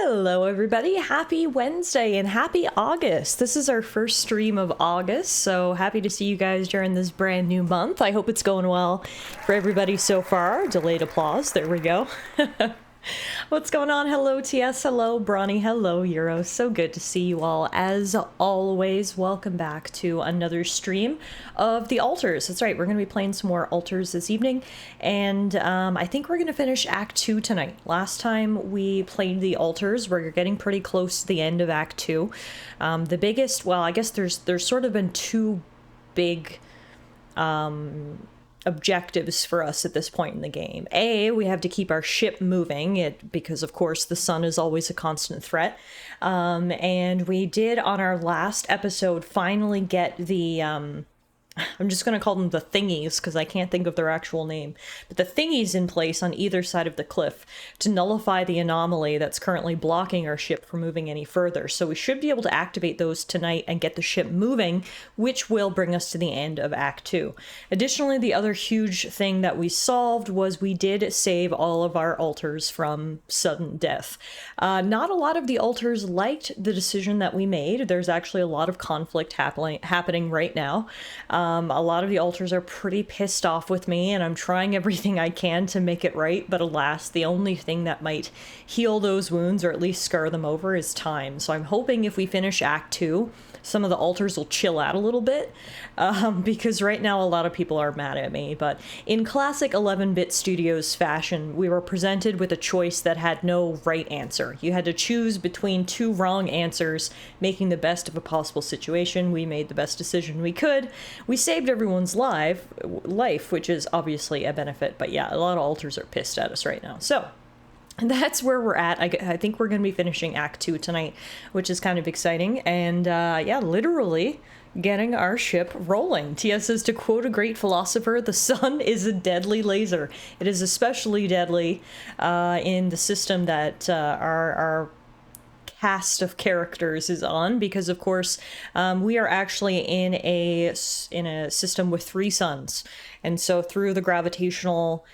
Hello everybody, happy Wednesday and happy August. This is our first stream of August, so happy to see you guys during this brand new month. I hope it's going well for everybody so far. Delayed applause, there we go. What's going on? Hello TS, hello Bronny, hello Euro. So good to see you all as always. Welcome back to another stream of the Altars. That's right, we're going to be playing some more Altars this evening, and I think we're going to finish Act 2 tonight. Last time we played the Altars, we're getting pretty close to the end of Act 2. The biggest, well, I guess there's sort of been two big objectives for us at this point in the game. We have to keep our ship moving, because of course the sun is always a constant threat. And we did on our last episode finally get the I'm just going to call them the thingies because I can't think of their actual name, but the thingies in place on either side of the cliff to nullify the anomaly that's currently blocking our ship from moving any further. So we should be able to activate those tonight and get the ship moving, which will bring us to the end of Act 2. Additionally, the other huge thing that we solved was we did save all of our altars from sudden death. Not a lot of the altars liked the decision that we made. There's actually a lot of conflict happening right now. A lot of the altars are pretty pissed off with me, and I'm trying everything I can to make it right, but alas, the only thing that might heal those wounds, or at least scar them over, is time. So I'm hoping if we finish Act 2, some of the altars will chill out a little bit, because right now a lot of people are mad at me. But in classic 11-bit Studios fashion, we were presented with a choice that had no right answer. You had to choose between two wrong answers, making the best of a possible situation. We made the best decision we could. We saved everyone's life, which is obviously a benefit, but yeah, a lot of altars are pissed at us right now. So that's where we're at. I think we're going to be finishing Act 2 tonight, which is kind of exciting. And yeah, literally getting our ship rolling. TS says, to quote a great philosopher, the sun is a deadly laser. It is especially deadly in the system that our cast of characters is on, because of course we are actually in a system with 3 suns, and so through the gravitational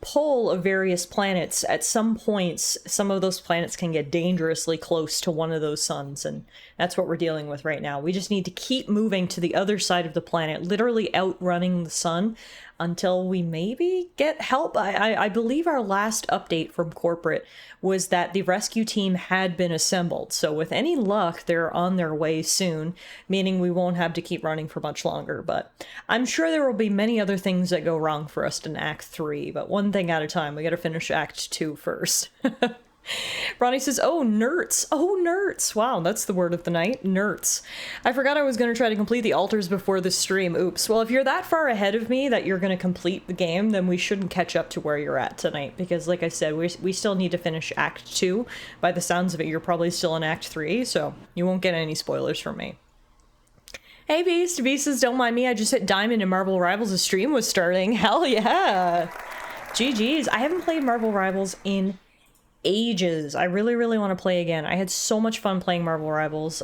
pull of various planets, at some points some of those planets can get dangerously close to one of those suns, and that's what we're dealing with right now. We just need to keep moving to the other side of the planet, literally outrunning the sun, until we maybe get help. I believe our last update from corporate was that the rescue team had been assembled, so with any luck they're on their way soon, meaning we won't have to keep running for much longer. But I'm sure there will be many other things that go wrong for us in Act 3, but one thing at a time. We gotta finish Act 2 first. Ronnie says, oh, nerds. Oh, nerds. Wow, that's the word of the night. Nerds. I forgot I was going to try to complete the altars before this stream. Oops. Well, if you're that far ahead of me that you're going to complete the game, then we shouldn't catch up to where you're at tonight. Because, like I said, we still need to finish Act 2. By the sounds of it, you're probably still in Act 3, so you won't get any spoilers from me. Hey, Beast. Beast says, don't mind me. I just hit Diamond and Marvel Rivals' stream was starting. Hell yeah. GG's. I haven't played Marvel Rivals in ages. I really want to play again. I had so much fun playing Marvel Rivals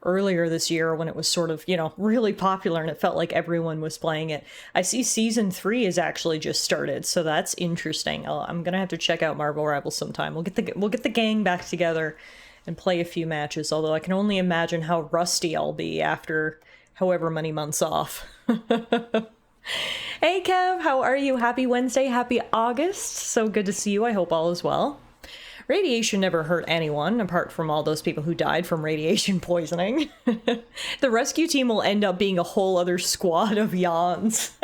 earlier this year when it was sort of, really popular and it felt like everyone was playing it. I see season 3 is actually just started, so that's interesting. I'm gonna have to check out Marvel Rivals sometime. We'll get the gang back together and play a few matches, although I can only imagine how rusty I'll be after however many months off. Hey Kev, how are you? Happy Wednesday, happy August. So good to see you. I hope all is well. Radiation never hurt anyone, apart from all those people who died from radiation poisoning. The rescue team will end up being a whole other squad of Jans.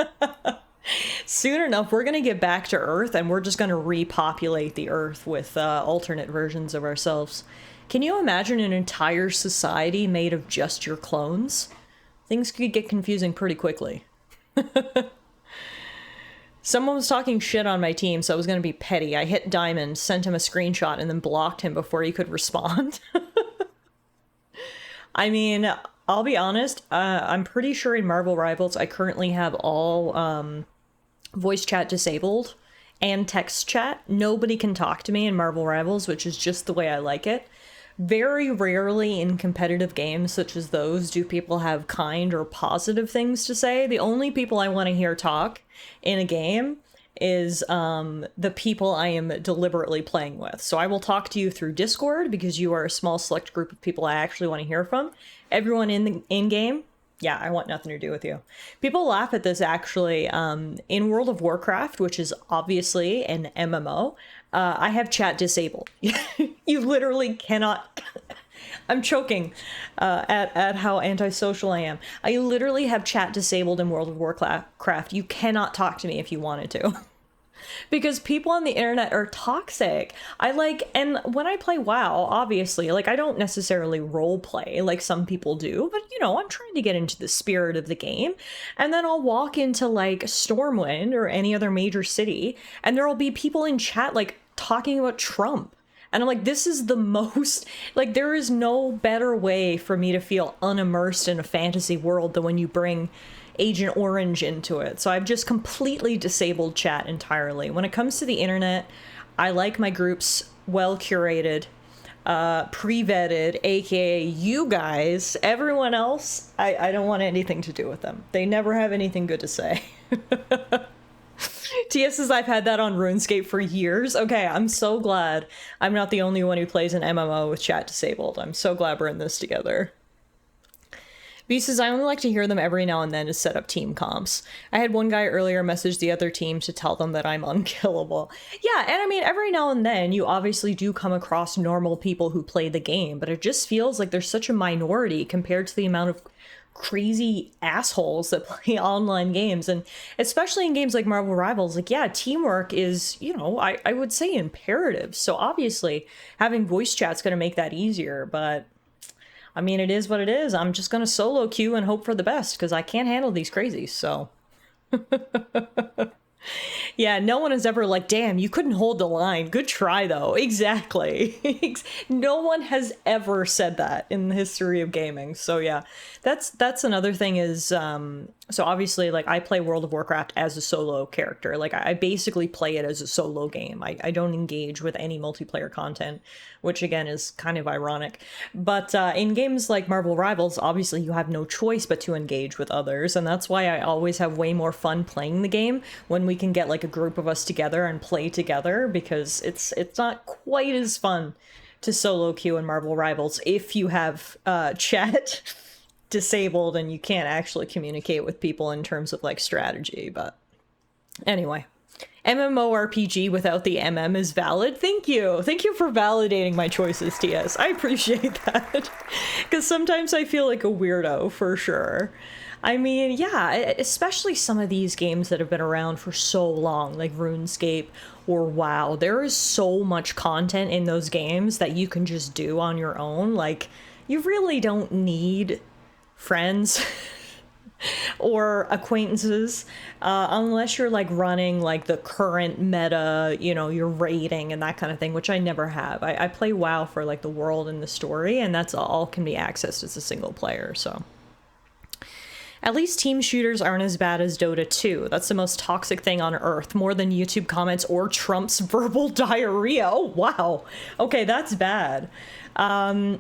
Soon enough, we're going to get back to Earth, and we're just going to repopulate the Earth with alternate versions of ourselves. Can you imagine an entire society made of just your clones? Things could get confusing pretty quickly. Someone was talking shit on my team, so I was going to be petty. I hit Diamond, sent him a screenshot, and then blocked him before he could respond. I mean, I'll be honest, I'm pretty sure in Marvel Rivals I currently have all voice chat disabled and text chat. Nobody can talk to me in Marvel Rivals, which is just the way I like it. Very rarely in competitive games such as those do people have kind or positive things to say. The only people I want to hear talk in a game is the people I am deliberately playing with. So I will talk to you through Discord because you are a small select group of people I actually want to hear from. Everyone in game, yeah, I want nothing to do with you. People laugh at this actually. In World of Warcraft, which is obviously an MMO, I have chat disabled. You literally cannot. I'm choking at how antisocial I am. I literally have chat disabled in World of Warcraft. You cannot talk to me if you wanted to. Because people on the internet are toxic. And when I play WoW, obviously, like, I don't necessarily role play like some people do, but you know, I'm trying to get into the spirit of the game. And then I'll walk into like Stormwind or any other major city, and there'll be people in chat like talking about Trump. And I'm like, this is the most, like, there is no better way for me to feel unimmersed in a fantasy world than when you bring Agent Orange into it. So I've just completely disabled chat entirely. When it comes to the internet, I like my groups well curated, pre-vetted, aka you guys. Everyone else, I don't want anything to do with them. They never have anything good to say. TS says I've had that on RuneScape for years. Okay, I'm so glad I'm not the only one who plays an MMO with chat disabled. I'm so glad we're in this together. B says, I only like to hear them every now and then to set up team comps. I had one guy earlier message the other team to tell them that I'm unkillable. Yeah, and I mean, every now and then you obviously do come across normal people who play the game, but it just feels like there's such a minority compared to the amount of crazy assholes that play online games. And especially in games like Marvel Rivals, like, yeah, teamwork is, you know, I would say imperative. So obviously having voice chat's going to make that easier, but I mean, it is what it is. I'm just going to solo queue and hope for the best because I can't handle these crazies, so. Yeah, no one is ever like, damn, you couldn't hold the line. Good try, though. Exactly. No one has ever said that in the history of gaming. So yeah, that's another thing is, so obviously, like, I play World of Warcraft as a solo character. Like, I basically play it as a solo game. I don't engage with any multiplayer content, which again is kind of ironic. But in games like Marvel Rivals, obviously you have no choice but to engage with others. And that's why I always have way more fun playing the game when we can get like a group of us together and play together, because it's not quite as fun to solo queue in Marvel Rivals if you have chat disabled and you can't actually communicate with people in terms of like strategy. But anyway, MMORPG without the MM is valid. Thank you for validating my choices, TS. I appreciate that, because sometimes I feel like a weirdo for sure. I mean, yeah, especially some of these games that have been around for so long, like RuneScape or WoW. There is so much content in those games that you can just do on your own. Like, you really don't need friends or acquaintances unless you're like running like the current meta, you know, you're raiding and that kind of thing, which I never have. I play WoW for like the world and the story, and that's all can be accessed as a single player, so. At least team shooters aren't as bad as Dota 2. That's the most toxic thing on earth, more than YouTube comments or Trump's verbal diarrhea. Oh, wow. Okay, that's bad. I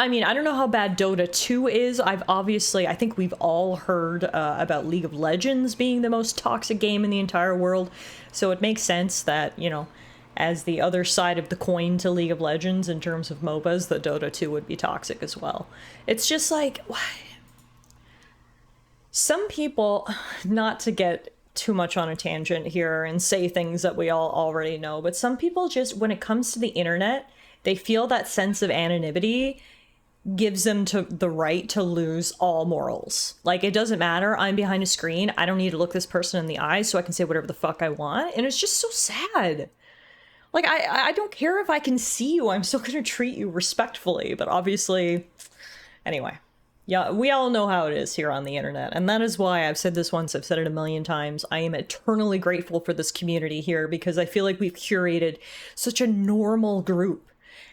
mean, I don't know how bad Dota 2 is. I think we've all heard about League of Legends being the most toxic game in the entire world. So it makes sense that, you know, as the other side of the coin to League of Legends in terms of MOBAs, that Dota 2 would be toxic as well. It's just like, why? Some people, not to get too much on a tangent here and say things that we all already know, but some people just, when it comes to the internet, they feel that sense of anonymity gives them the right to lose all morals. Like, it doesn't matter, I'm behind a screen, I don't need to look this person in the eye so I can say whatever the fuck I want, and it's just so sad. Like, I don't care if I can see you, I'm still gonna treat you respectfully, but obviously, anyway. Yeah, we all know how it is here on the internet, and that is why I've said this once, I've said it a million times, I am eternally grateful for this community here, because I feel like we've curated such a normal group.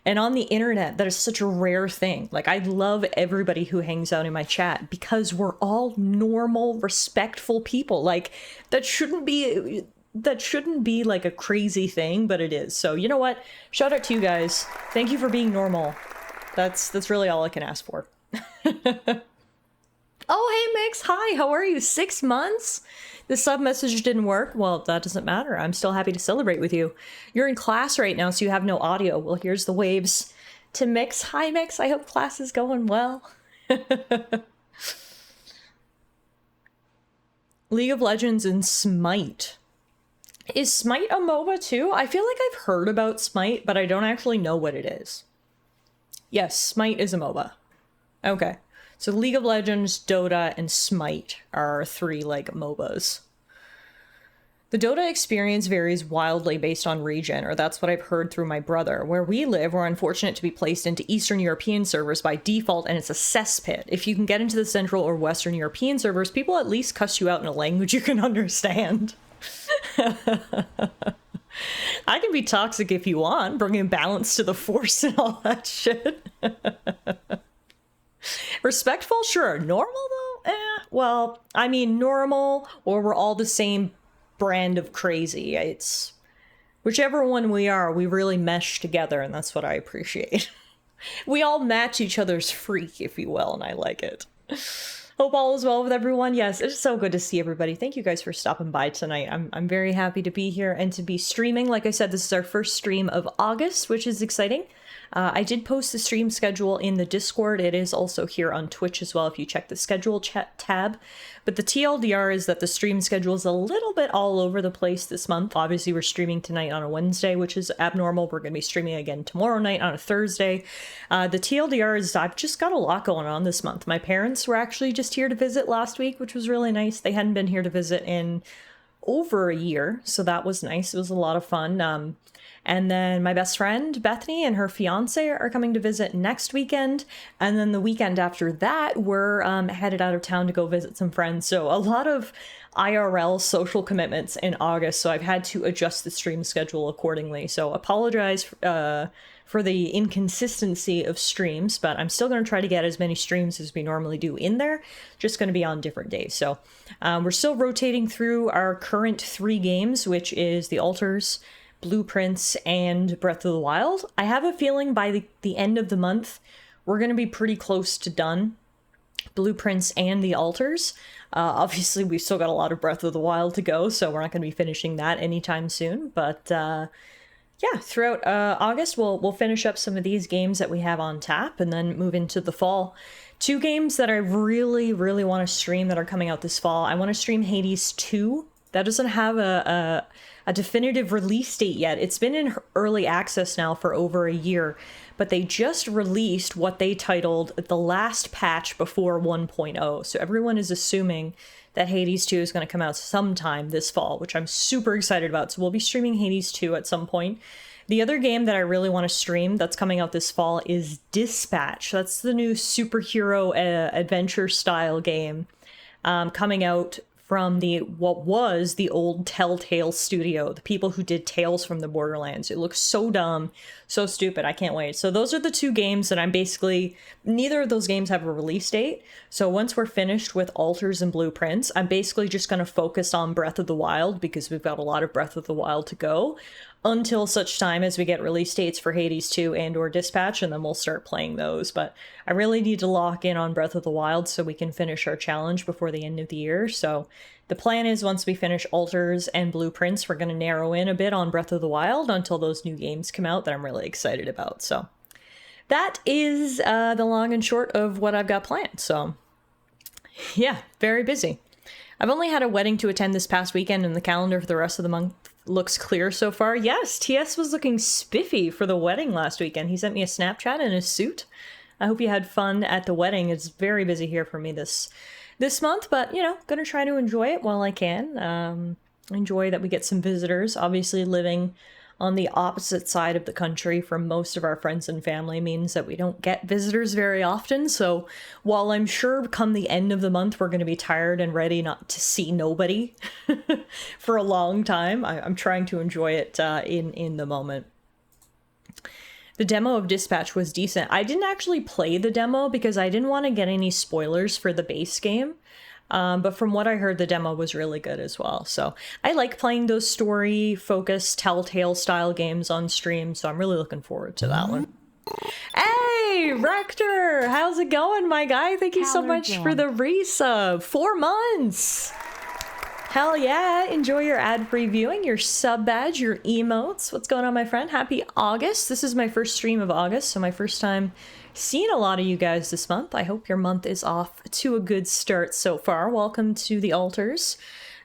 And on the internet, that is such a rare thing. Like, I love everybody who hangs out in my chat, because we're all normal, respectful people. Like, that shouldn't be like a crazy thing, but it is. So, you know what? Shout out to you guys. Thank you for being normal. That's really all I can ask for. Oh, hey, Mix. Hi, how are you? 6 months? The sub message didn't work. Well, that doesn't matter. I'm still happy to celebrate with you. You're in class right now, so you have no audio. Well, here's the waves to Mix. Hi, Mix. I hope class is going well. League of Legends and Smite. Is Smite a MOBA too? I feel like I've heard about Smite, but I don't actually know what it is. Yes, Smite is a MOBA. Okay. So League of Legends, Dota, and Smite are 3, like, MOBAs. The Dota experience varies wildly based on region, or that's what I've heard through my brother. Where we live, we're unfortunate to be placed into Eastern European servers by default, and it's a cesspit. If you can get into the Central or Western European servers, people at least cuss you out in a language you can understand. I can be toxic if you want, bringing balance to the force and all that shit. Respectful? Sure. Normal, though? Well, I mean, normal, or we're all the same brand of crazy. It's whichever one we are, we really mesh together, and that's what I appreciate. We all match each other's freak, if you will, and I like it. Hope all is well with everyone. Yes, it's so good to see everybody. Thank you guys for stopping by tonight. I'm very happy to be here and to be streaming. Like I said, this is our first stream of August, which is exciting. I did post the stream schedule in the Discord. It is also here on Twitch as well if you check the schedule tab. But the TLDR is that the stream schedule is a little bit all over the place this month. Obviously, we're streaming tonight on a Wednesday, which is abnormal. We're going to be streaming again tomorrow night on a Thursday. The TLDR is I've just got a lot going on this month. My parents were actually just here to visit last week, which was really nice. They hadn't been here to visit in over a year, so that was nice. It was a lot of fun. And then my best friend, Bethany, and her fiance are coming to visit next weekend. And then the weekend after that, we're headed out of town to go visit some friends. So a lot of IRL social commitments in August. So I've had to adjust the stream schedule accordingly. So apologize for the inconsistency of streams, but I'm still going to try to get as many streams as we normally do in there. Just going to be on different days. So we're still rotating through our current 3 games, which is the Altars, Blueprints, and Breath of the Wild. I have a feeling by the end of the month, we're going to be pretty close to done. Blueprints and the Altars. Obviously, we've still got a lot of Breath of the Wild to go, so we're not going to be finishing that anytime soon. But yeah, throughout August, we'll finish up some of these games that we have on tap and then move into the fall. 2 games that I really, really want to stream that are coming out this fall. I want to stream Hades 2. That doesn't have a definitive release date yet. It's been in early access now for over a year, but they just released what they titled the last patch before 1.0. So everyone is assuming that Hades 2 is going to come out sometime this fall, which I'm super excited about. So we'll be streaming Hades 2 at some point. The other game that I really want to stream that's coming out this fall is Dispatch. That's the new superhero adventure style game coming out from what was the old Telltale studio, the people who did Tales from the Borderlands. It looks so dumb, so stupid. I can't wait. So those are the 2 games that I'm basically, neither of those games have a release date. So once we're finished with Altars and Blueprints, I'm basically just going to focus on Breath of the Wild because we've got a lot of Breath of the Wild to go until such time as we get release dates for Hades 2 and or Dispatch, and then we'll start playing those. But I really need to lock in on Breath of the Wild so we can finish our challenge before the end of the year. So the plan is once we finish Altars and Blueprints, we're going to narrow in a bit on Breath of the Wild until those new games come out that I'm really excited about. So that is the long and short of what I've got planned. So yeah, very busy. I've only had a wedding to attend this past weekend, and the calendar for the rest of the month looks clear so far. Yes, TS was looking spiffy for the wedding last weekend. He sent me a Snapchat in his suit. I hope you had fun at the wedding. It's very busy here for me this month, but, you know, gonna try to enjoy it while I can. Enjoy that we get some visitors. Obviously, living on the opposite side of the country from most of our friends and family means that we don't get visitors very often. So while I'm sure come the end of the month we're going to be tired and ready not to see nobody for a long time, I'm trying to enjoy it in the moment. The demo of Dispatch was decent. I didn't actually play the demo because I didn't want to get any spoilers for the base game. But from what I heard, the demo was really good as well. So I like playing those story-focused Telltale-style games on stream, so I'm really looking forward to that one. Hey, Rector! How's it going, my guy? Thank you so much for the resub. 4 months! Hell yeah, enjoy your ad-free viewing, your sub badge, your emotes. What's going on, my friend? Happy August. This is my first stream of August, so my first time seeing a lot of you guys this month. I hope your month is off to a good start so far. Welcome to the altars.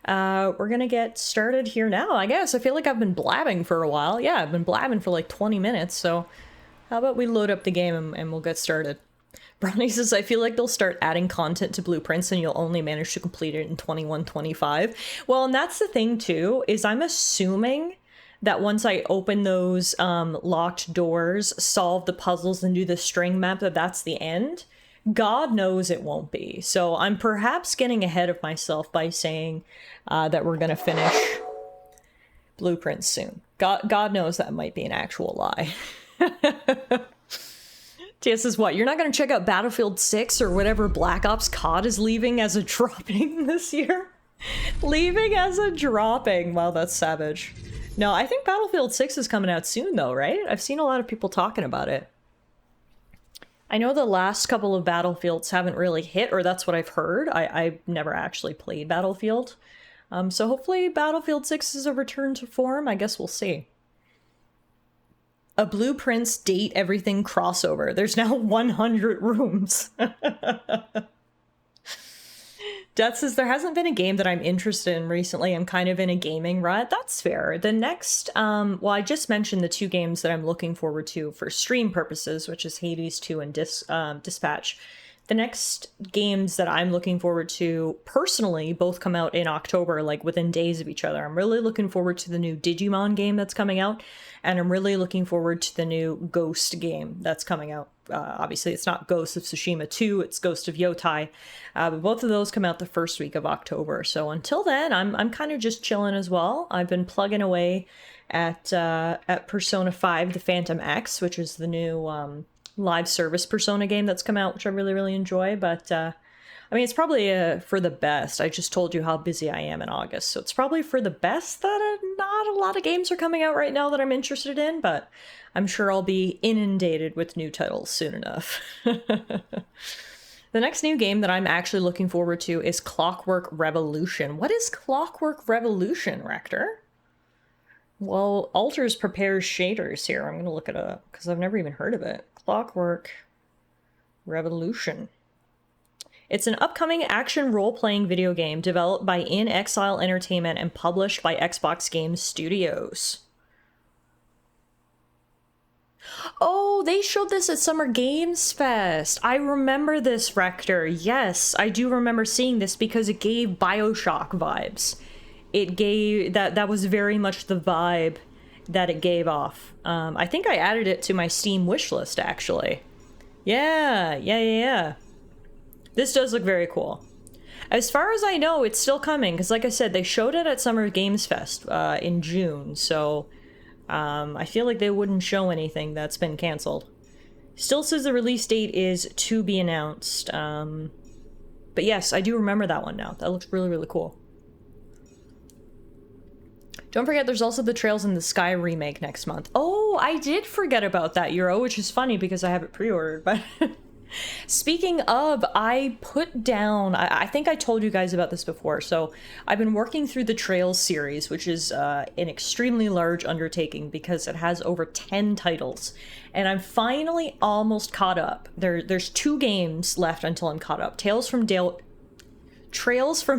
We're gonna get started here now, I guess. I feel like I've been blabbing for a while. Yeah, I've been blabbing for like 20 minutes, so how about we load up the game and we'll get started. Brownie says, I feel like they'll start adding content to Blueprints and you'll only manage to complete it in 21-25. Well, and that's the thing too, is I'm assuming that once I open those locked doors, solve the puzzles and do the string map, that's the end. God knows it won't be. So I'm perhaps getting ahead of myself by saying that we're going to finish Blueprints soon. God knows that might be an actual lie. TS says, what? You're not going to check out Battlefield 6 or whatever Black Ops COD is leaving as a dropping this year? Leaving as a dropping. Wow, that's savage. No, I think Battlefield 6 is coming out soon, though, right? I've seen a lot of people talking about it. I know the last couple of Battlefields haven't really hit, or that's what I've heard. I've never actually played Battlefield. So hopefully Battlefield 6 is a return to form. I guess we'll see. A Blueprints date everything crossover. There's now 100 rooms. Death says, there hasn't been a game that I'm interested in recently. I'm kind of in a gaming rut. That's fair. The next, well, I just mentioned the two games that I'm looking forward to for stream purposes, which is Hades 2 and Dispatch. The next games that I'm looking forward to personally both come out in October, like within days of each other. I'm really looking forward to the new Digimon game that's coming out, and I'm really looking forward to the new Ghost game that's coming out. Obviously, it's not Ghost of Tsushima 2, it's Ghost of Yotai, but both of those come out the first week of October. So until then, I'm kind of just chilling as well. I've been plugging away at Persona 5, The Phantom X, which is the new live service Persona game that's come out, which I really, really enjoy. But I mean, it's probably for the best. I just told you how busy I am in August, so it's probably for the best that not a lot of games are coming out right now that I'm interested in, but I'm sure I'll be inundated with new titles soon enough. The next new game that I'm actually looking forward to is Clockwork Revolution. What is Clockwork Revolution, Rector? Well, Alters prepares shaders here. I'm going to look it up because I've never even heard of it. Clockwork Revolution. It's an upcoming action role-playing video game developed by In Exile Entertainment and published by Xbox Game Studios. Oh, they showed this at Summer Games Fest. I remember this, Rector. Yes, I do remember seeing this because it gave BioShock vibes. It gave that was very much the vibe that it gave off. I think I added it to my Steam wishlist, actually. Yeah. This does look very cool. As far as I know, it's still coming, because like I said, they showed it at Summer Games Fest in June, so I feel like they wouldn't show anything that's been canceled. Still says the release date is to be announced. But yes, I do remember that one now. That looks really, really cool. Don't forget, there's also the Trails in the Sky remake next month. Oh, I did forget about that, Euro, which is funny because I have it pre-ordered, but... Speaking of, I put down... I think I told you guys about this before, so I've been working through the Trails series, which is an extremely large undertaking because it has over 10 titles, and I'm finally almost caught up. There's 2 games left until I'm caught up. Trails from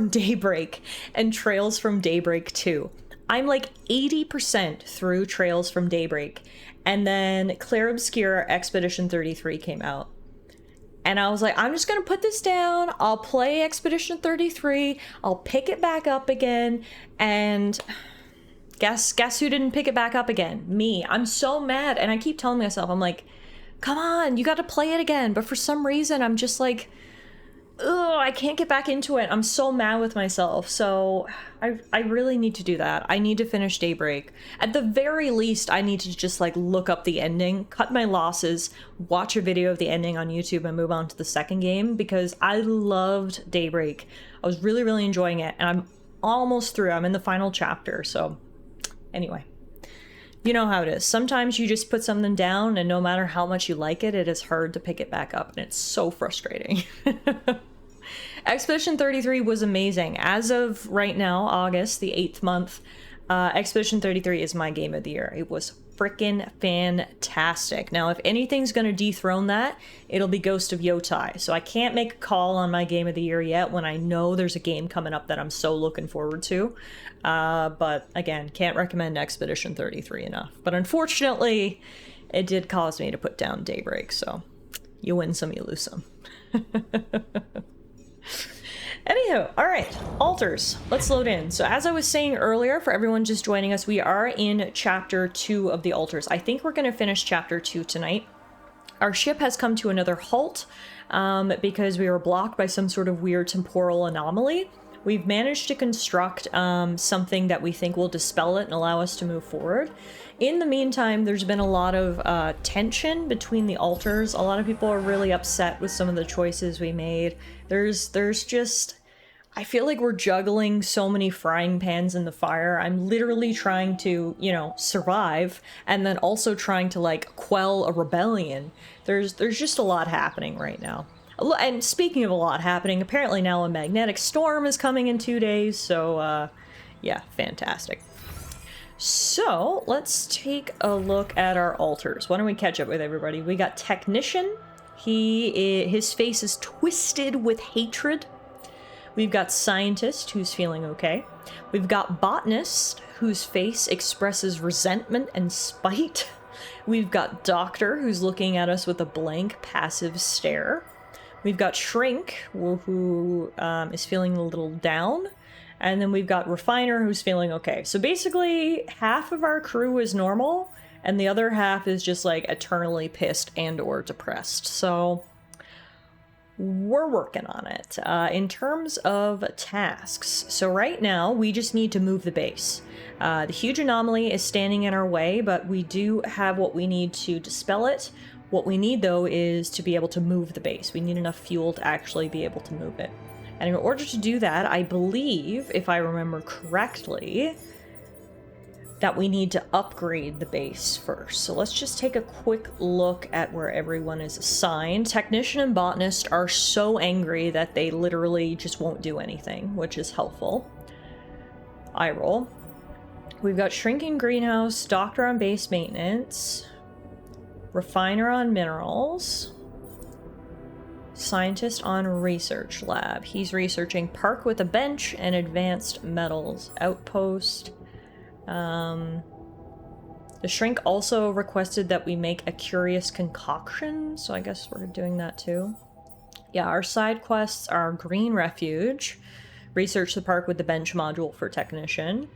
Daybreak and Trails from Daybreak 2. I'm like 80% through Trails from Daybreak, and then Clair Obscura Expedition 33 came out. And I was like, I'm just gonna put this down, I'll play Expedition 33, I'll pick it back up again, and guess who didn't pick it back up again? Me. I'm so mad, and I keep telling myself, I'm like, come on, you gotta play it again, but for some reason, I'm just like, ugh, I can't get back into it. I'm so mad with myself. So I really need to do that. I need to finish Daybreak. At the very least, I need to just like look up the ending, cut my losses, watch a video of the ending on YouTube and move on to the second game because I loved Daybreak. I was really, really enjoying it and I'm almost through. I'm in the final chapter. So anyway, you know how it is. Sometimes you just put something down and no matter how much you like it, it is hard to pick it back up and it's so frustrating. Expedition 33 was amazing. As of right now, August, the 8th month, Expedition 33 is my game of the year. It was freaking fantastic. Now, if anything's going to dethrone that, it'll be Ghost of Yotai. So I can't make a call on my game of the year yet when I know there's a game coming up that I'm so looking forward to. But again, can't recommend Expedition 33 enough. But unfortunately, it did cause me to put down Daybreak, so you win some, you lose some. Anywho, all right, altars. Let's load in. So as I was saying earlier, for everyone just joining us, we are in Chapter 2 of the altars. I think we're going to finish Chapter 2 tonight. Our ship has come to another halt because we were blocked by some sort of weird temporal anomaly. We've managed to construct something that we think will dispel it and allow us to move forward. In the meantime, there's been a lot of tension between the altars. A lot of people are really upset with some of the choices we made. There's just... I feel like we're juggling so many frying pans in the fire. I'm literally trying to, you know, survive, and then also trying to, like, quell a rebellion. There's just a lot happening right now. And speaking of a lot happening, apparently now a magnetic storm is coming in 2 days, so, yeah, fantastic. So, let's take a look at our altars. Why don't we catch up with everybody? We got Technician. His face is twisted with hatred. We've got Scientist, who's feeling okay. We've got Botanist, whose face expresses resentment and spite. We've got Doctor, who's looking at us with a blank, passive stare. We've got Shrink, who is feeling a little down. And then we've got Refiner, who's feeling okay. So basically, half of our crew is normal, and the other half is just, like, eternally pissed and or depressed. So we're working on it. In terms of tasks, so right now, we just need to move the base. The huge anomaly is standing in our way, but we do have what we need to dispel it. What we need, though, is to be able to move the base. We need enough fuel to actually be able to move it. And in order to do that, I believe, if I remember correctly, that we need to upgrade the base first. So let's just take a quick look at where everyone is assigned. Technician and Botanist are so angry that they literally just won't do anything, which is helpful. Eye roll. We've got Shrinking Greenhouse, Doctor on Base Maintenance, Refiner on Minerals, Scientist on Research Lab. He's researching Park with a Bench and Advanced Metals Outpost. The Shrink also requested that we make a Curious Concoction, so I guess we're doing that too. Yeah, our side quests are Green Refuge, research the Park with the Bench module for Technician.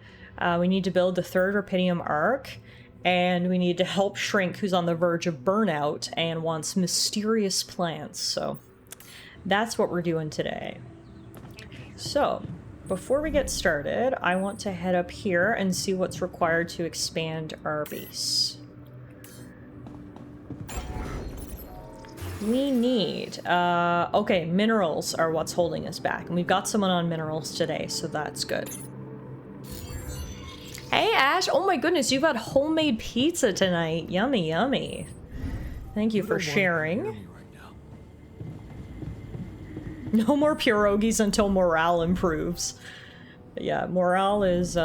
We need to build the 3rd Rupidium Arc, and we need to help Shrink, who's on the verge of burnout and wants mysterious plants, so that's what we're doing today. So, before we get started, I want to head up here and see what's required to expand our base. We need, okay, minerals are what's holding us back, and we've got someone on minerals today, so that's good. Hey, Ash! Oh my goodness, you've got homemade pizza tonight. Yummy, yummy. Thank you for sharing. No more pierogies until morale improves. But yeah, morale is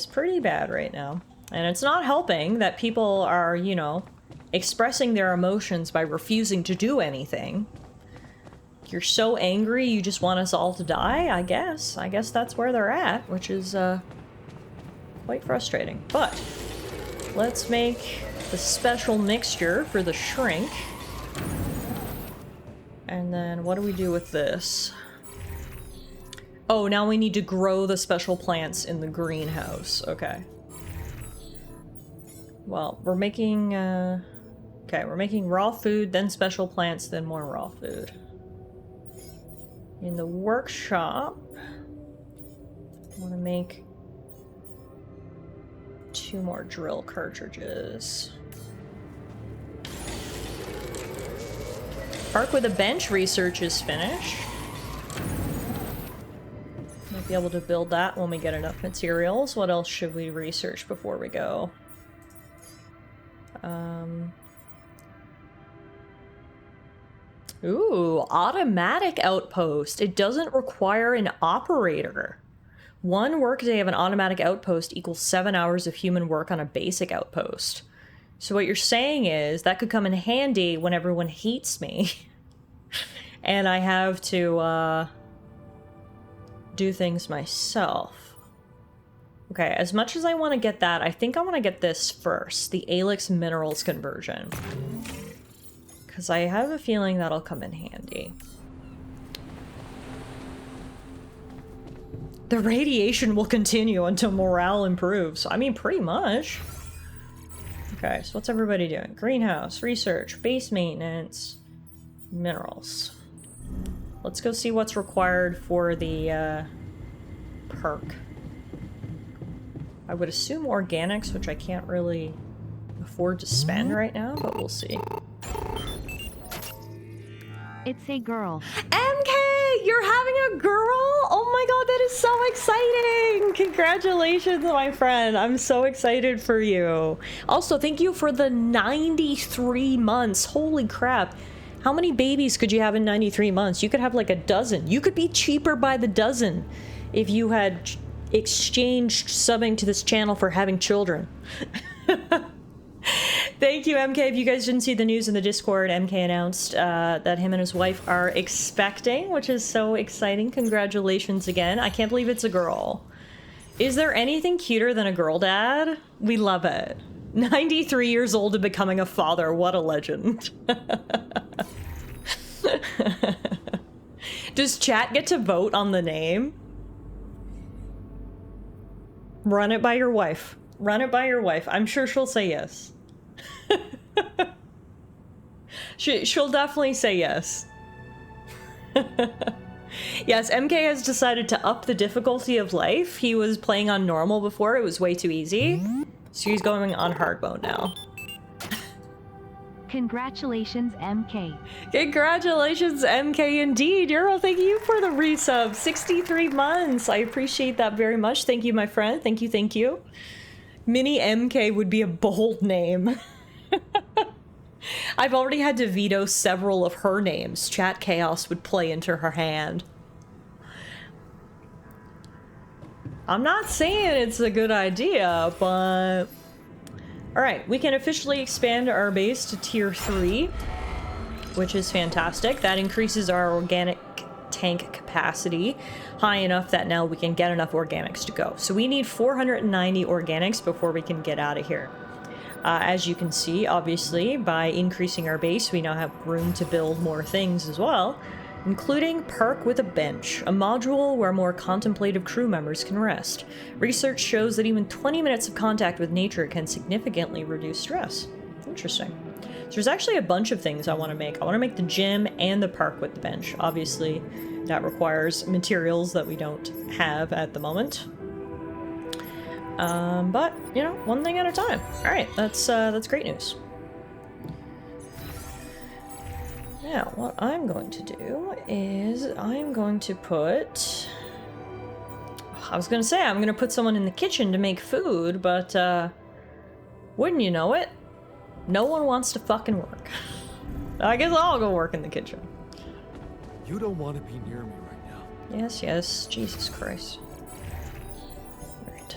pretty bad right now. And it's not helping that people are, you know, expressing their emotions by refusing to do anything. You're so angry you just want us all to die, I guess. I guess that's where they're at, which is, quite frustrating. But let's make the special mixture for the Shrink. And then what do we do with this? Oh, now we need to grow the special plants in the greenhouse. Okay. Well, we're making, okay, we're making raw food, then special plants, then more raw food. In the workshop, I want to make 2 more drill cartridges. Park with a Bench research is finished. Might be able to build that when we get enough materials. What else should we research before we go? Ooh, automatic outpost. It doesn't require an operator. 1 workday of an automatic outpost equals 7 hours of human work on a basic outpost. So what you're saying is that could come in handy when everyone hates me. And I have to do things myself. Okay, as much as I want to get that, I think I want to get this first. The Alix Minerals conversion. Because I have a feeling that'll come in handy. The radiation will continue until morale improves. I mean, pretty much. Okay, so what's everybody doing? Greenhouse, research, base maintenance, minerals. Let's go see what's required for the perk. I would assume organics, which I can't really afford to spend right now, but we'll see. It's a girl. MK, you're having a girl? Oh my god, that is so exciting! Congratulations, my friend. I'm so excited for you. Also, thank you for the 93 months. Holy crap. How many babies could you have in 93 months? You could have like a dozen. You could be cheaper by the dozen if you had exchanged subbing to this channel for having children. Thank you, MK. If you guys didn't see the news in the Discord, MK announced that him and his wife are expecting, which is so exciting. Congratulations again. I can't believe it's a girl. Is there anything cuter than a girl dad? We love it. 93 years old and becoming a father. What a legend. Does chat get to vote on the name? Run it by your wife. Run it by your wife. I'm sure she'll say yes. She'll definitely say yes. Yes, MK has decided to up the difficulty of life. He was playing on normal before. It was way too easy. So he's going on hard mode now. Congratulations, MK. Congratulations, MK, indeed. Euro, thank you for the resub. 63 months. I appreciate that very much. Thank you, my friend. Thank you, thank you. Mini MK would be a bold name. I've already had to veto several of her names. Chat chaos would play into her hand. I'm not saying it's a good idea, but... Alright, we can officially expand our base to tier 3, which is fantastic. That increases our organic tank capacity high enough that now we can get enough organics to go. So we need 490 organics before we can get out of here. As you can see, obviously, by increasing our base, we now have room to build more things as well, including Perk with a Bench, a module where more contemplative crew members can rest. Research shows that even 20 minutes of contact with nature can significantly reduce stress. Interesting. So there's actually a bunch of things I want to make. I want to make the gym and the Park with the Bench. Obviously, that requires materials that we don't have at the moment. But, you know, one thing at a time. Alright, that's great news. Now, what I'm going to do is I'm going to put... I was going to say I'm going to put someone in the kitchen to make food, but, wouldn't you know it? No one wants to fucking work. I guess I'll go work in the kitchen. You don't want to be near me right now. Yes, yes. Jesus Christ. Right.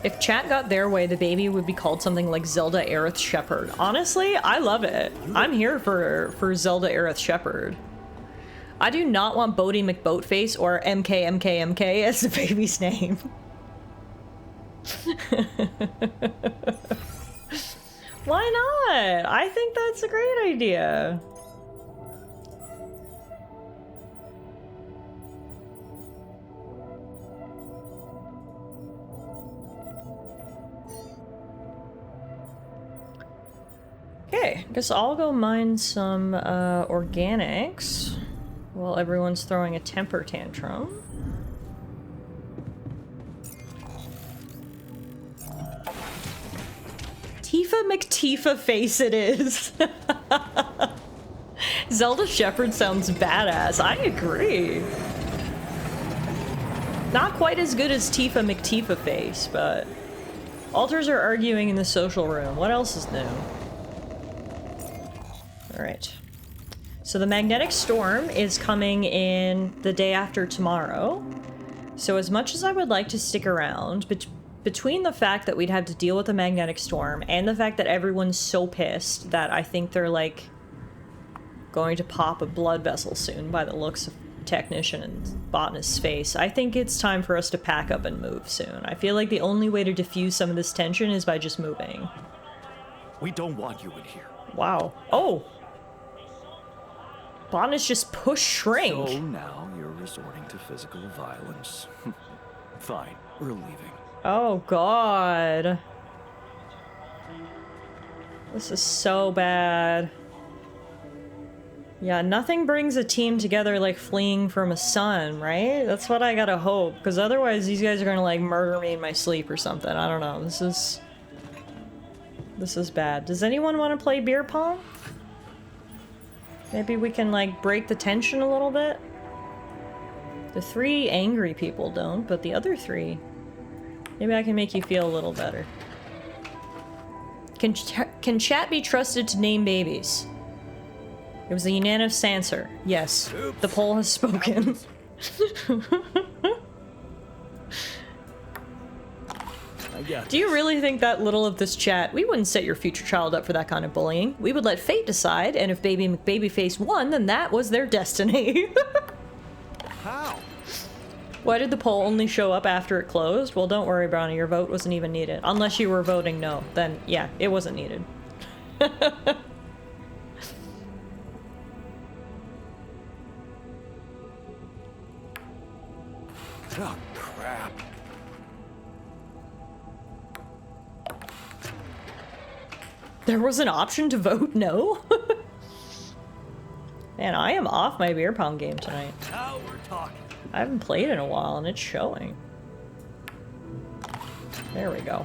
If chat got their way, the baby would be called something like Zelda Aerith Shepherd. Honestly, I love it. I'm here for Zelda Aerith Shepherd. I do not want Bodie McBoatface or MK as the baby's name. Why not? I think that's a great idea. Okay, guess I'll go mine some organics while everyone's throwing a temper tantrum. Tifa McTifa face it is. Zelda Shepherd sounds badass. I agree. Not quite as good as Tifa McTifa face, but Alters are arguing in the social room. What else is new? Alright. So the magnetic storm is coming in the day after tomorrow. So as much as I would like to stick around, between the fact that we'd have to deal with the magnetic storm and the fact that everyone's so pissed that I think they're like going to pop a blood vessel soon by the looks of technician and botanist's face, I think it's time for us to pack up and move soon. I feel like the only way to diffuse some of this tension is by just moving. We don't want you in here. Wow. Oh! Botanist just push shrink. So now you're resorting to physical violence. Fine, we're leaving. Oh god. This is so bad. Yeah, nothing brings a team together like fleeing from a sun, right? That's what I gotta hope, because otherwise these guys are gonna like murder me in my sleep or something. I don't know. This is bad. Does anyone want to play beer pong? Maybe we can like break the tension a little bit? The 3 angry people don't, but the other 3... Maybe I can make you feel a little better. Can chat be trusted to name babies? It was a unanimous answer. Yes. Oops. The poll has spoken. Do you really think that little of this chat? We wouldn't set your future child up for that kind of bullying. We would let fate decide, and if Baby McBabyface won, then that was their destiny. How? Why did the poll only show up after it closed? Well, don't worry, Brownie, your vote wasn't even needed. Unless you were voting no, then yeah, it wasn't needed. Oh, crap. There was an option to vote no? Man, I am off my beer pong game tonight. Now we're talking. I haven't played in a while and it's showing. There we go.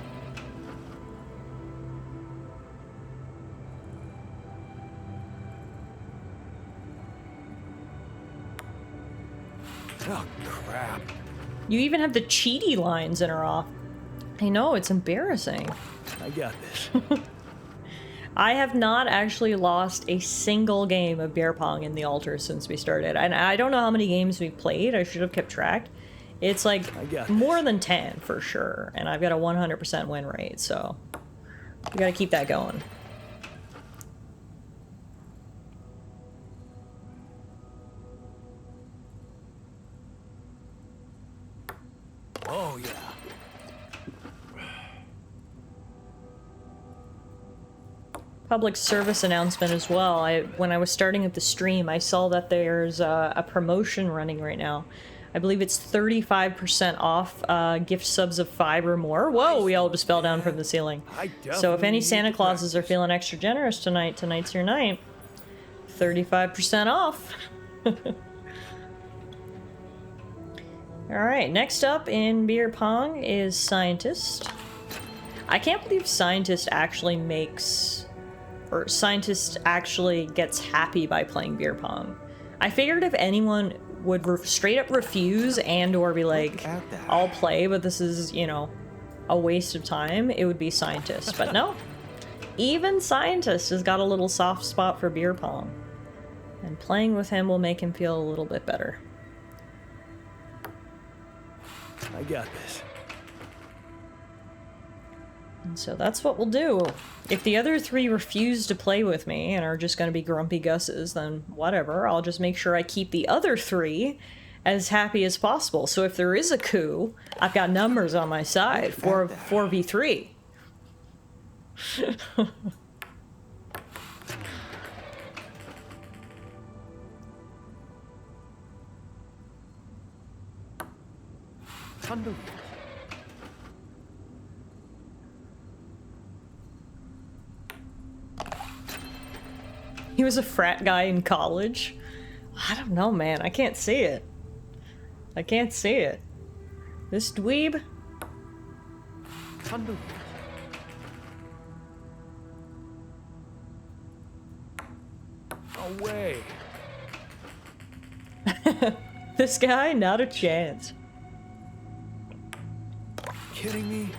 Oh, crap. You even have the cheaty lines that are off. I know, it's embarrassing. I got this. I have not actually lost a single game of beer pong in the altar since we started. And I don't know how many games we've played. I should have kept track. It's like more than 10 for sure. And I've got a 100% win rate, so we gotta keep that going. Oh, yeah. Public service announcement as well. When I was starting up the stream, I saw that there's a promotion running right now. I believe it's 35% off gift subs of 5 or more. Whoa, we all just fell down from the ceiling. So if any Santa Clauses are feeling extra generous tonight, tonight's your night. 35% off. Alright, next up in beer pong is Scientist. I can't believe Scientist actually makes... or Scientist actually gets happy by playing beer pong. I figured if anyone would straight up refuse and or be like, I'll play, but this is, you know, a waste of time, it would be Scientist. But no. Even Scientist has got a little soft spot for beer pong. And playing with him will make him feel a little bit better. I got this. And so that's what we'll do. If the other 3 refuse to play with me and are just going to be grumpy Gusses, then whatever. I'll just make sure I keep the other 3 as happy as possible. So if there is a coup, I've got numbers on my side. 4v3. Unbelievable. He was a frat guy in college. I don't know, man. I can't see it. I can't see it. This dweeb? Unbelievable. No way. This guy? Not a chance. Kidding me?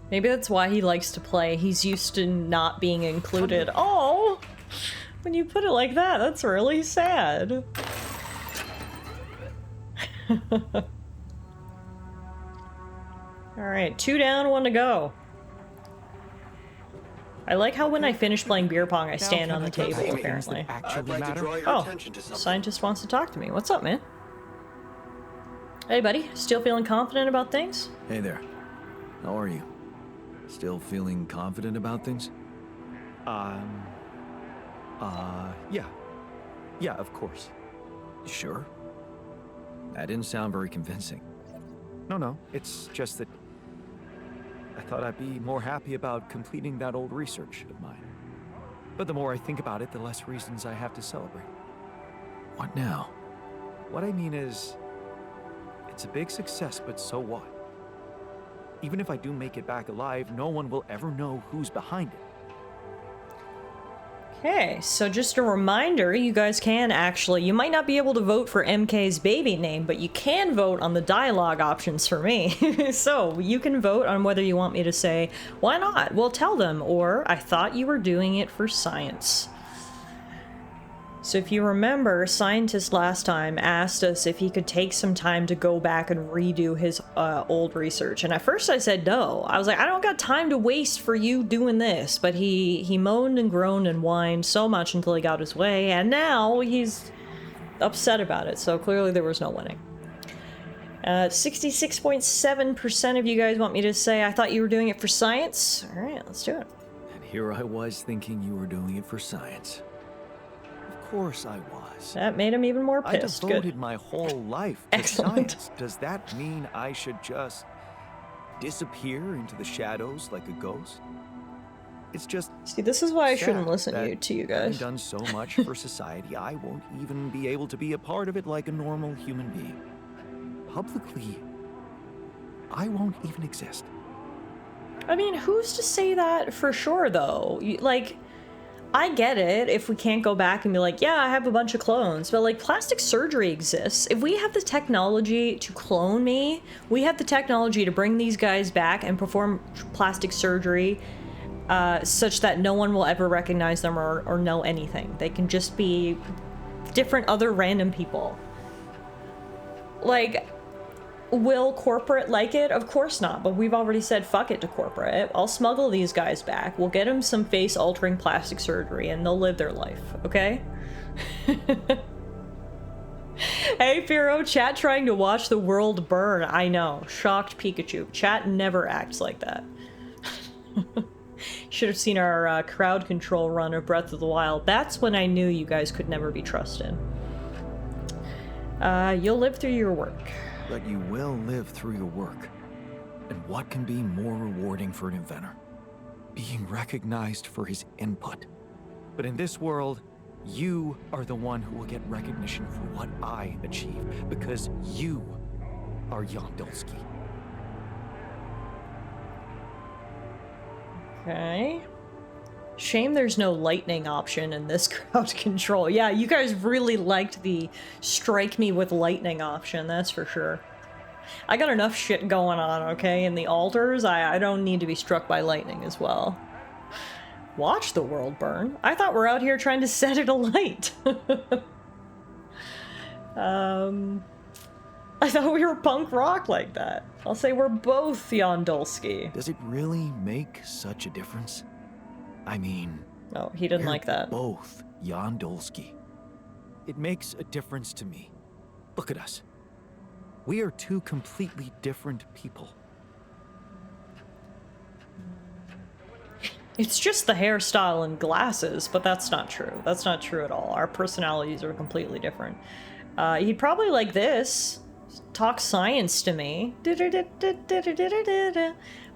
Maybe that's why he likes to play. He's used to not being included. Oh! When you put it like that, that's really sad. Alright, 2 down, 1 to go. I like how when I finish playing beer pong, I stand on the table, apparently. Oh, scientist wants to talk to me. What's up, man? Hey, buddy. Still feeling confident about things? Hey there. How are you? Still feeling confident about things? Yeah. Yeah, of course. You sure? That didn't sound very convincing. No, it's just that I thought I'd be more happy about completing that old research of mine. But the more I think about it, the less reasons I have to celebrate. What now? What I mean is, it's a big success, but so what? Even if I do make it back alive, no one will ever know who's behind it. Okay, so just a reminder, you guys can actually, you might not be able to vote for MK's baby name, but you can vote on the dialogue options for me. So you can vote on whether you want me to say, why not? Well, tell them, or I thought you were doing it for science. So if you remember, scientist last time asked us if he could take some time to go back and redo his old research. And at first I said no. I was like, I don't got time to waste for you doing this. But he moaned and groaned and whined so much until he got his way. And now he's upset about it. So clearly there was no winning. 66.7% of you guys want me to say, I thought you were doing it for science. All right, let's do it. And here I was thinking you were doing it for science. Of course I was. That made him even more I pissed. devoted Good. my whole life to Excellent. science. Does that mean I should just disappear into the shadows like a ghost? It's just See, this is why I sad shouldn't listen that to you having guys. done so much for society, I won't even be able to be a part of it like a normal human being. Publicly, I won't even exist. I mean, who's to say that for sure, though? Like, I get it if we can't go back and be like, yeah, I have a bunch of clones, but like, plastic surgery exists. If we have the technology to clone me, we have the technology to bring these guys back and perform plastic surgery such that no one will ever recognize them or know anything. They can just be different other random people. Like, will corporate like it? Of course not, but we've already said fuck it to corporate. I'll smuggle these guys back. We'll get them some face-altering plastic surgery and they'll live their life, okay? Hey, Firo, chat trying to watch the world burn. I know. Shocked Pikachu. Chat never acts like that. Should have seen our crowd control run of Breath of the Wild. That's when I knew you guys could never be trusted. You'll live through your work. But you will live through your work. And what can be more rewarding for an inventor? Being recognized for his input. But in this world, you are the one who will get recognition for what I achieve, because you are Jan Dolski. Okay. Shame there's no lightning option in this crowd control. Yeah, you guys really liked the strike me with lightning option, that's for sure. I got enough shit going on, okay, in the altars. I don't need to be struck by lightning as well. Watch the world burn? I thought we're out here trying to set it alight. I thought we were punk rock like that. I'll say we're both Jan Dolski. Does it really make such a difference? I mean, Oh, he didn't we're like that. both Jan Dolski. It makes a difference to me. Look at us. We are two completely different people. It's just the hairstyle and glasses, but that's not true. That's not true at all. Our personalities are completely different. He'd probably like this. Talk science to me.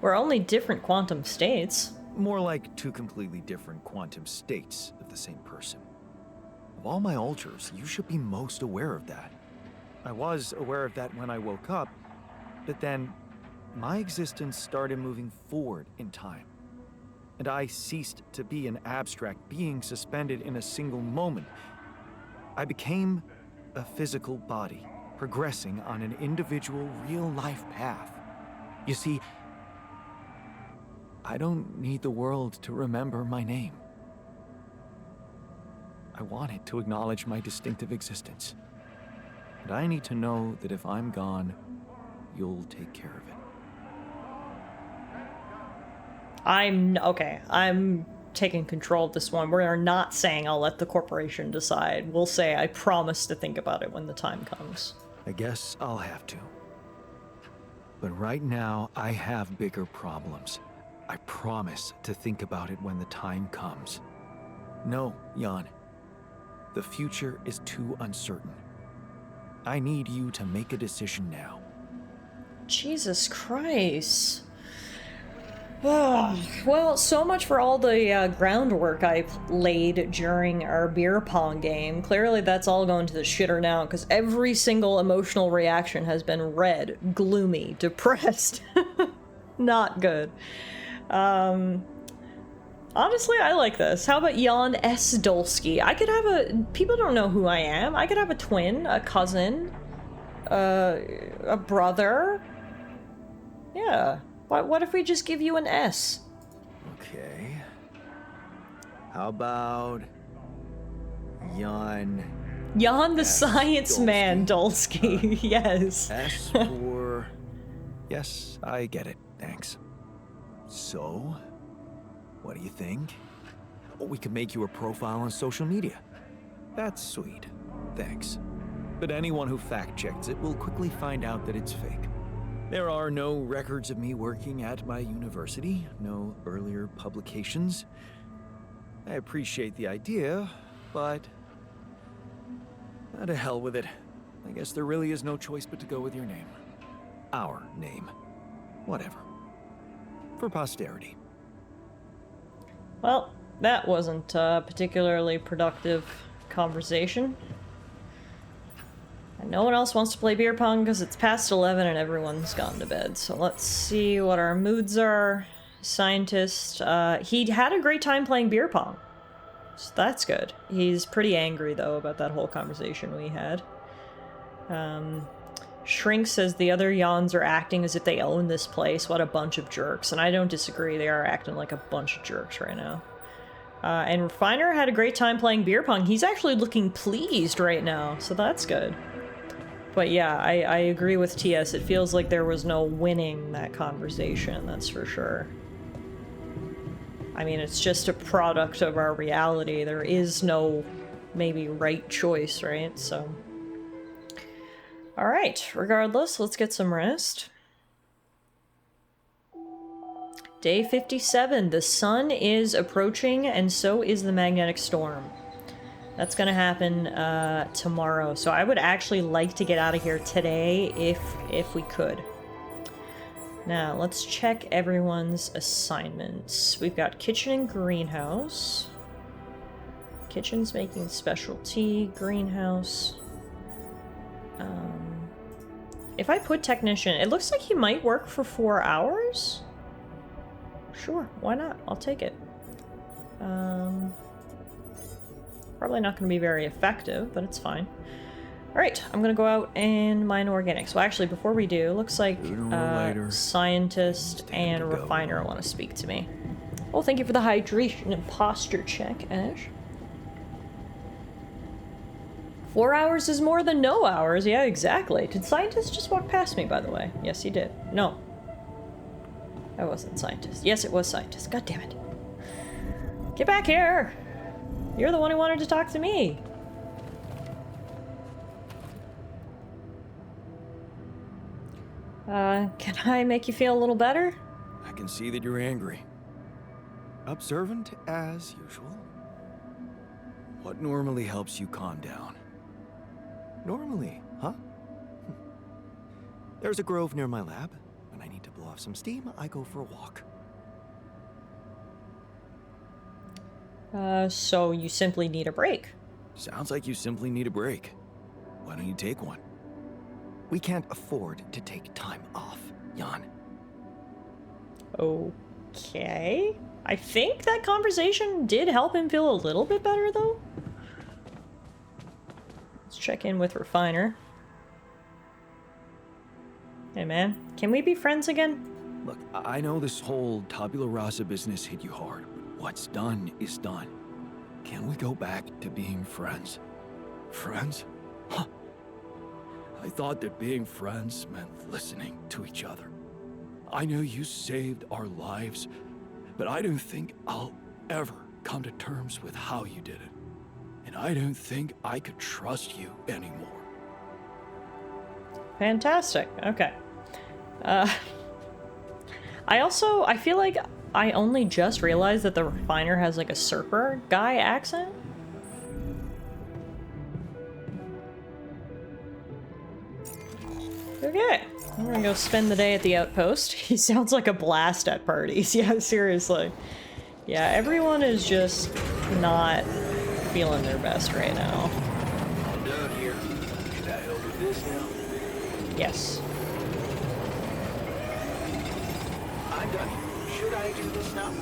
We're only different quantum states. More like two completely different quantum states of the same person. Of all my alters, you should be most aware of that. I was aware of that when I woke up, but then my existence started moving forward in time. And I ceased to be an abstract being suspended in a single moment. I became a physical body, progressing on an individual real-life path. You see, I don't need the world to remember my name. I want it to acknowledge my distinctive existence. And I need to know that if I'm gone, you'll take care of it. I'm taking control of this one. We're not saying I'll let the corporation decide. We'll say I promise to think about it when the time comes. I guess I'll have to. But right now, I have bigger problems. I promise to think about it when the time comes. No, Jan. The future is too uncertain. I need you to make a decision now. Jesus Christ. Well, so much for all the groundwork I laid during our beer pong game. Clearly that's all going to the shitter now, because every single emotional reaction has been red, gloomy, depressed. Not good. Honestly, I like this. How about Jan Dolski? I could have a... People don't know who I am. I could have a twin, a cousin, a brother. Yeah. What if we just give you an S? Okay. How about... Jan the S. science Dolski. man, Dolski. Yes. S for... Yes, I get it. Thanks. So, what do you think? Oh, we could make you a profile on social media. That's sweet. Thanks. But anyone who fact-checks it will quickly find out that it's fake. There are no records of me working at my university, no earlier publications. I appreciate the idea, but... to hell with it. I guess there really is no choice but to go with your name. Our name. Whatever. For posterity. Well, that wasn't a particularly productive conversation. And no one else wants to play beer pong because it's past 11 and everyone's gone to bed. So let's see what our moods are. Scientist, he had a great time playing beer pong. So that's good. He's pretty angry, though, about that whole conversation we had. Shrink says the other Jans are acting as if they own this place. What a bunch of jerks. And I don't disagree. They are acting like a bunch of jerks right now. And Refiner had a great time playing beer pong. He's actually looking pleased right now, so that's good. But yeah, I agree with TS. It feels like there was no winning that conversation, that's for sure. I mean, it's just a product of our reality. There is no, maybe, right choice, right? So... Alright, regardless, let's get some rest. Day 57. The sun is approaching, and so is the magnetic storm. That's gonna happen tomorrow. So I would actually like to get out of here today if we could. Now, let's check everyone's assignments. We've got kitchen and greenhouse. Kitchen's making specialty, greenhouse. If I put technician, it looks like he might work for 4 hours. Sure, why not? I'll take it. Probably not going to be very effective, but it's fine. Alright, I'm going to go out and mine organics. Well, actually, before we do, looks like scientist and refiner want to speak to me. Oh, thank you for the hydration and posture check, Ash. 4 hours is more than no hours. Yeah, exactly. Did scientist just walk past me, by the way? Yes, he did. No. I wasn't scientist. Yes, it was scientist. God damn it. Get back here! You're the one who wanted to talk to me. Can I make you feel a little better? I can see that you're angry. Observant as usual. What normally helps you calm down? Normally, huh? There's a grove near my lab. When I need to blow off some steam, I go for a walk. So you simply need a break. Sounds like you simply need a break. Why don't you take one? We can't afford to take time off, Jan. Okay. I think that conversation did help him feel a little bit better, though. Let's check in with Refiner. Hey, man. Can we be friends again? Look, I know this whole tabula rasa business hit you hard, but what's done is done. Can we go back to being friends? Friends? Huh. I thought that being friends meant listening to each other. I know you saved our lives, but I don't think I'll ever come to terms with how you did it. And I don't think I could trust you anymore. Fantastic. Okay. I feel like I only just realized that the refiner has like a surfer guy accent. Okay. I'm gonna go spend the day at the outpost. He sounds like a blast at parties. Yeah, seriously. Yeah, everyone is just not feeling their best right now. I'm done here. Can I help with this now? Yes. I'm done here. Should I do this now?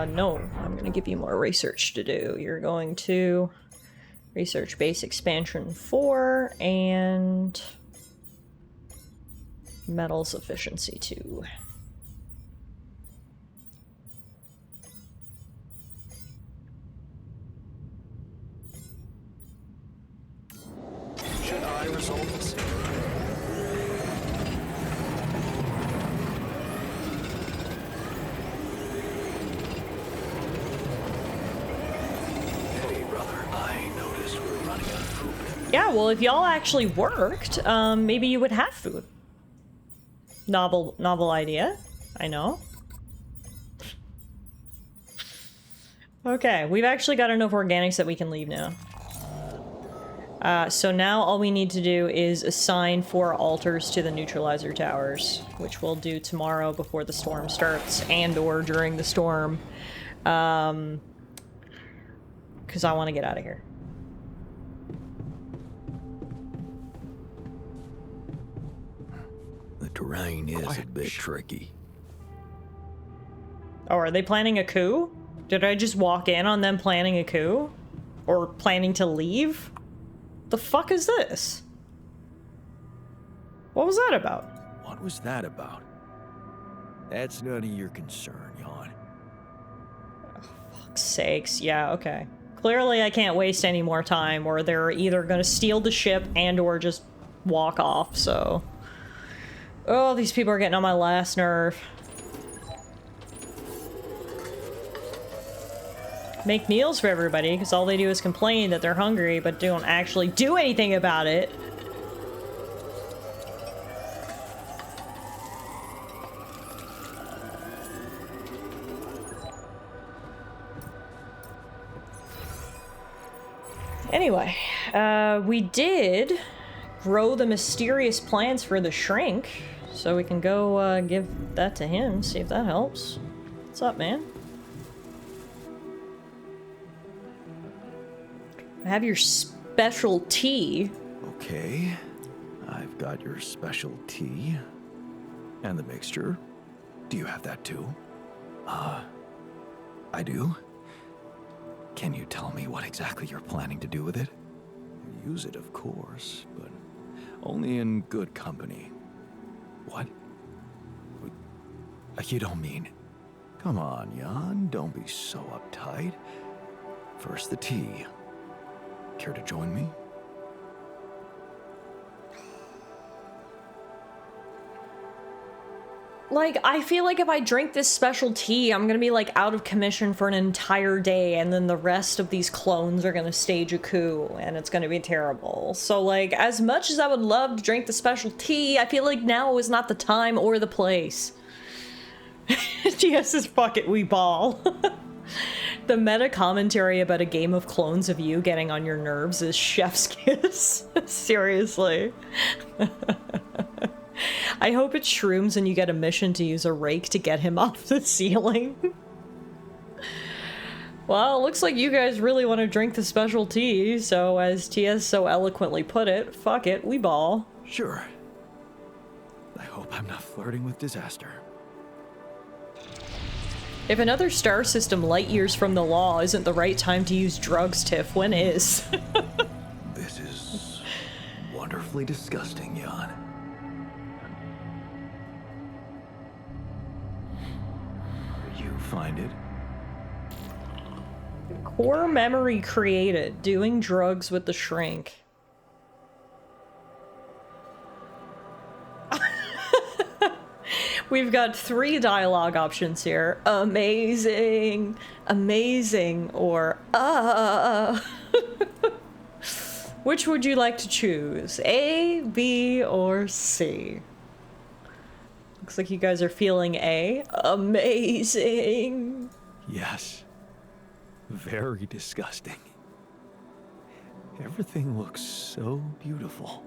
No. I'm gonna give you more research to do. You're going to research base expansion 4 and metals efficiency 2. Should I resolve this? Hey, brother. I noticed we're running out of food. Yeah, well, if y'all actually worked, maybe you would have food. Novel idea. I know. Okay, we've actually got enough organics that we can leave now. So now all we need to do is assign 4 altars to the neutralizer towers, which we'll do tomorrow before the storm starts and or during the storm. Because I want to get out of here. The terrain is a bit tricky. Oh, are they planning a coup? Did I just walk in on them planning a coup? Or planning to leave? The fuck is this? What was that about? What was that about? That's none of your concern, Jan. Fuck's sakes. Yeah, okay. Clearly I can't waste any more time, or they're either gonna steal the ship and or just walk off, so... Oh, these people are getting on my last nerve. Make meals for everybody, because all they do is complain that they're hungry, but don't actually do anything about it. Anyway, we did grow the mysterious plants for the shrink, so we can go give that to him, see if that helps. What's up, man? I have your special tea. Okay, I've got your special tea. And the mixture. Do you have that too? I do? Can you tell me what exactly you're planning to do with it? Use it, of course, but only in good company. What? You don't mean... Come on, Jan, don't be so uptight. First the tea. Care to join me? Like, I feel like if I drink this special tea, I'm gonna be, like, out of commission for an entire day, and then the rest of these clones are gonna stage a coup, and it's gonna be terrible. So, like, as much as I would love to drink the special tea, I feel like now is not the time or the place. Yes, is fuck it, we ball. The meta commentary about a game of clones of you getting on your nerves is chef's kiss. Seriously. I hope it's shrooms and you get a mission to use a rake to get him off the ceiling. Well, it looks like you guys really want to drink the special tea, so as TS so eloquently put it, fuck it, we ball. Sure. I hope I'm not flirting with disaster. If another star system light years from the law isn't the right time to use drugs, Tiff, when is? This is wonderfully disgusting, Jan. find it. Core memory created. Doing drugs with the shrink. We've got 3 dialogue options here. Amazing, amazing, or Which would you like to choose? A, B, or C? Looks like you guys are feeling A. Amazing. Yes. Very disgusting. Everything looks so beautiful.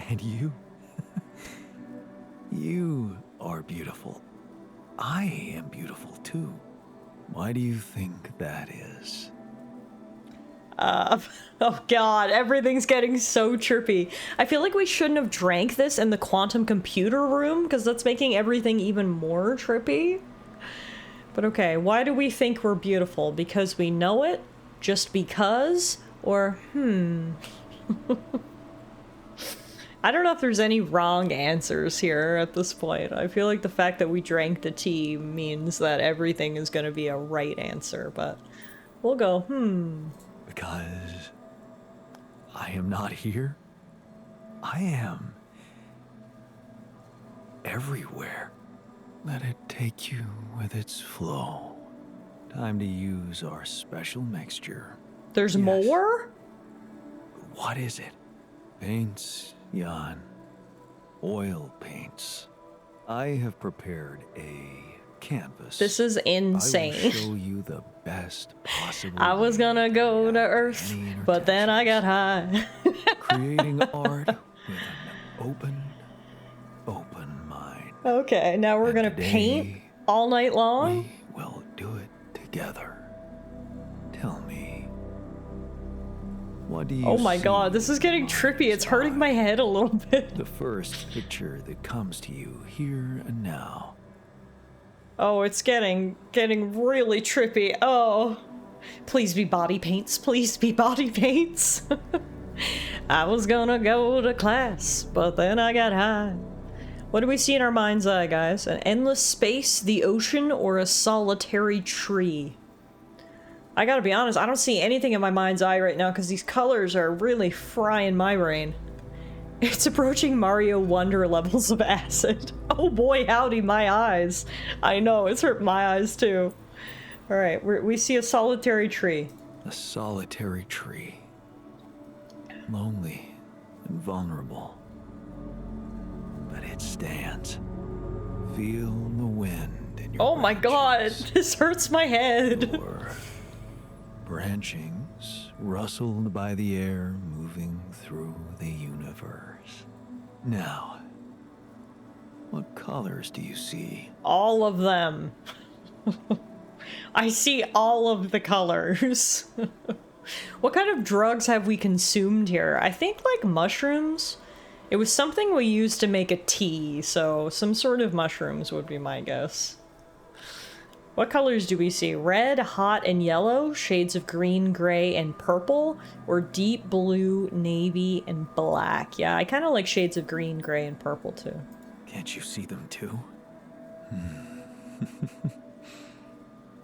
And you? You are beautiful. I am beautiful too. Why do you think that is? Oh god, everything's getting so trippy. I feel like we shouldn't have drank this in the quantum computer room, because that's making everything even more trippy. But okay, why do we think we're beautiful? Because we know it? Just because? Or, I don't know if there's any wrong answers here at this point. I feel like the fact that we drank the tea means that everything is gonna be a right answer, but we'll go, Because I am not here. I am everywhere. Let it take you with its flow. Time to use our special mixture. There's Yes. more? What is it? Paints, Jan. Oil paints. I have prepared a canvas. This is I will insane. show you the best possible. I was way gonna go to react Earth, any but then I got high. creating art with an open mind. Okay, now we're And gonna today, paint all night long? We will do it together. Tell me, what do you Oh my see god, this is getting in trippy. It's mind's hurting my eye? head a little bit. The first picture that comes to you here and now. Oh, it's getting really trippy. Oh. Please be body paints. Please be body paints. I was gonna go to class, but then I got high. What do we see in our mind's eye, guys? An endless space, the ocean, or a solitary tree? I gotta be honest, I don't see anything in my mind's eye right now because these colors are really frying my brain. It's approaching Mario Wonder levels of acid. Oh boy, howdy, my eyes. I know, it's hurt my eyes too. Alright, we see a solitary tree. A solitary tree. Lonely and vulnerable. But it stands. Feel the wind in your Oh my god, branches. this hurts my head. Your branchings rustled by the air moving through the universe. Now, what colors do you see? All of them. I see all of the colors. What kind of drugs have we consumed here? I think like mushrooms. It was something we used to make a tea, so some sort of mushrooms would be my guess. What colors do we see? Red, hot, and yellow, shades of green, gray, and purple, or deep blue, navy, and black? Yeah, I kind of like shades of green, gray, and purple too. Can't you see them too?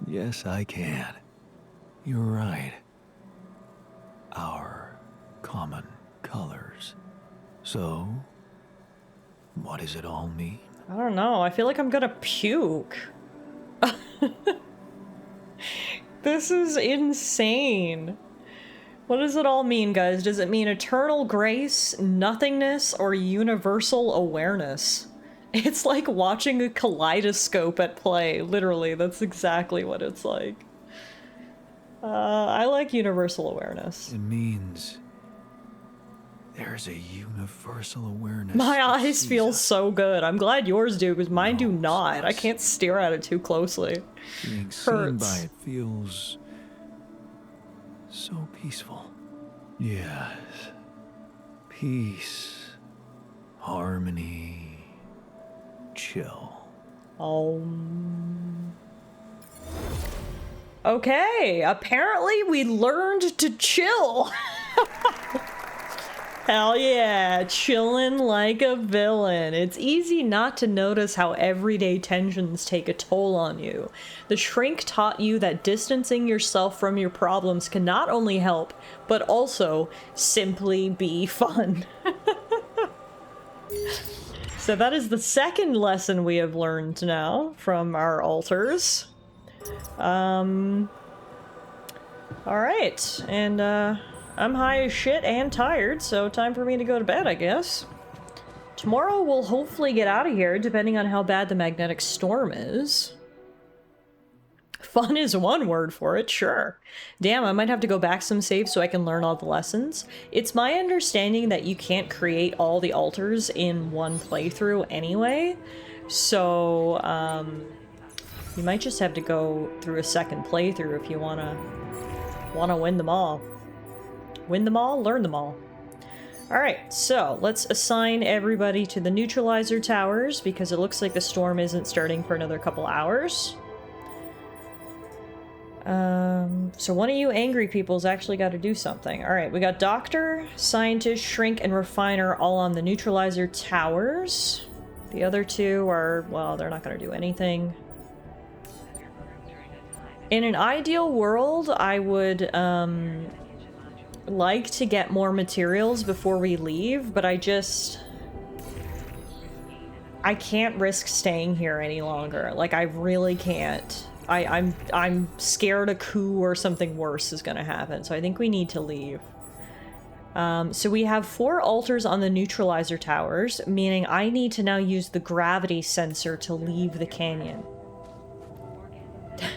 Yes, I can. You're right. Our common colors. So, what does it all mean? I don't know, I feel like I'm gonna puke. This is insane. What does it all mean, guys? Does it mean eternal grace, nothingness, or universal awareness? It's like watching a kaleidoscope at play. Literally, that's exactly what it's like. I like universal awareness. It means there's a universal awareness. My that eyes sees feel us, so good. I'm glad yours do, because mine do knows not. I us. can't stare at it too closely. Being seen Hurts. by it feels so peaceful. Yes. Peace. Harmony. Chill. Okay, apparently we learned to chill. Hell yeah, chillin' like a villain. It's easy not to notice how everyday tensions take a toll on you. The shrink taught you that distancing yourself from your problems can not only help, but also simply be fun. So that is the second lesson we have learned now from our alters. Alright, and I'm high as shit and tired, so time for me to go to bed, I guess. Tomorrow we'll hopefully get out of here, depending on how bad the magnetic storm is. Fun is one word for it, sure. Damn, I might have to go back some saves so I can learn all the lessons. It's my understanding that you can't create all the alters in one playthrough anyway, so you might just have to go through a second playthrough if you wanna win them all. Win them all, learn them all. Alright, so let's assign everybody to the neutralizer towers because it looks like the storm isn't starting for another couple hours. So one of you angry people's actually got to do something. Alright, we got Doctor, Scientist, Shrink, and Refiner all on the neutralizer towers. The other two are, well, they're not going to do anything. In an ideal world, I would, like to get more materials before we leave, but I can't risk staying here any longer. Like, I really can't. I'm scared a coup or something worse is gonna happen, so I think we need to leave. So we have 4 alters on the neutralizer towers, meaning I need to now use the gravity sensor to leave the canyon.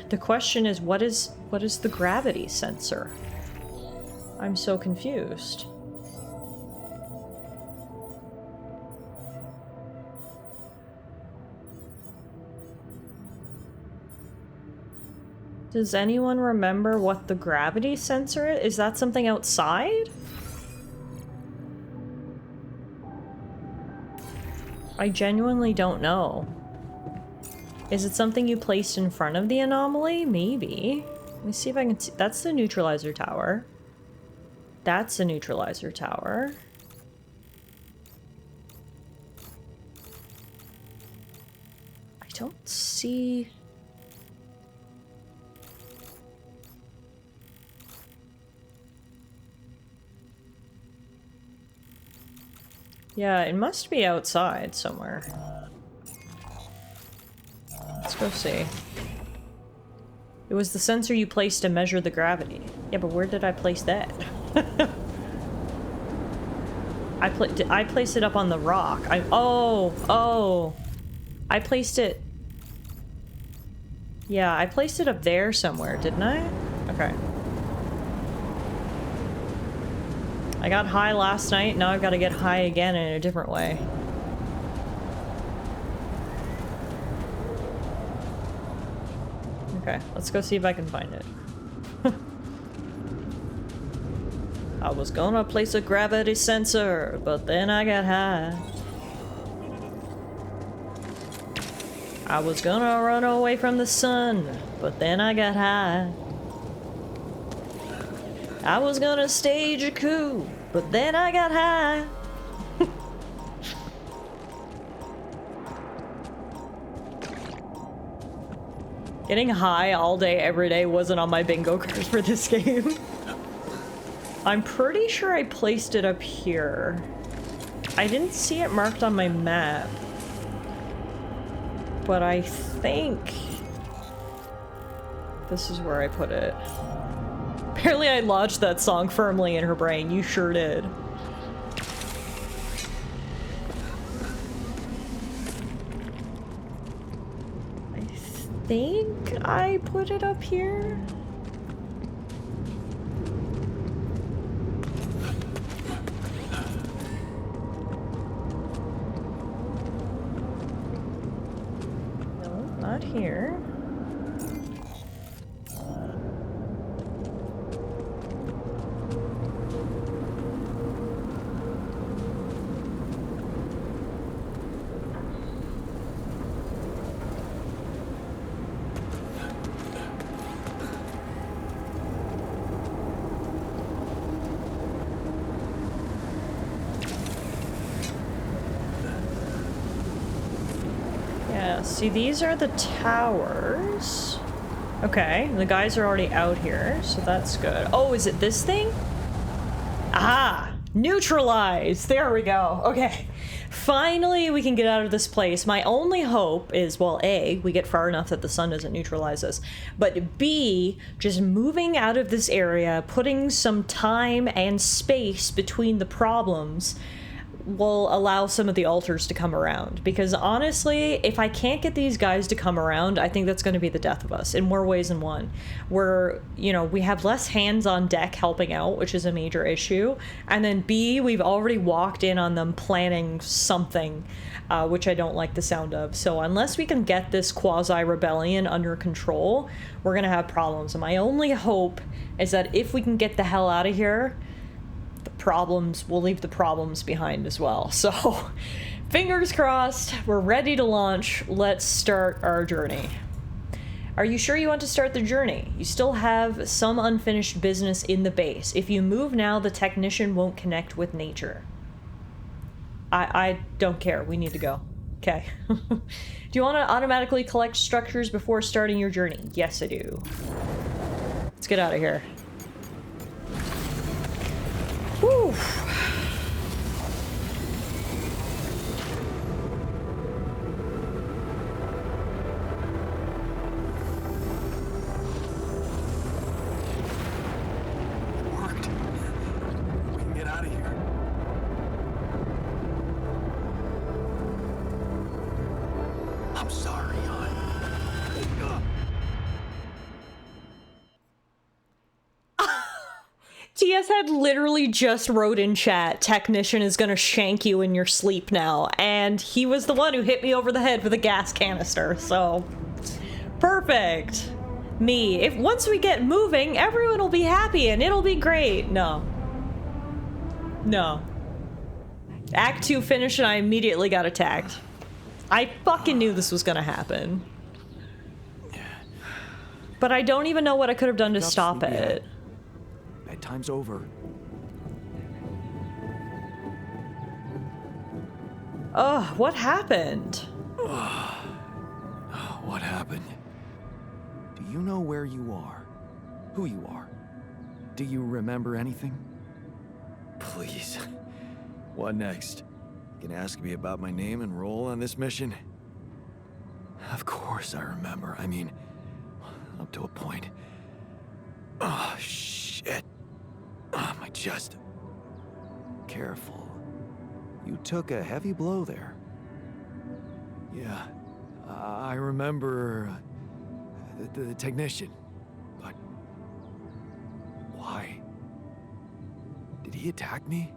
The question is, what is the gravity sensor? I'm so confused. Does anyone remember what the gravity sensor is? Is that something outside? I genuinely don't know. Is it something you placed in front of the anomaly? Maybe. Let me see if I can see. That's the neutralizer tower. That's a neutralizer tower. I don't see... Yeah, it must be outside somewhere. Let's go see. It was the sensor you placed to measure the gravity. Yeah, but where did I place that? I placed it up on the rock. Oh! I placed it... Yeah, I placed it up there somewhere, didn't I? Okay. I got high last night, now I've got to get high again in a different way. Okay, let's go see if I can find it. I was gonna place a gravity sensor, but then I got high. I was gonna run away from the sun, but then I got high. I was gonna stage a coup, but then I got high. Getting high all day, every day wasn't on my bingo card for this game. I'm pretty sure I placed it up here. I didn't see it marked on my map. But I think this is where I put it. Apparently I lodged that song firmly in her brain. You sure did. I think I put it up here. No, not here. See, these are the towers. Okay, the guys are already out here, so that's good. Oh, is it this thing? Ah, neutralize. There we go. Okay. Finally, we can get out of this place. My only hope is, well, A, we get far enough that the sun doesn't neutralize us, but B, just moving out of this area, putting some time and space between the problems will allow some of the altars to come around. Because honestly, if I can't get these guys to come around, I think that's going to be the death of us in more ways than one. We're, you know, we have less hands on deck helping out, which is a major issue. And then B, we've already walked in on them planning something, which I don't like the sound of. So unless we can get this quasi-rebellion under control, we're going to have problems. And my only hope is that if we can get the hell out of here, we'll leave the problems behind as well. So fingers crossed, we're ready to launch. Let's start our journey. Are you sure you want to start the journey? You still have some unfinished business in the base. If you move now, the technician won't connect with nature. I don't care. We need to go. Okay. Do you want to automatically collect structures before starting your journey? Yes, I do. Let's get out of here. Whew. It worked. We can get out of here. I'm sorry, Jan. TS had literally just wrote in chat, technician is gonna shank you in your sleep now, and he was the one who hit me over the head with a gas canister, so perfect. Me, if once we get moving, everyone will be happy and it'll be great. No. Act 2 finished and I immediately got attacked. I fucking knew this was gonna happen. But I don't even know what I could have done to stop it. Bedtime's over. Ugh, what happened? What happened? Do you know where you are? Who you are? Do you remember anything? Please. What next? You can ask me about my name and role on this mission? Of course I remember. I mean, up to a point. Oh, shit. Oh, my chest. Careful. You took a heavy blow there. Yeah, I remember the technician, but why? Did he attack me?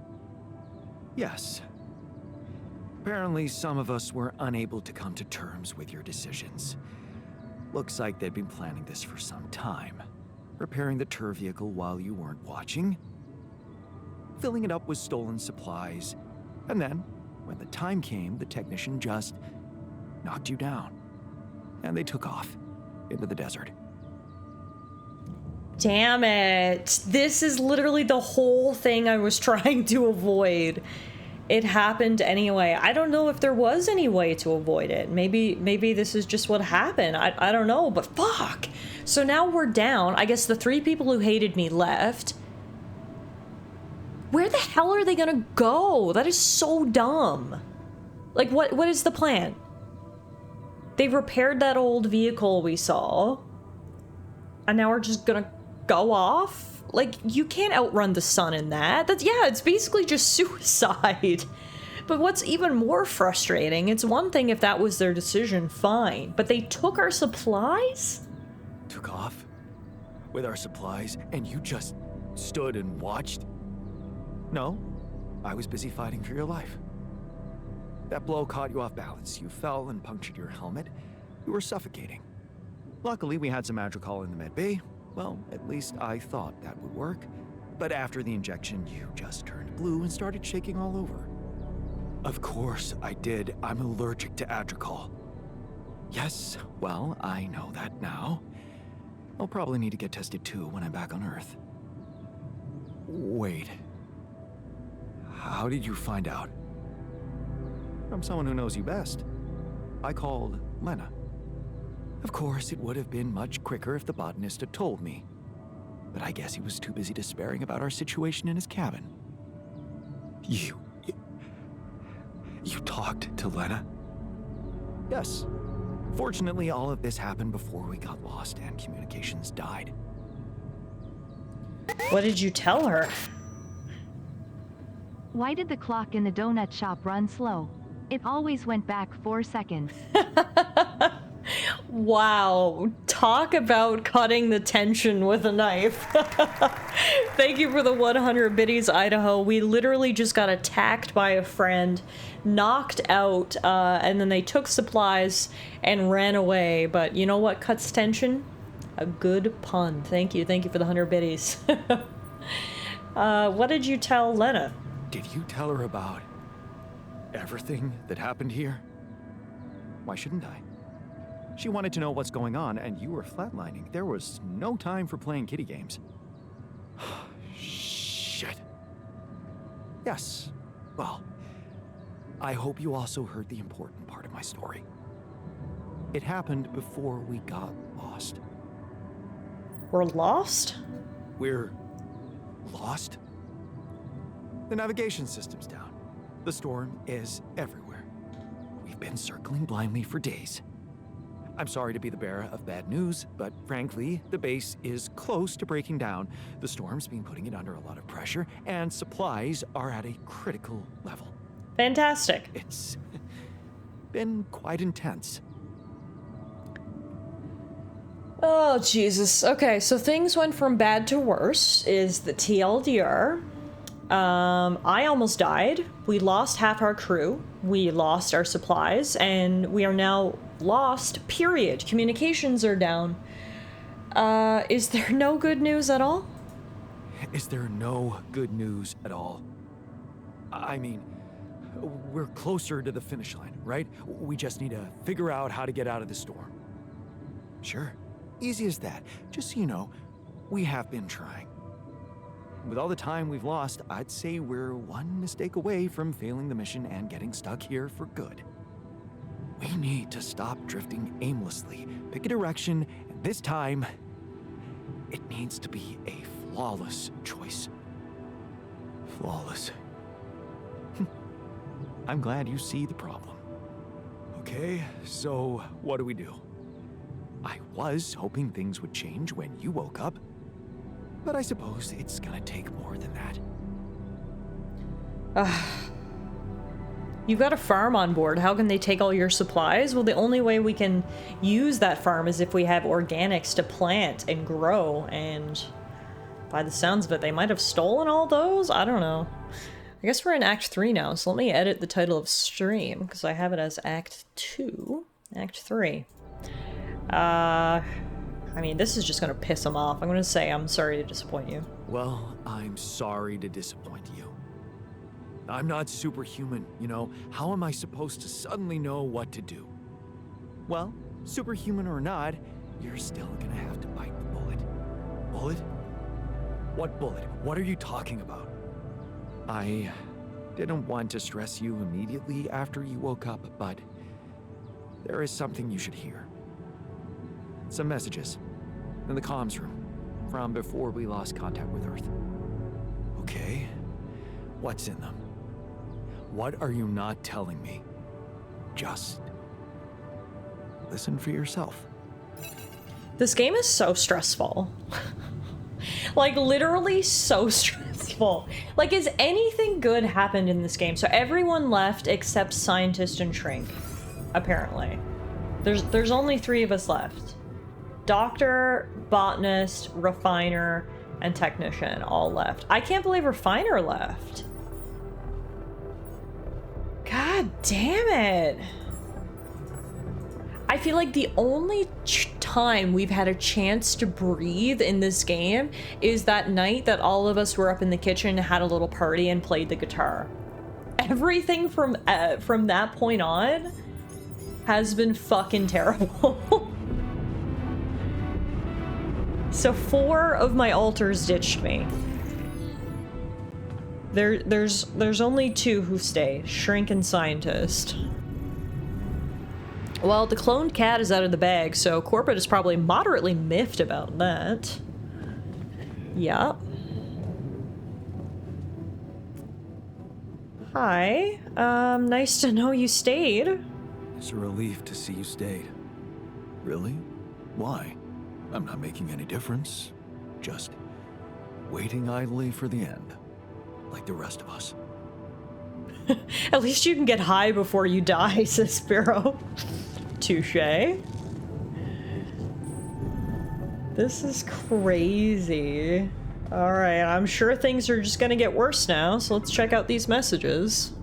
Yes. Apparently, some of us were unable to come to terms with your decisions. Looks like they'd been planning this for some time. Repairing the tour vehicle while you weren't watching. Filling it up with stolen supplies. And then, when the time came, the technician just knocked you down. And they took off into the desert. Damn it. This is literally the whole thing I was trying to avoid. It happened anyway. I don't know if there was any way to avoid it. Maybe this is just what happened. I don't know, but fuck. So now we're down. I guess the 3 people who hated me left. Where the hell are they gonna go? That is so dumb. Like, what is the plan? They repaired that old vehicle we saw. And now we're just gonna go off? Like, you can't outrun the sun in that. Yeah, it's basically just suicide. But what's even more frustrating, it's one thing if that was their decision, fine. But they took our supplies? Took off? With our supplies, and you just stood and watched? No, I was busy fighting for your life. That blow caught you off balance. You fell and punctured your helmet. You were suffocating. Luckily, we had some Madrigal in the med bay. Well, at least I thought that would work. But after the injection, you just turned blue and started shaking all over. Of course I did. I'm allergic to Adrical. Yes, well, I know that now. I'll probably need to get tested too when I'm back on Earth. Wait. How did you find out? From someone who knows you best. I called Lena. Of course, it would have been much quicker if the botanist had told me. But I guess he was too busy despairing about our situation in his cabin. You talked to Lena? Yes. Fortunately, all of this happened before we got lost and communications died. What did you tell her? Why did the clock in the donut shop run slow? It always went back 4 seconds. Wow, talk about cutting the tension with a knife. Thank you for the 100 biddies, Idaho. We literally just got attacked by a friend, knocked out, and then they took supplies and ran away. But you know what cuts tension? A good pun. Thank you for the 100 biddies. What did you tell Lena? Did you tell her about everything that happened here? Why shouldn't I? She wanted to know what's going on, and you were flatlining. There was no time for playing kiddie games. Shit. Yes. Well, I hope you also heard the important part of my story. It happened before we got lost. We're lost? We're lost? The navigation system's down. The storm is everywhere. We've been circling blindly for days. I'm sorry to be the bearer of bad news, but frankly, the base is close to breaking down. The storm's been putting it under a lot of pressure, and supplies are at a critical level. Fantastic. It's been quite intense. Oh, Jesus. Okay, so things went from bad to worse, is the TLDR. I almost died. We lost half our crew. We lost our supplies, and we are now lost, period. Communications are down. Is there no good news at all? Is there no good news at all? I mean, we're closer to the finish line, right? We just need to figure out how to get out of the storm. Sure, easy as that. Just so you know, we have been trying. With all the time we've lost, I'd say we're one mistake away from failing the mission and getting stuck here for good. We need to stop drifting aimlessly, pick a direction, and this time, it needs to be a flawless choice. Flawless. I'm glad you see the problem. Okay, so what do we do? I was hoping things would change when you woke up, but I suppose it's gonna take more than that. You've got a farm on board. How can they take all your supplies? Well, the only way we can use that farm is if we have organics to plant and grow, and by the sounds of it, they might have stolen all those? I don't know. I guess we're in Act 3 now, so let me edit the title of stream, because I have it as Act 2. Act 3. I mean, this is just gonna piss them off. I'm gonna say I'm sorry to disappoint you. Well, I'm sorry to disappoint you. I'm not superhuman, you know. How am I supposed to suddenly know what to do? Well, superhuman or not, you're still gonna have to bite the bullet. Bullet? What bullet? What are you talking about? I didn't want to stress you immediately after you woke up, but there is something you should hear. Some messages in the comms room from before we lost contact with Earth. Okay, what's in them? What are you not telling me? Just listen for yourself. This game is so stressful. Like, literally so stressful. Like, has anything good happened in this game? So everyone left except Scientist and Shrink, apparently. There's only 3 of us left. Doctor, Botanist, Refiner, and Technician all left. I can't believe Refiner left. God damn it. I feel like the only time we've had a chance to breathe in this game is that night that all of us were up in the kitchen, had a little party, and played the guitar. Everything from that point on has been fucking terrible. So 4 of my alters ditched me. There's only 2 who stay, Shrink and Scientist. Well, the cloned cat is out of the bag, so Corbett is probably moderately miffed about that. Yeah. Hi. Nice to know you stayed. It's a relief to see you stayed. Really? Why? I'm not making any difference. Just waiting idly for the end, like the rest of us. At least you can get high before you die, says Sparrow. Touché. This is crazy. Alright, I'm sure things are just gonna get worse now, so let's check out these messages.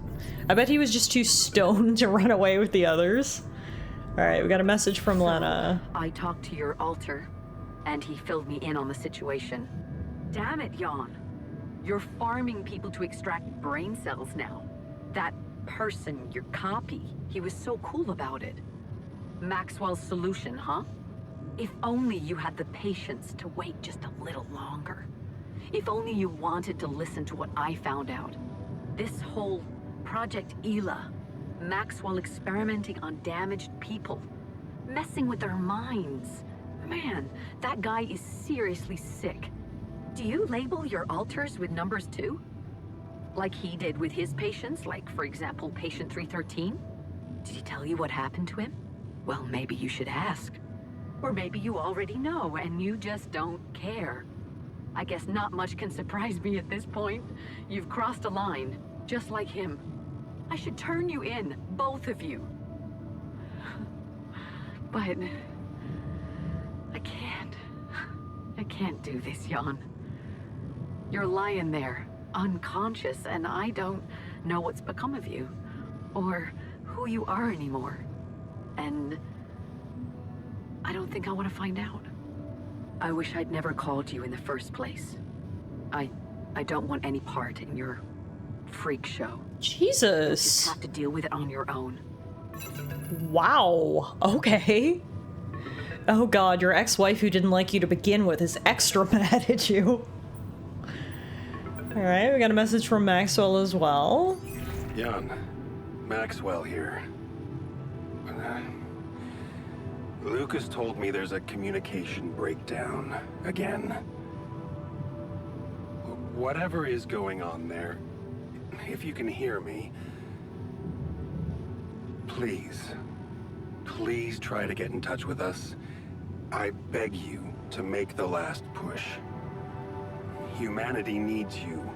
I bet he was just too stoned to run away with the others. Alright, we got a message from Lena. I talked to your alter, and he filled me in on the situation. Damn it, Jan. You're farming people to extract brain cells now. That person, your copy, he was so cool about it. Maxwell's solution, huh? If only you had the patience to wait just a little longer. If only you wanted to listen to what I found out. This whole Project Ela, Maxwell experimenting on damaged people, messing with their minds. Man, that guy is seriously sick. Do you label your alters with numbers too? Like he did with his patients, like for example, patient 313? Did he tell you what happened to him? Well, maybe you should ask. Or maybe you already know and you just don't care. I guess not much can surprise me at this point. You've crossed a line, just like him. I should turn you in, both of you. But I can't. I can't do this, Jan. You're lying there, unconscious, and I don't know what's become of you, or who you are anymore. And I don't think I want to find out. I wish I'd never called you in the first place. I don't want any part in your freak show. Jesus. You just have to deal with it on your own. Wow. Okay. Oh god, your ex-wife who didn't like you to begin with is extra mad at you. Alright, we got a message from Maxwell as well. Jan, Maxwell here. Lucas told me there's a communication breakdown again. Whatever is going on there, if you can hear me, please try to get in touch with us. I beg you to make the last push. Humanity needs you.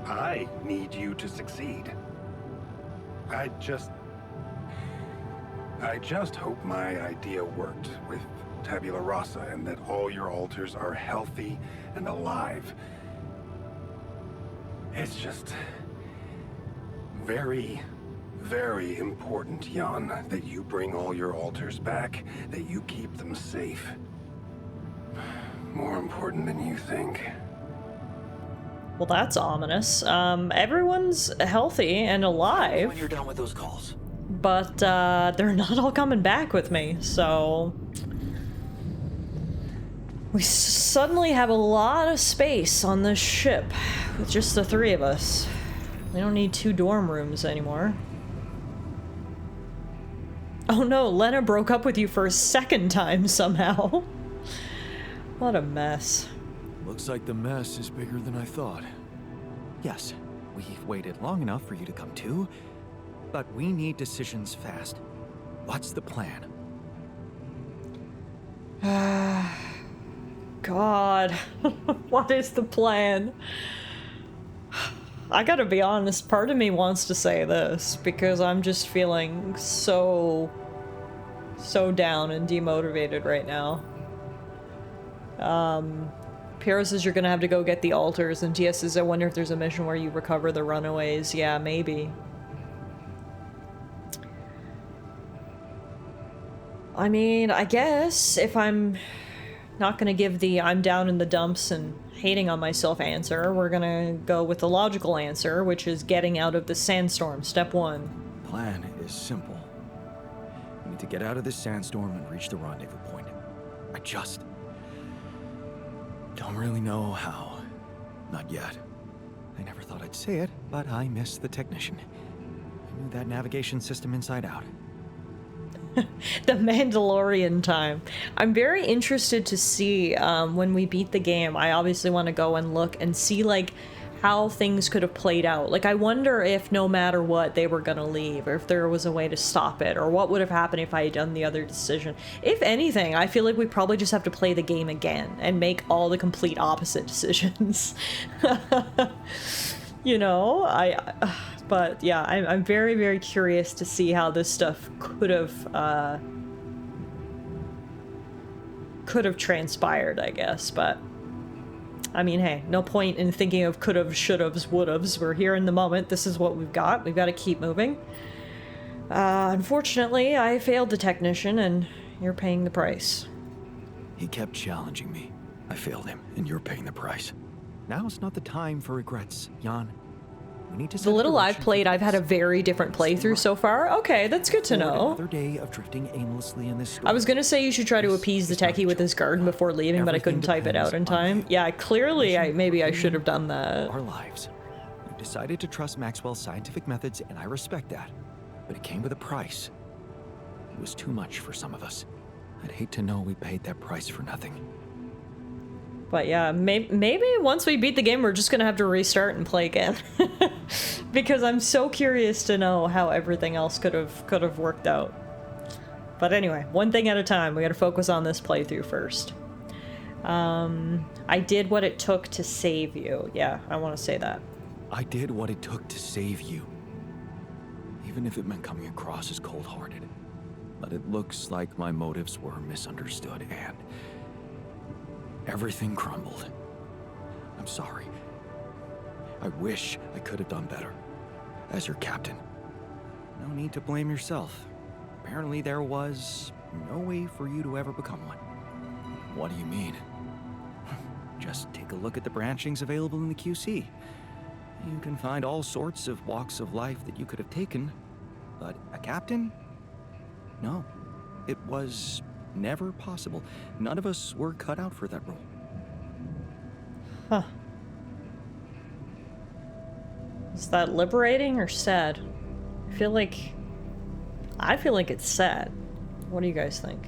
I need you to succeed. I just hope my idea worked with Tabula Rasa and that all your alters are healthy and alive. It's just very, very important, Jan, that you bring all your alters back, that you keep them safe. More important than you think. Well, that's ominous. Everyone's healthy and alive. When you're done with those calls. But, they're not all coming back with me, so... We suddenly have a lot of space on this ship, with just the three of us. We don't need 2 dorm rooms anymore. Oh no, Lena broke up with you for a second time somehow. What a mess. Looks like the mess is bigger than I thought. Yes, we've waited long enough for you to come to, but we need decisions fast. What's the plan? God, what is the plan? I gotta be honest, part of me wants to say this because I'm just feeling so down and demotivated right now. Piero says you're gonna have to go get the alters, and Tia says I wonder if there's a mission where you recover the runaways. Yeah, maybe. I mean, I guess if I'm not gonna give the I'm down in the dumps and hating on myself answer, we're gonna go with the logical answer, which is getting out of the sandstorm, step 1. Plan is simple. We need to get out of this sandstorm and reach the rendezvous point. I just don't really know how. Not yet. I never thought I'd say it, but I miss the technician. I knew that navigation system inside out. The Mandalorian time. I'm very interested to see when we beat the game. I obviously want to go and look and see like how things could have played out. Like I wonder if no matter what they were gonna leave, or if there was a way to stop it, or what would have happened if I had done the other decision. If anything, I feel like we probably just have to play the game again and make all the complete opposite decisions. You know, but yeah, I'm very, very curious to see how this stuff could have transpired, I guess, but I mean, hey, no point in thinking of could've, should'ves, would'ves. We're here in the moment. This is what we've got. We've got to keep moving. Unfortunately, I failed the technician, and you're paying the price. He kept challenging me. I failed him, and you're paying the price. Now's not the time for regrets, Jan. We need to The little I've played, I've had a very different playthrough so far. Okay, that's good to know. Another day of drifting aimlessly in this storm. I was gonna say you should try to appease the techie with his garden before leaving, but I couldn't type it out in time. Yeah, clearly, maybe I should have done that. Our lives. You decided to trust Maxwell's scientific methods, and I respect that. But it came with a price. It was too much for some of us. I'd hate to know we paid that price for nothing. But yeah, maybe once we beat the game, we're just gonna have to restart and play again. Because I'm so curious to know how everything else could have worked out. But anyway, one thing at a time. We gotta focus on this playthrough first. I did what it took to save you. Yeah, I want to say that. I did what it took to save you. Even if it meant coming across as cold-hearted. But it looks like my motives were misunderstood, and everything crumbled. I'm sorry. I wish I could have done better. As your captain. No need to blame yourself. Apparently there was no way for you to ever become one. What do you mean? Just take a look at the branchings available in the QC. You can find all sorts of walks of life that you could have taken, but a captain? No. It was never possible. None of us were cut out for that role. Huh. Is that liberating or sad? I feel like it's sad. What do you guys think?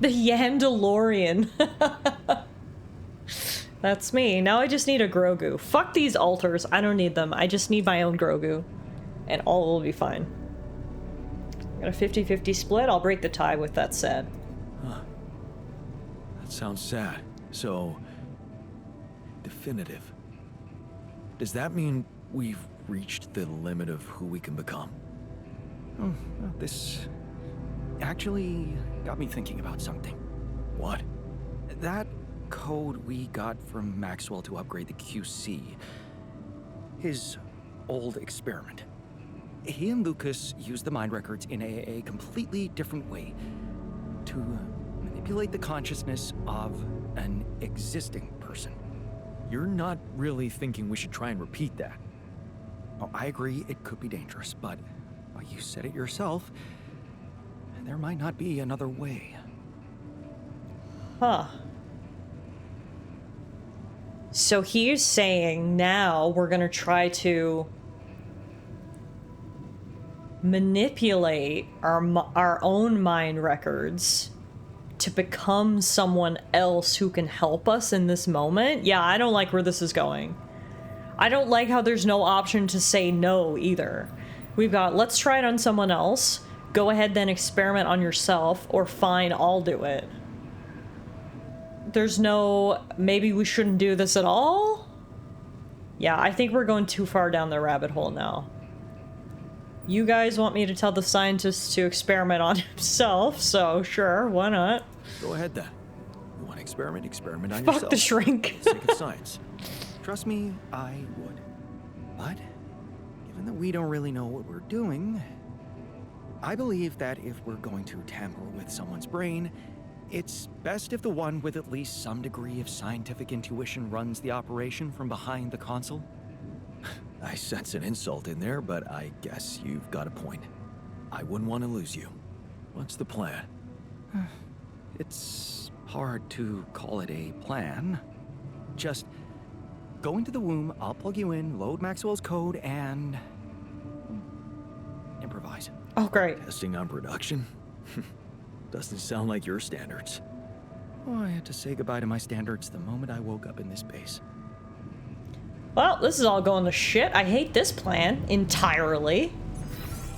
The Yandalorian. That's me. Now I just need a Grogu. Fuck these altars. I don't need them. I just need my own Grogu. And all will be fine. Got a 50-50 split. I'll break the tie with that sad. Huh. That sounds sad. So definitive. Does that mean we've reached the limit of who we can become? Oh, well, this actually got me thinking about something. What? That code we got from Maxwell to upgrade the QC. His old experiment. He and Lucas used the mind records in a completely different way to manipulate the consciousness of an existing person. You're not really thinking we should try and repeat that? Oh, I agree it could be dangerous, but well, you said it yourself. There might not be another way. Huh. So he's saying now we're gonna try to manipulate our own mind records to become someone else who can help us in this moment. Yeah, I don't like where this is going. I don't like how there's no option to say no either. We've got, let's try it on someone else. Go ahead then experiment on yourself, or fine, I'll do it. There's no, maybe we shouldn't do this at all? Yeah, I think we're going too far down the rabbit hole now. You guys want me to tell the scientist to experiment on himself, so sure, why not? Go ahead then. You want to experiment on yourself. Fuck the shrink. For the sake of science. Trust me, I would. But, given that we don't really know what we're doing, I believe that if we're going to tamper with someone's brain, it's best if the one with at least some degree of scientific intuition runs the operation from behind the console. I sense an insult in there, but I guess you've got a point. I wouldn't want to lose you. What's the plan? It's hard to call it a plan. Just go into the womb, I'll plug you in, load Maxwell's code, and improvise. Oh great. Testing on production? Doesn't sound like your standards. Oh, I had to say goodbye to my standards the moment I woke up in this base. Well, this is all going to shit. I hate this plan entirely.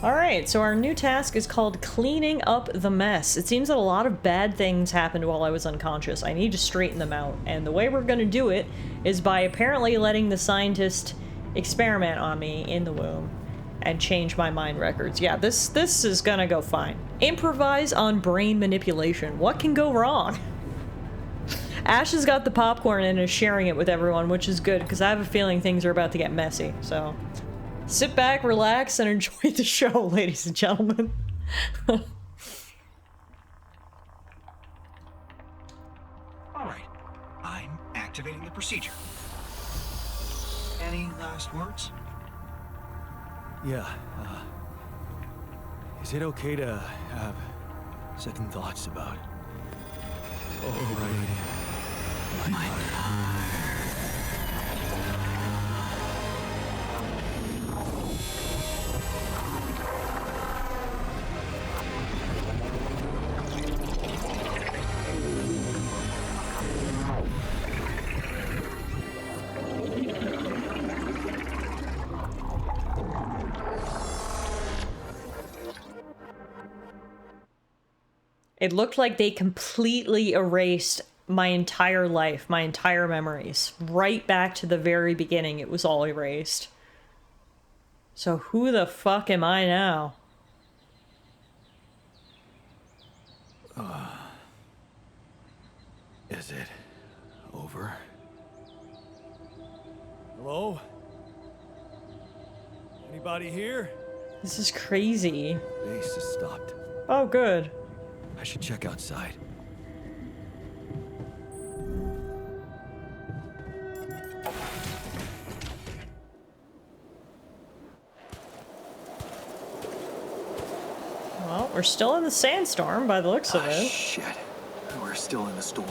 Alright, so our new task is called cleaning up the mess. It seems that a lot of bad things happened while I was unconscious. I need to straighten them out. And the way we're gonna do it is by apparently letting the scientist experiment on me in the womb and change my mind records. Yeah, this is gonna go fine. Improvise on brain manipulation. What can go wrong? Ash has got the popcorn and is sharing it with everyone, which is good, because I have a feeling things are about to get messy, so... Sit back, relax, and enjoy the show, ladies and gentlemen. Alright, I'm activating the procedure. Any last words? Yeah, is it okay to have second thoughts about... Oh, right. My heart. It looked like they completely erased my entire life, my entire memories. Right back to the very beginning, it was all erased. So who the fuck am I now? Is it over? Hello? Anybody here? This is crazy. Base has stopped. Oh, good. I should check outside. Well, we're still in the sandstorm by the looks of it. Shit. We're still in the storm.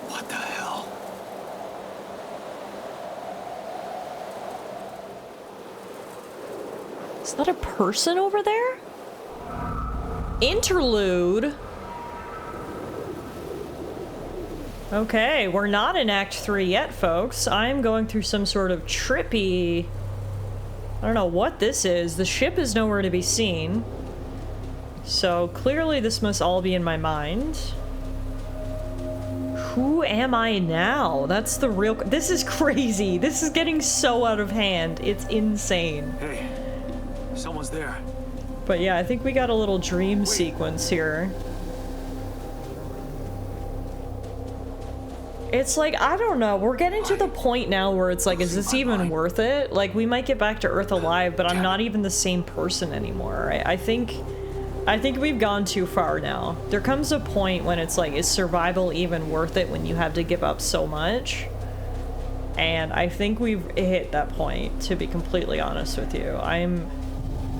What the hell? Is that a person over there? Interlude? Okay, we're not in Act 3 yet, folks. I'm going through some sort of trippy... I don't know what this is. The ship is nowhere to be seen. So clearly this must all be in my mind. Who am I now? That's the real... This is crazy. This is getting so out of hand. It's insane. Hey, someone's there. But yeah, I think we got a little dream sequence here. It's like, I don't know, we're getting to the point now where it's like, is this even worth it? Like, we might get back to Earth alive, but I'm not even the same person anymore. I think we've gone too far now. There comes a point when it's like, is survival even worth it when you have to give up so much? And I think we've hit that point, to be completely honest with you.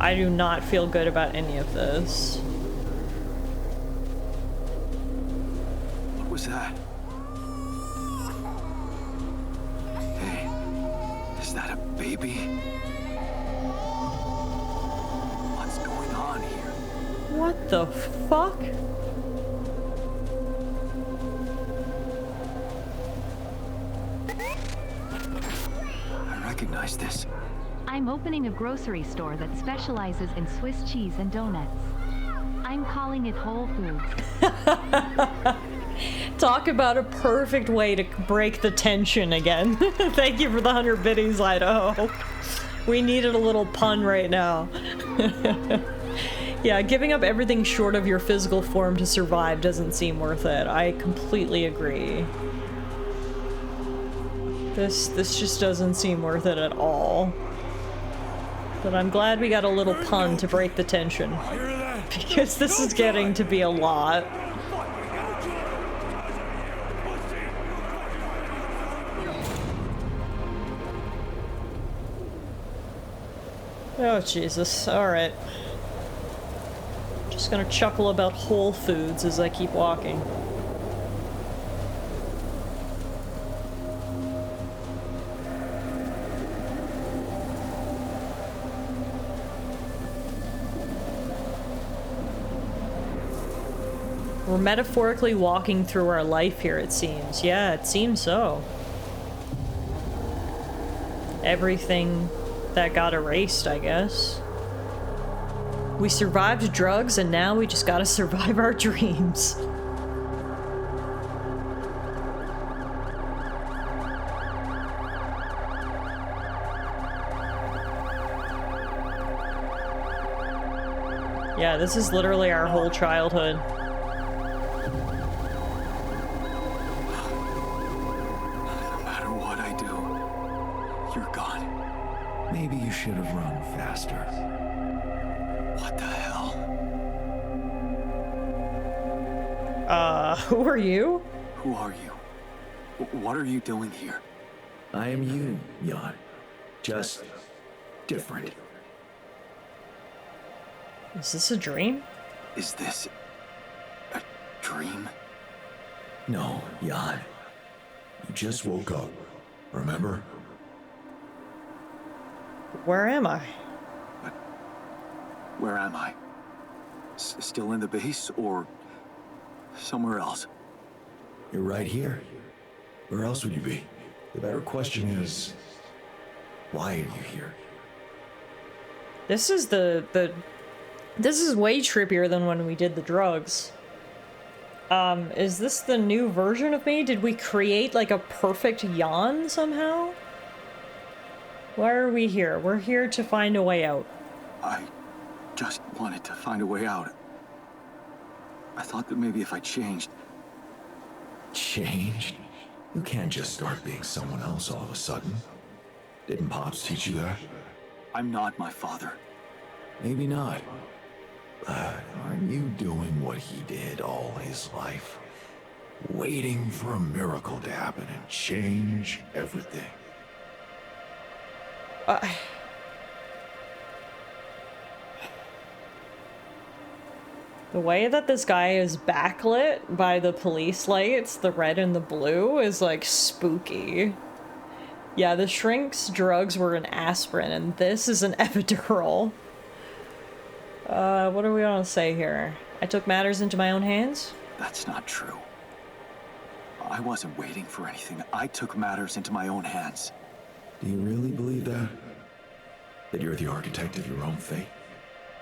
I do not feel good about any of this. What was that? Hey, is that a baby? What's going on here? What the fuck? I recognize this. I'm opening a grocery store that specializes in Swiss cheese and donuts. I'm calling it Whole Foods. Talk about a perfect way to break the tension again. Thank you for the 100 biddies, Idaho. We needed a little pun right now. Yeah, giving up everything short of your physical form to survive doesn't seem worth it. I completely agree. This just doesn't seem worth it at all. But I'm glad we got a little pun to break the tension. Because this is getting to be a lot. Oh, Jesus. Alright. Just gonna chuckle about Whole Foods as I keep walking. We're metaphorically walking through our life here, it seems. Yeah, it seems so. Everything that got erased, I guess. We survived drugs, and now we just gotta survive our dreams. Yeah, this is literally our whole childhood. No matter what I do, you're gone. Maybe you should have run faster. What the hell? Who are you? Who are you? What are you doing here? I am you, Jan. Just different. Is this a dream? Is this a dream? No, Jan. You just woke up, remember? Where am I? Where am I? Still in the base or somewhere else? You're right here. Where else would you be? The better question is, why are you here? This is this is way trippier than when we did the drugs. Is this the new version of me? Did we create like a perfect Jan somehow? Why are we here? We're here to find a way out. I just wanted to find a way out. I thought that maybe if I changed... Changed? You can't just start being someone else all of a sudden. Didn't Pops teach you that? I'm not my father. Maybe not. But aren't you doing what he did all his life? Waiting for a miracle to happen and change everything. The way that this guy is backlit by the police lights, the red and the blue, is like spooky. Yeah, the shrink's drugs were an aspirin, and this is an epidural. What do we want to say here? I took matters into my own hands? That's not true. I wasn't waiting for anything. I took matters into my own hands. Do you really believe that? That you're the architect of your own fate?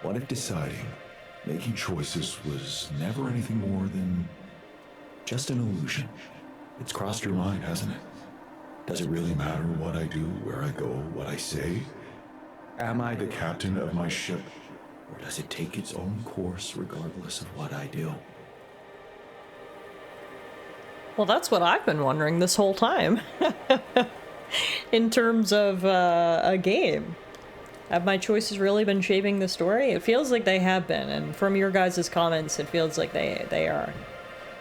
What if deciding, making choices was never anything more than just an illusion? It's crossed your mind, hasn't it? Does it really matter what I do, where I go, what I say? Am I the captain of my ship? Or does it take its own course regardless of what I do? Well, that's what I've been wondering this whole time. In terms of a game. Have my choices really been shaping the story? It feels like they have been, and from your guys' comments, it feels like they are.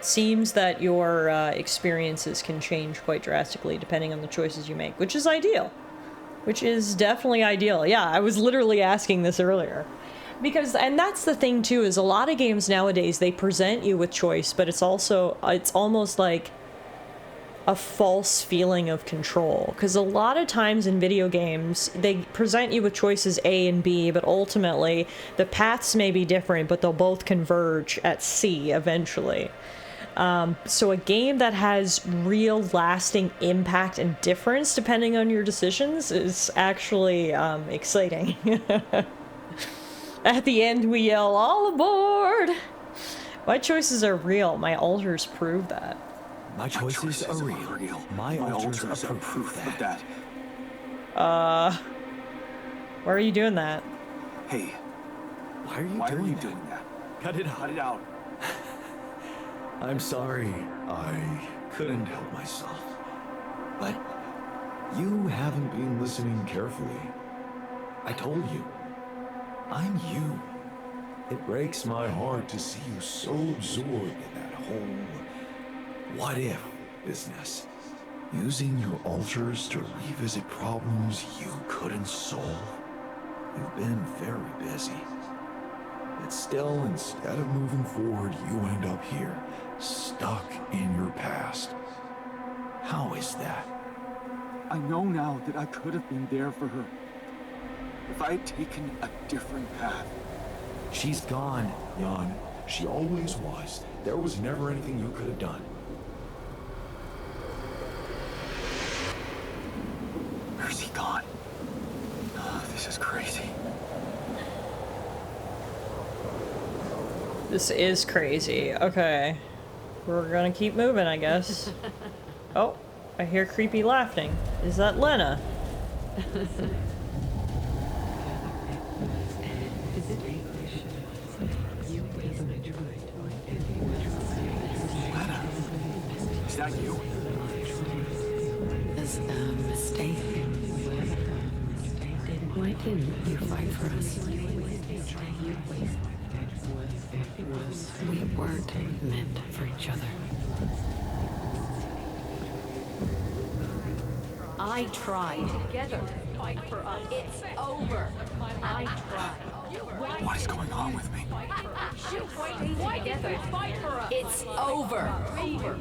Seems that your experiences can change quite drastically depending on the choices you make, which is ideal. Which is definitely ideal. Yeah, I was literally asking this earlier. Because, and that's the thing too, is a lot of games nowadays, they present you with choice, but it's also, it's almost like a false feeling of control. Because a lot of times in video games, they present you with choices A and B, but ultimately the paths may be different, but they'll both converge at C eventually. So a game that has real lasting impact and difference depending on your decisions is actually exciting. At the end we yell, "All aboard!" My choices are real. My altars prove that. My choices are real. My altars are proof of that. Why are you doing that? Hey, why are you doing that? Cut it out. I'm sorry. I couldn't help myself. But you haven't been listening carefully. I told you. I'm you. It breaks my heart to see you so absorbed in that whole what-if business. Using your altars to revisit problems you couldn't solve. You've been very busy. But still, instead of moving forward, you end up here, stuck in your past. How is that? I know now that I could have been there for her. If I had taken a different path. She's gone, Jan. She always was. There was never anything you could have done. Where's he gone? Oh, this is crazy. This is crazy. Okay. We're gonna keep moving, I guess. Oh, I hear creepy laughing. Is that Lena? Lena, is that you? It's a mistake. Why didn't you fight for us? We weren't meant for each other. I tried. Together. Fight for us. It's over. I tried. What is going on with me? Why together? Fight for us. It's over. Lena!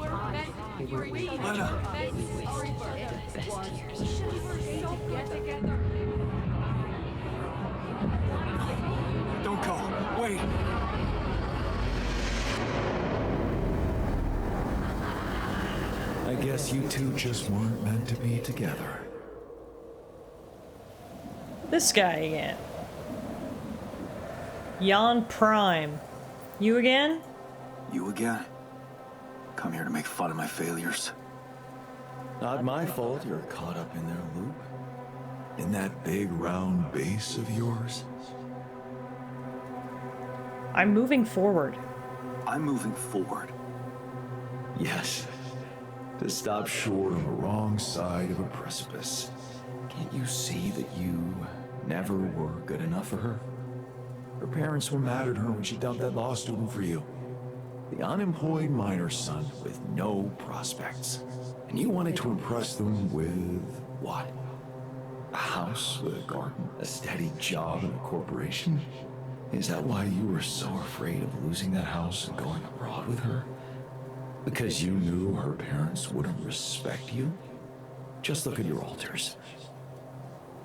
Don't go. Wait. I guess you two just weren't meant to be together. This guy again. Jan Prime. You again? You again? Come here to make fun of my failures. Not my fault you're caught up in their loop. In that big round base of yours. I'm moving forward. I'm moving forward. Yes. To stop short on the wrong side of a precipice. Can't you see that you never were good enough for her? Her parents were mad at her when she dumped that law student for you. The unemployed miner son with no prospects. And you wanted to impress them with what? A house with a garden, a steady job in a corporation? Is that why you were so afraid of losing that house and going abroad with her? Because you knew her parents wouldn't respect you? Just look at your altars.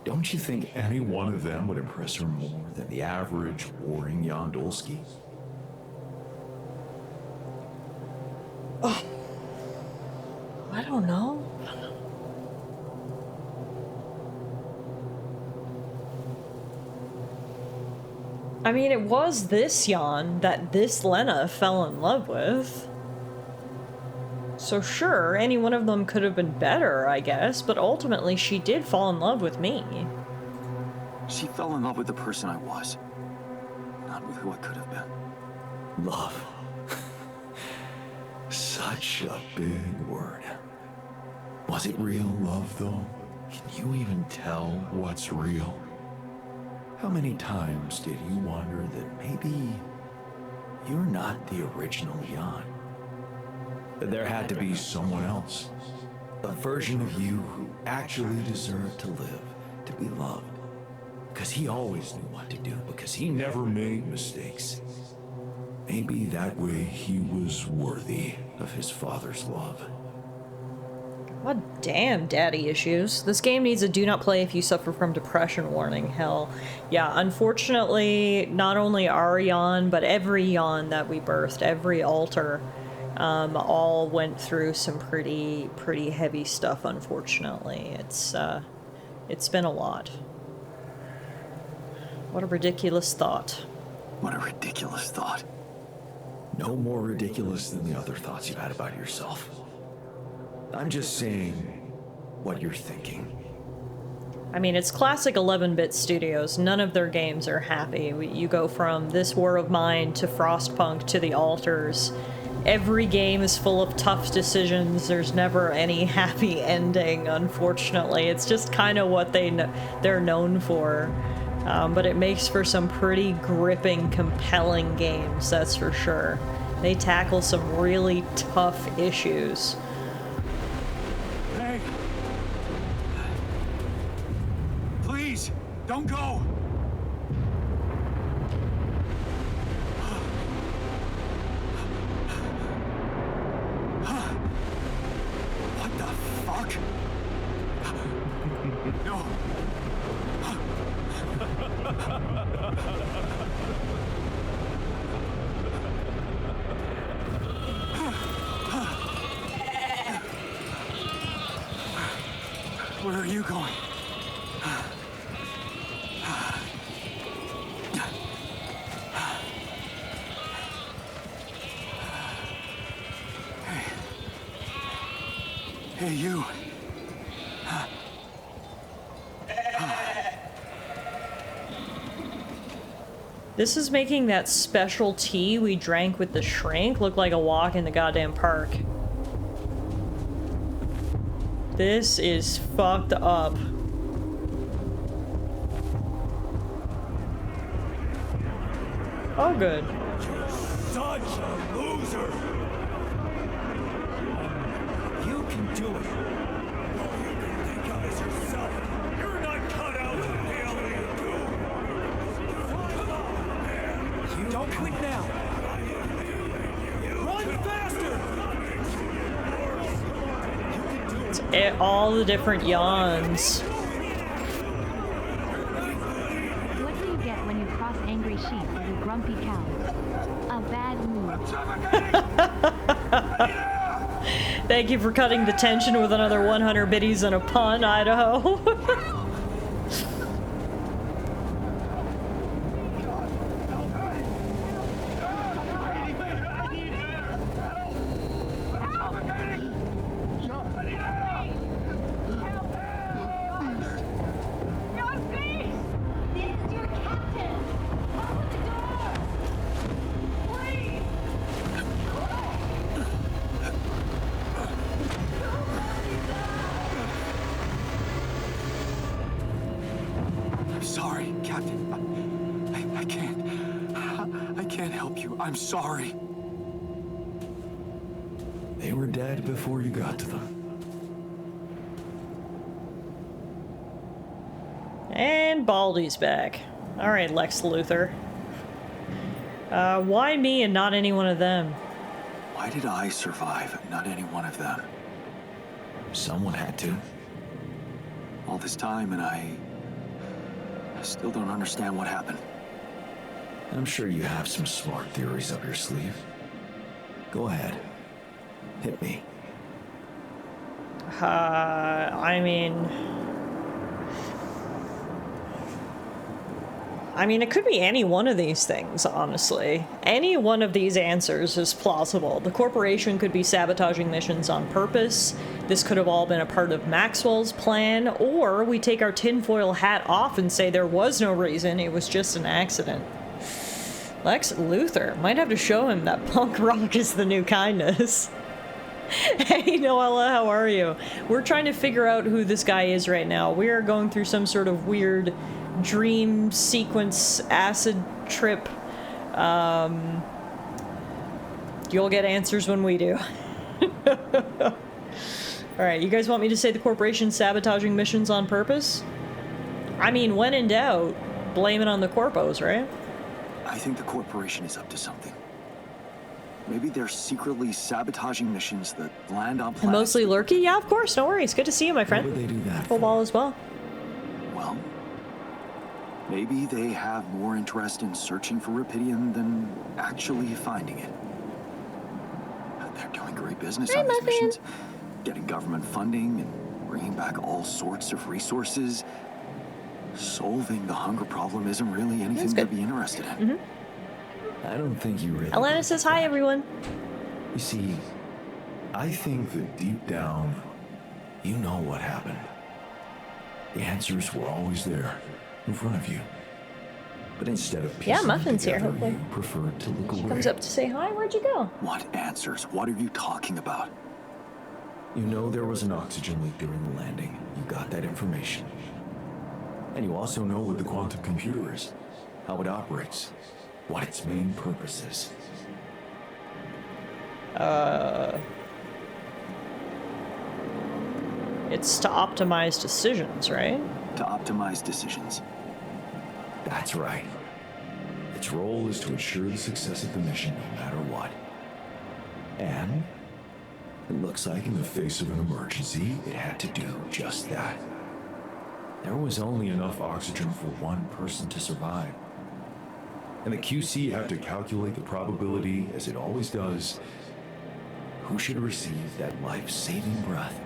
Don't you think any one of them would impress her more than the average warring Jan Dolski? Oh. I don't know. I mean, it was this Jan that this Lena fell in love with. So sure, any one of them could have been better, I guess, but ultimately she did fall in love with me. She fell in love with the person I was, not with who I could have been. Love. Such a big word. Was it real love, though? Can you even tell what's real? How many times did you wonder that maybe you're not the original Jan? That there had to be someone else. A version of you who actually deserved to live, to be loved. Because he always knew what to do, because he never made mistakes. Maybe that way he was worthy of his father's love. God damn, daddy issues. This game needs a do not play if you suffer from depression warning. Hell, yeah, unfortunately, not only our Jan, but every Jan that we birthed, every altar, all went through some pretty heavy stuff, unfortunately. It's been a lot. What a ridiculous thought. What a ridiculous thought. No more ridiculous than the other thoughts you had about yourself. I'm just saying what you're thinking. I mean, it's classic 11-bit studios. None of their games are happy. You go from This War of Mine to Frostpunk to The Altars. Every game is full of tough decisions. There's never any happy ending, unfortunately. It's just kind of what they're known for. But it makes for some pretty gripping, compelling games, that's for sure. They tackle some really tough issues. Hey! Please, don't go! What the fuck? No! you going? Hey, you. This is making that special tea we drank with the shrink look like a walk in the goddamn park. This is fucked up. Oh, good. You're such a loser! You can do it. All you can think of is yourself. You're not cut out to the alien too. Come on, man. You don't quit now. Run faster! All the different yawns. What do you get when you cross angry sheep with a grumpy cow? A bad mood. Thank you for cutting the tension with another 100 biddies and a pun, Idaho. Sorry, Captain. I can't help you. I'm sorry. They were dead before you got to them. And Baldy's back. Alright, Lex Luthor. Why me and not any one of them? Why did I survive, not any one of them? Someone had to. All this time, and I still don't understand what happened. I'm sure you have some smart theories up your sleeve. Go ahead. Hit me. I mean, it could be any one of these things, honestly. Any one of these answers is plausible. The corporation could be sabotaging missions on purpose. This could have all been a part of Maxwell's plan, or we take our tinfoil hat off and say there was no reason, it was just an accident. Lex Luthor. Might have to show him that punk rock is the new kindness. Hey, Noella, how are you? We're trying to figure out who this guy is right now. We are going through some sort of weird dream sequence acid trip. You'll get answers when we do. Alright, you guys want me to say the corporation's sabotaging missions on purpose? I mean, when in doubt, blame it on the corpos, right? I think the corporation is up to something. Maybe they're secretly sabotaging missions that land on planets. And mostly lurky? Yeah, of course, no worries. Good to see you, my friend. What would they do that Football as well. Well, maybe they have more interest in searching for Rapidium than actually finding it. They're doing great business on these missions, getting government funding and bringing back all sorts of resources. Solving the hunger problem isn't really anything to be interested in. I don't think you really... Alana says hi, everyone. You see, I think that deep down, you know what happened. The answers were always there, in front of you. But instead of piecing Muffin's here, together, hopefully. you preferred to look away. Comes up to say hi, where'd you go? What answers? What are you talking about? You know there was an oxygen leak during the landing. You got that information. And you also know what the quantum computer is, how it operates, what its main purpose is. It's to optimize decisions, right? To optimize decisions. That's right. Its role is to ensure the success of the mission no matter what. And it looks like in the face of an emergency, it had to do just that. There was only enough oxygen for one person to survive. And the QC had to calculate the probability, as it always does, who should receive that life-saving breath.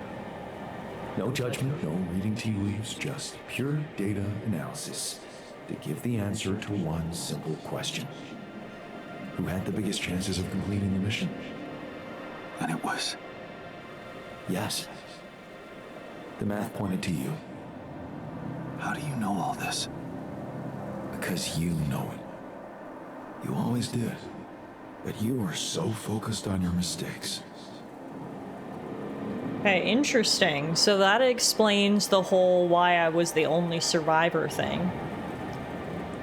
No judgment, no reading tea leaves, just pure data analysis to give the answer to one simple question. Who had the biggest chances of completing the mission? And it was... Yes. The math pointed to you. How do you know all this? Because you know it. You always did. But you were so focused on your mistakes. Okay, interesting. So that explains the whole why I was the only survivor thing.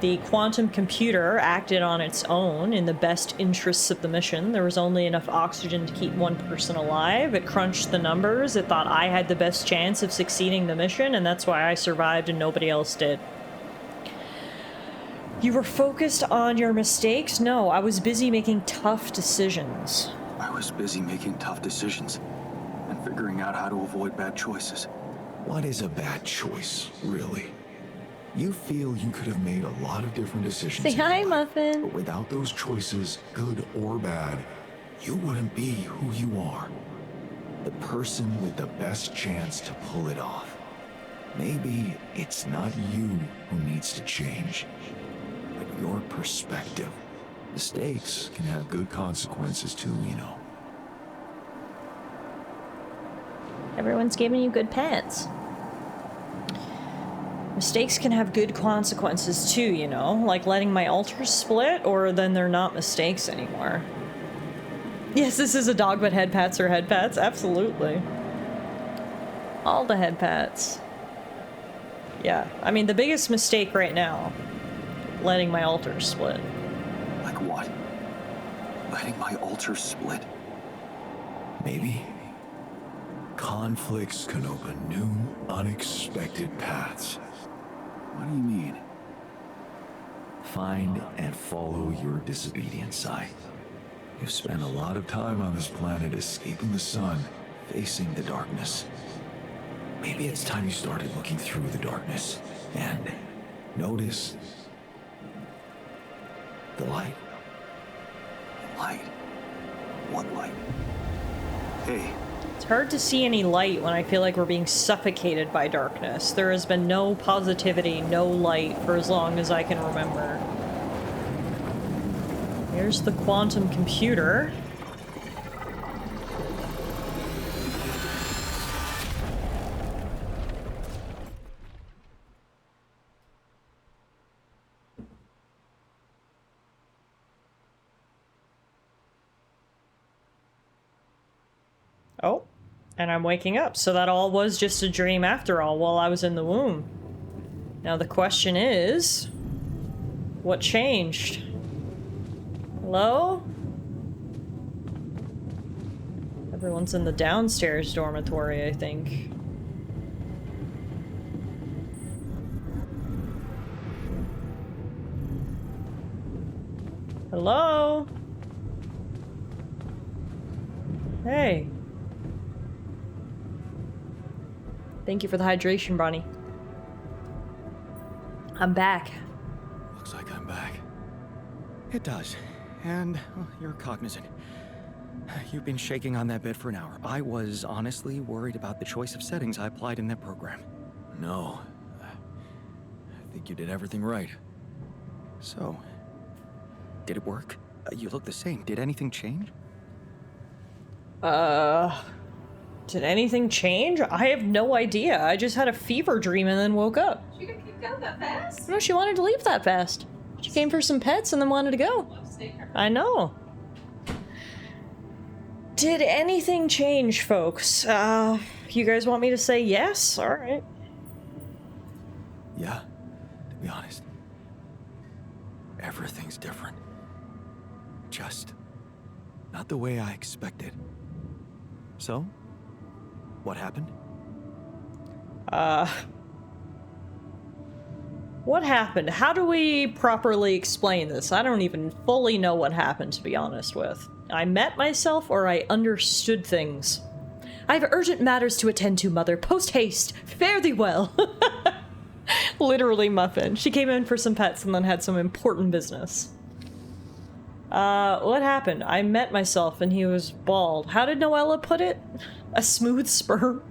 The quantum computer acted on its own in the best interests of the mission. There was only enough oxygen to keep one person alive. It crunched the numbers. It thought I had the best chance of succeeding the mission, and that's why I survived and nobody else did. You were focused on your mistakes? No, I was busy making tough decisions. I was busy making tough decisions and figuring out how to avoid bad choices. What is a bad choice, really? You feel you could have made a lot of different decisions. Say hi, Muffin. But without those choices, good or bad, you wouldn't be who you are. The person with the best chance to pull it off. Maybe it's not you who needs to change, but your perspective. Mistakes can have good consequences too, you know. Everyone's giving you good pets. Mistakes can have good consequences too, you know? Like letting my altars split, or then they're not mistakes anymore. Yes, this is a dog, but head pats are head pats. Absolutely. All the head pats. Yeah, I mean, the biggest mistake right now, letting my altars split. Like what? Letting my altar split? Maybe. Conflicts can open new, unexpected paths. What do you mean? Find and follow your disobedient side. You've spent a lot of time on this planet escaping the sun, facing the darkness. Maybe it's time you started looking through the darkness and notice the light. Light? What light? Hey. It's hard to see any light when I feel like we're being suffocated by darkness. There has been no positivity, no light for as long as I can remember. Here's the quantum computer. Oh, and I'm waking up. So that all was just a dream after all while I was in the womb. Now the question is, what changed? Hello? Everyone's in the downstairs dormitory, I think. Hello? Hey. Thank you for the hydration, Bonnie. I'm back. Looks like I'm back. It does. And well, you're cognizant. You've been shaking on that bed for an hour. I was honestly worried about the choice of settings I applied in that program. No. I think you did everything right. So, did it work? You look the same. Did anything change? Did anything change? I have no idea. I just had a fever dream and then woke up. She got kicked out that fast? No, she wanted to leave that fast. She came for some pets and then wanted to go. I know. Did anything change, folks? You guys want me to say yes? All right. Yeah, to be honest. Everything's different. Just not the way I expected. So, what happened? What happened? How do we properly explain this? I don't even fully know what happened, to be honest with. I met myself or I understood things. I have urgent matters to attend to, Mother. Post haste. Fare thee well. Literally Muffin. She came in for some pets and then had some important business. What happened? I met myself and he was bald. How did Noella put it? A smooth sperm?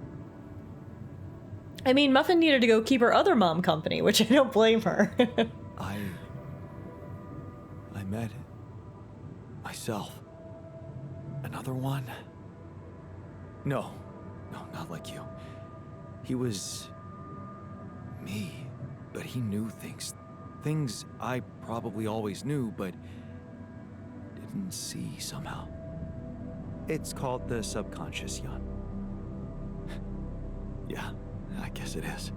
I mean, Muffin needed to go keep her other mom company, which I don't blame her. I met myself. Another one? No, not like you. He was me, but he knew things. Things I probably always knew, but didn't see somehow. It's called the subconscious, Jan. Yeah, I guess it is.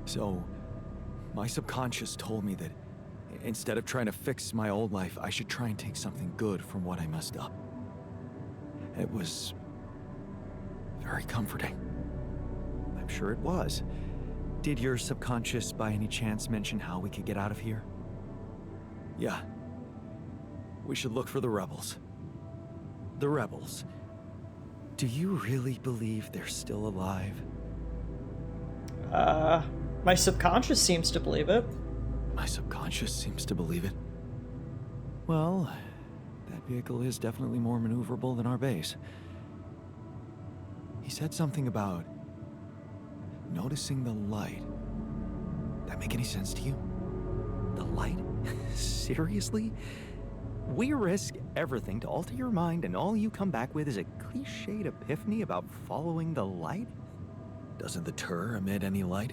So, my subconscious told me that instead of trying to fix my old life, I should try and take something good from what I messed up. It was very comforting. I'm sure it was. Did your subconscious by any chance mention how we could get out of here? Yeah. We should look for the rebels. The rebels? Do you really believe they're still alive? My subconscious seems to believe it. My subconscious seems to believe it. Well, that vehicle is definitely more maneuverable than our base. He said something about noticing the light. That make any sense to you? The light? Seriously? We risk everything to alter your mind, and all you come back with is a cliched epiphany about following the light? Doesn't the tur emit any light?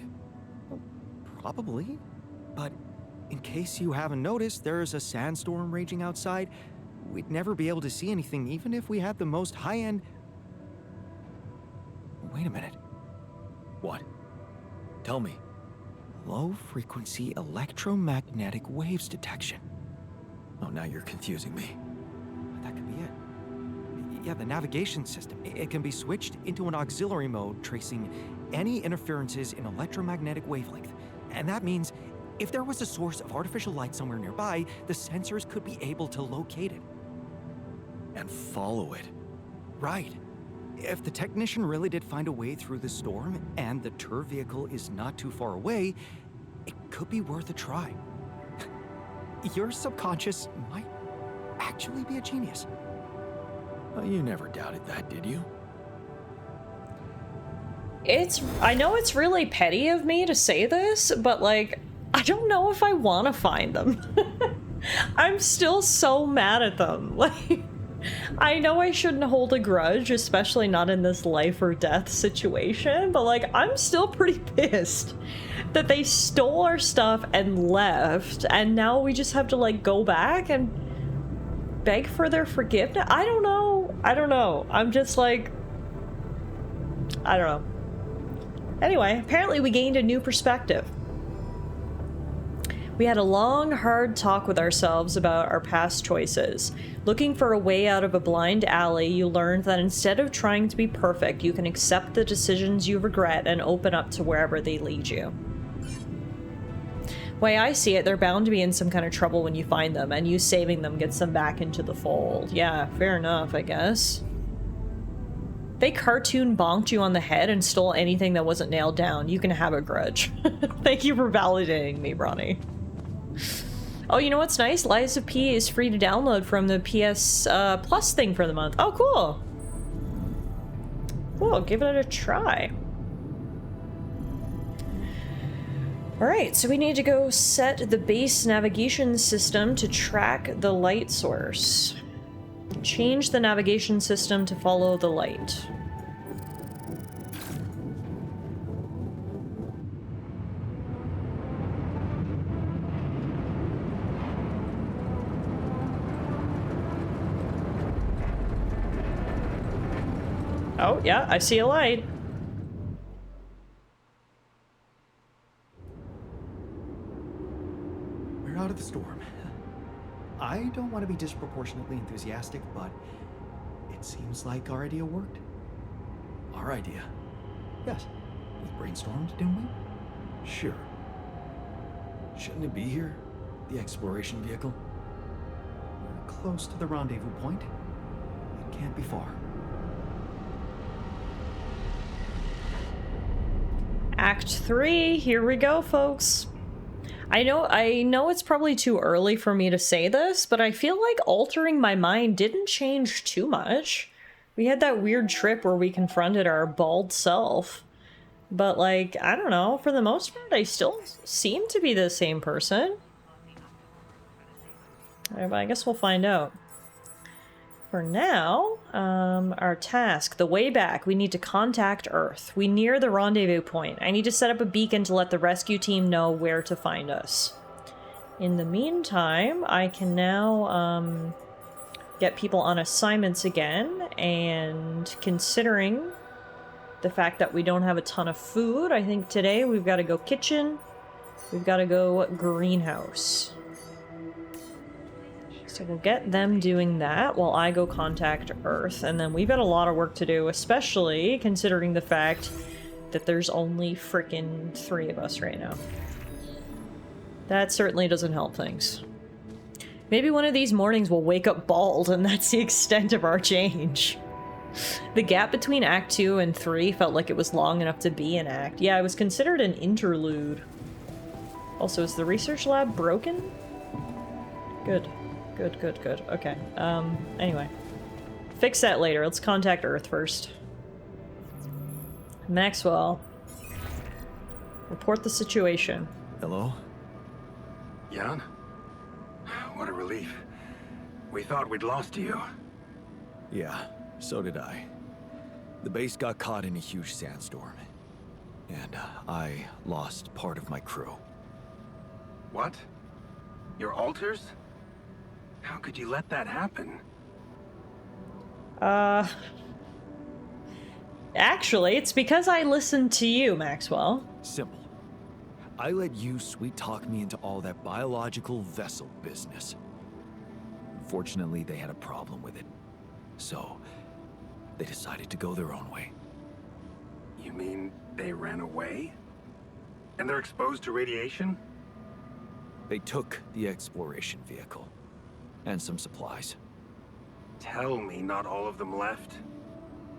Probably. But in case you haven't noticed, there's a sandstorm raging outside. We'd never be able to see anything, even if we had the most high-end... Wait a minute. What? Tell me. Low-frequency electromagnetic waves detection. Oh, now you're confusing me. That could be it. Yeah, the navigation system. It can be switched into an auxiliary mode, tracing any interferences in electromagnetic wavelength. And that means if there was a source of artificial light somewhere nearby, the sensors could be able to locate it. And follow it. Right. If the technician really did find a way through the storm, and the tur vehicle is not too far away, it could be worth a try. Your subconscious might actually be a genius. Well, you never doubted that, did you? I know it's really petty of me to say this, but like, I don't know if I want to find them. I'm still so mad at them. Like, I know I shouldn't hold a grudge, especially not in this life or death situation, but like, I'm still pretty pissed that they stole our stuff and left, and now we just have to like go back and beg for their forgiveness. I don't know. I'm just like, I don't know. Anyway, apparently we gained a new perspective. We had a long, hard talk with ourselves about our past choices. Looking for a way out of a blind alley, you learned that instead of trying to be perfect, you can accept the decisions you regret and open up to wherever they lead you. Way I see it, they're bound to be in some kind of trouble when you find them, and you saving them gets them back into the fold. Yeah, fair enough, I guess. They cartoon bonked you on the head and stole anything that wasn't nailed down. You can have a grudge. Thank you for validating me, Bronny. Oh, you know what's nice? Lies of P is free to download from the PS Plus thing for the month. Oh, cool. Cool, give it a try. Alright, so we need to go set the base navigation system to track the light source. Change the navigation system to follow the light. Oh, yeah, I see a light. We're out of the storm. I don't want to be disproportionately enthusiastic, but it seems like our idea worked. Our idea? Yes. We brainstormed, didn't we? Sure. Shouldn't it be here? The exploration vehicle? We're close to the rendezvous point. It can't be far. Act 3, here we go, folks. I know it's probably too early for me to say this, but I feel like altering my mind didn't change too much. We had that weird trip where we confronted our bald self. But, like, I don't know, for the most part, I still seem to be the same person. Alright, but I guess we'll find out. For now, our task, the way back, we need to contact Earth. We near the rendezvous point. I need to set up a beacon to let the rescue team know where to find us. In the meantime, I can now, get people on assignments again, and considering the fact that we don't have a ton of food, I think today we've got to go kitchen, we've got to go greenhouse. So we'll get them doing that while I go contact Earth, and then we've got a lot of work to do, especially considering the fact that there's only frickin' 3 of us right now. That certainly doesn't help things. Maybe one of these mornings we'll wake up bald, and that's the extent of our change. The gap between Act 2 and 3 felt like it was long enough to be an act. Yeah, it was considered an interlude. Also, is the research lab broken? Good. Good, good, good. Okay. Anyway. Fix that later. Let's contact Earth first. Maxwell. Report the situation. Hello? Jan? What a relief. We thought we'd lost you. Yeah, so did I. The base got caught in a huge sandstorm. And I lost part of my crew. What? Your altars? How could you let that happen? Actually, it's because I listened to you, Maxwell. Simple. I let you sweet-talk me into all that biological vessel business. Unfortunately, they had a problem with it. So, they decided to go their own way. You mean they ran away? And they're exposed to radiation? They took the exploration vehicle. And some supplies. Tell me not all of them left?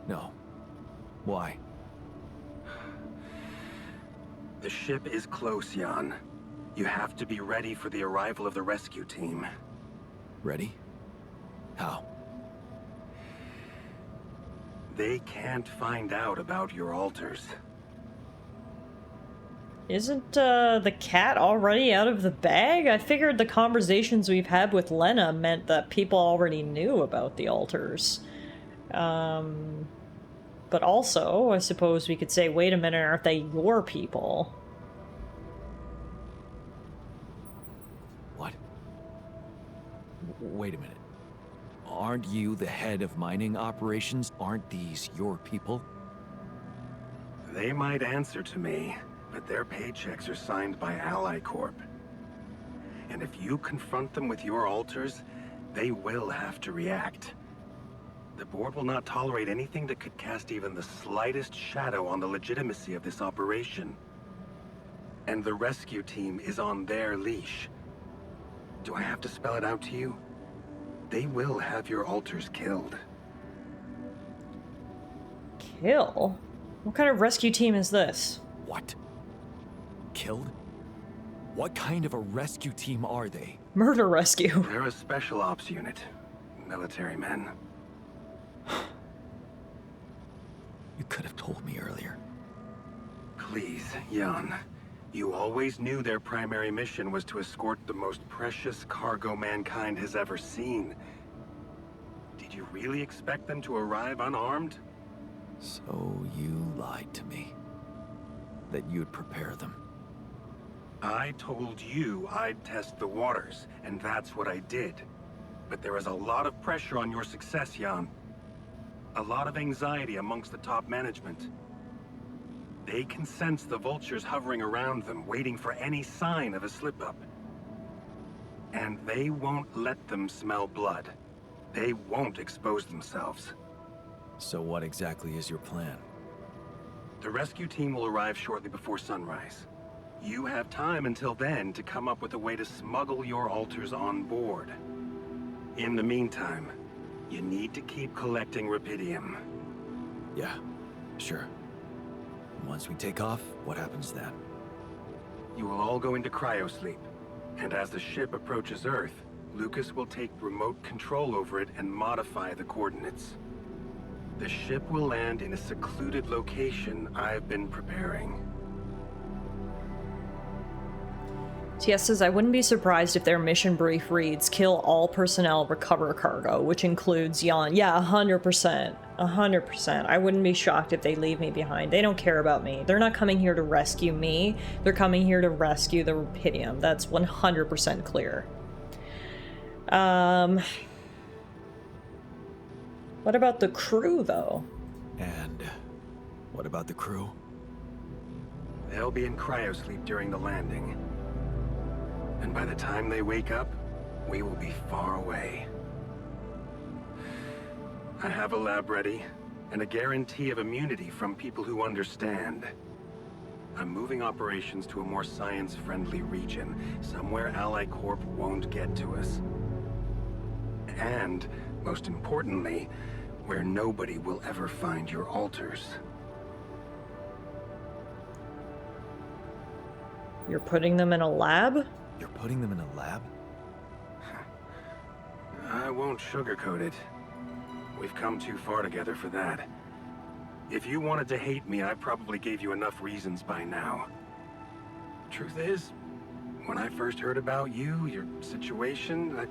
No. Why? The ship is close, Jan. You have to be ready for the arrival of the rescue team. Ready? How? They can't find out about your altars. Isn't, the cat already out of the bag? I figured the conversations we've had with Lena meant that people already knew about the altars. But also, I suppose we could say, wait a minute, aren't they your people? What? Wait a minute. Aren't you the head of mining operations? Aren't these your people? They might answer to me, but their paychecks are signed by Ally Corp. And if you confront them with your altars, they will have to react. The board will not tolerate anything that could cast even the slightest shadow on the legitimacy of this operation. And the rescue team is on their leash. Do I have to spell it out to you? They will have your altars killed. Kill? What kind of rescue team is this? What? Killed? What kind of a rescue team are they? Murder rescue. They're a special ops unit. Military men. You could have told me earlier. Please, Jan. You always knew their primary mission was to escort the most precious cargo mankind has ever seen. Did you really expect them to arrive unarmed? So you lied to me. That you'd prepare them. I told you I'd test the waters, and that's what I did. But there is a lot of pressure on your success, Jan. A lot of anxiety amongst the top management. They can sense the vultures hovering around them, waiting for any sign of a slip-up. And they won't let them smell blood. They won't expose themselves. So what exactly is your plan? The rescue team will arrive shortly before sunrise. You have time until then to come up with a way to smuggle your altars on board. In the meantime, you need to keep collecting rupidium. Yeah, sure. Once we take off, what happens then? You will all go into cryosleep. And as the ship approaches Earth, Lucas will take remote control over it and modify the coordinates. The ship will land in a secluded location I've been preparing. TS says, I wouldn't be surprised if their mission brief reads, kill all personnel, recover cargo, which includes Jan. Yeah, 100%. 100%. I wouldn't be shocked if they leave me behind. They don't care about me. They're not coming here to rescue me. They're coming here to rescue the Rapidium. That's 100% clear. What about the crew, though? And what about the crew? They'll be in cryosleep during the landing. And by the time they wake up, we will be far away. I have a lab ready, and a guarantee of immunity from people who understand. I'm moving operations to a more science-friendly region, somewhere Ally Corp won't get to us. And, most importantly, where nobody will ever find your altars. You're putting them in a lab? You're putting them in a lab? I won't sugarcoat it. We've come too far together for that. If you wanted to hate me, I probably gave you enough reasons by now. Truth is, when I first heard about you, your situation,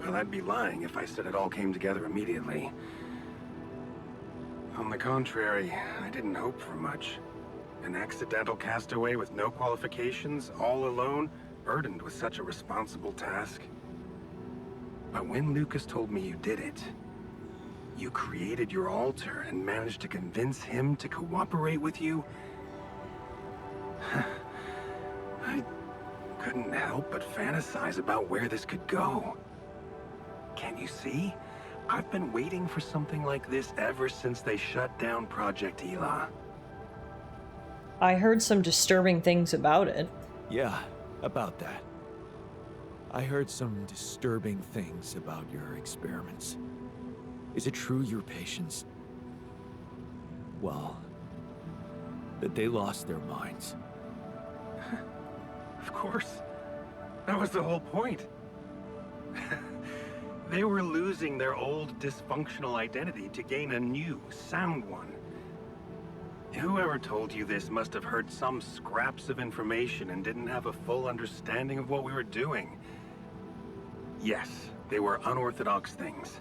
well, I'd be lying if I said it all came together immediately. On the contrary, I didn't hope for much. An accidental castaway with no qualifications, all alone, burdened with such a responsible task. But when Lucas told me you did it, you created your altar and managed to convince him to cooperate with you, I couldn't help but fantasize about where this could go. Can you see? I've been waiting for something like this ever since they shut down Project Ela. I heard some disturbing things about it. Yeah, about that. I heard some disturbing things about your experiments. Is it true your patients... well, that they lost their minds? Of course. That was the whole point. They were losing their old dysfunctional identity to gain a new, sound one. Whoever told you this must have heard some scraps of information and didn't have a full understanding of what we were doing. Yes, they were unorthodox things,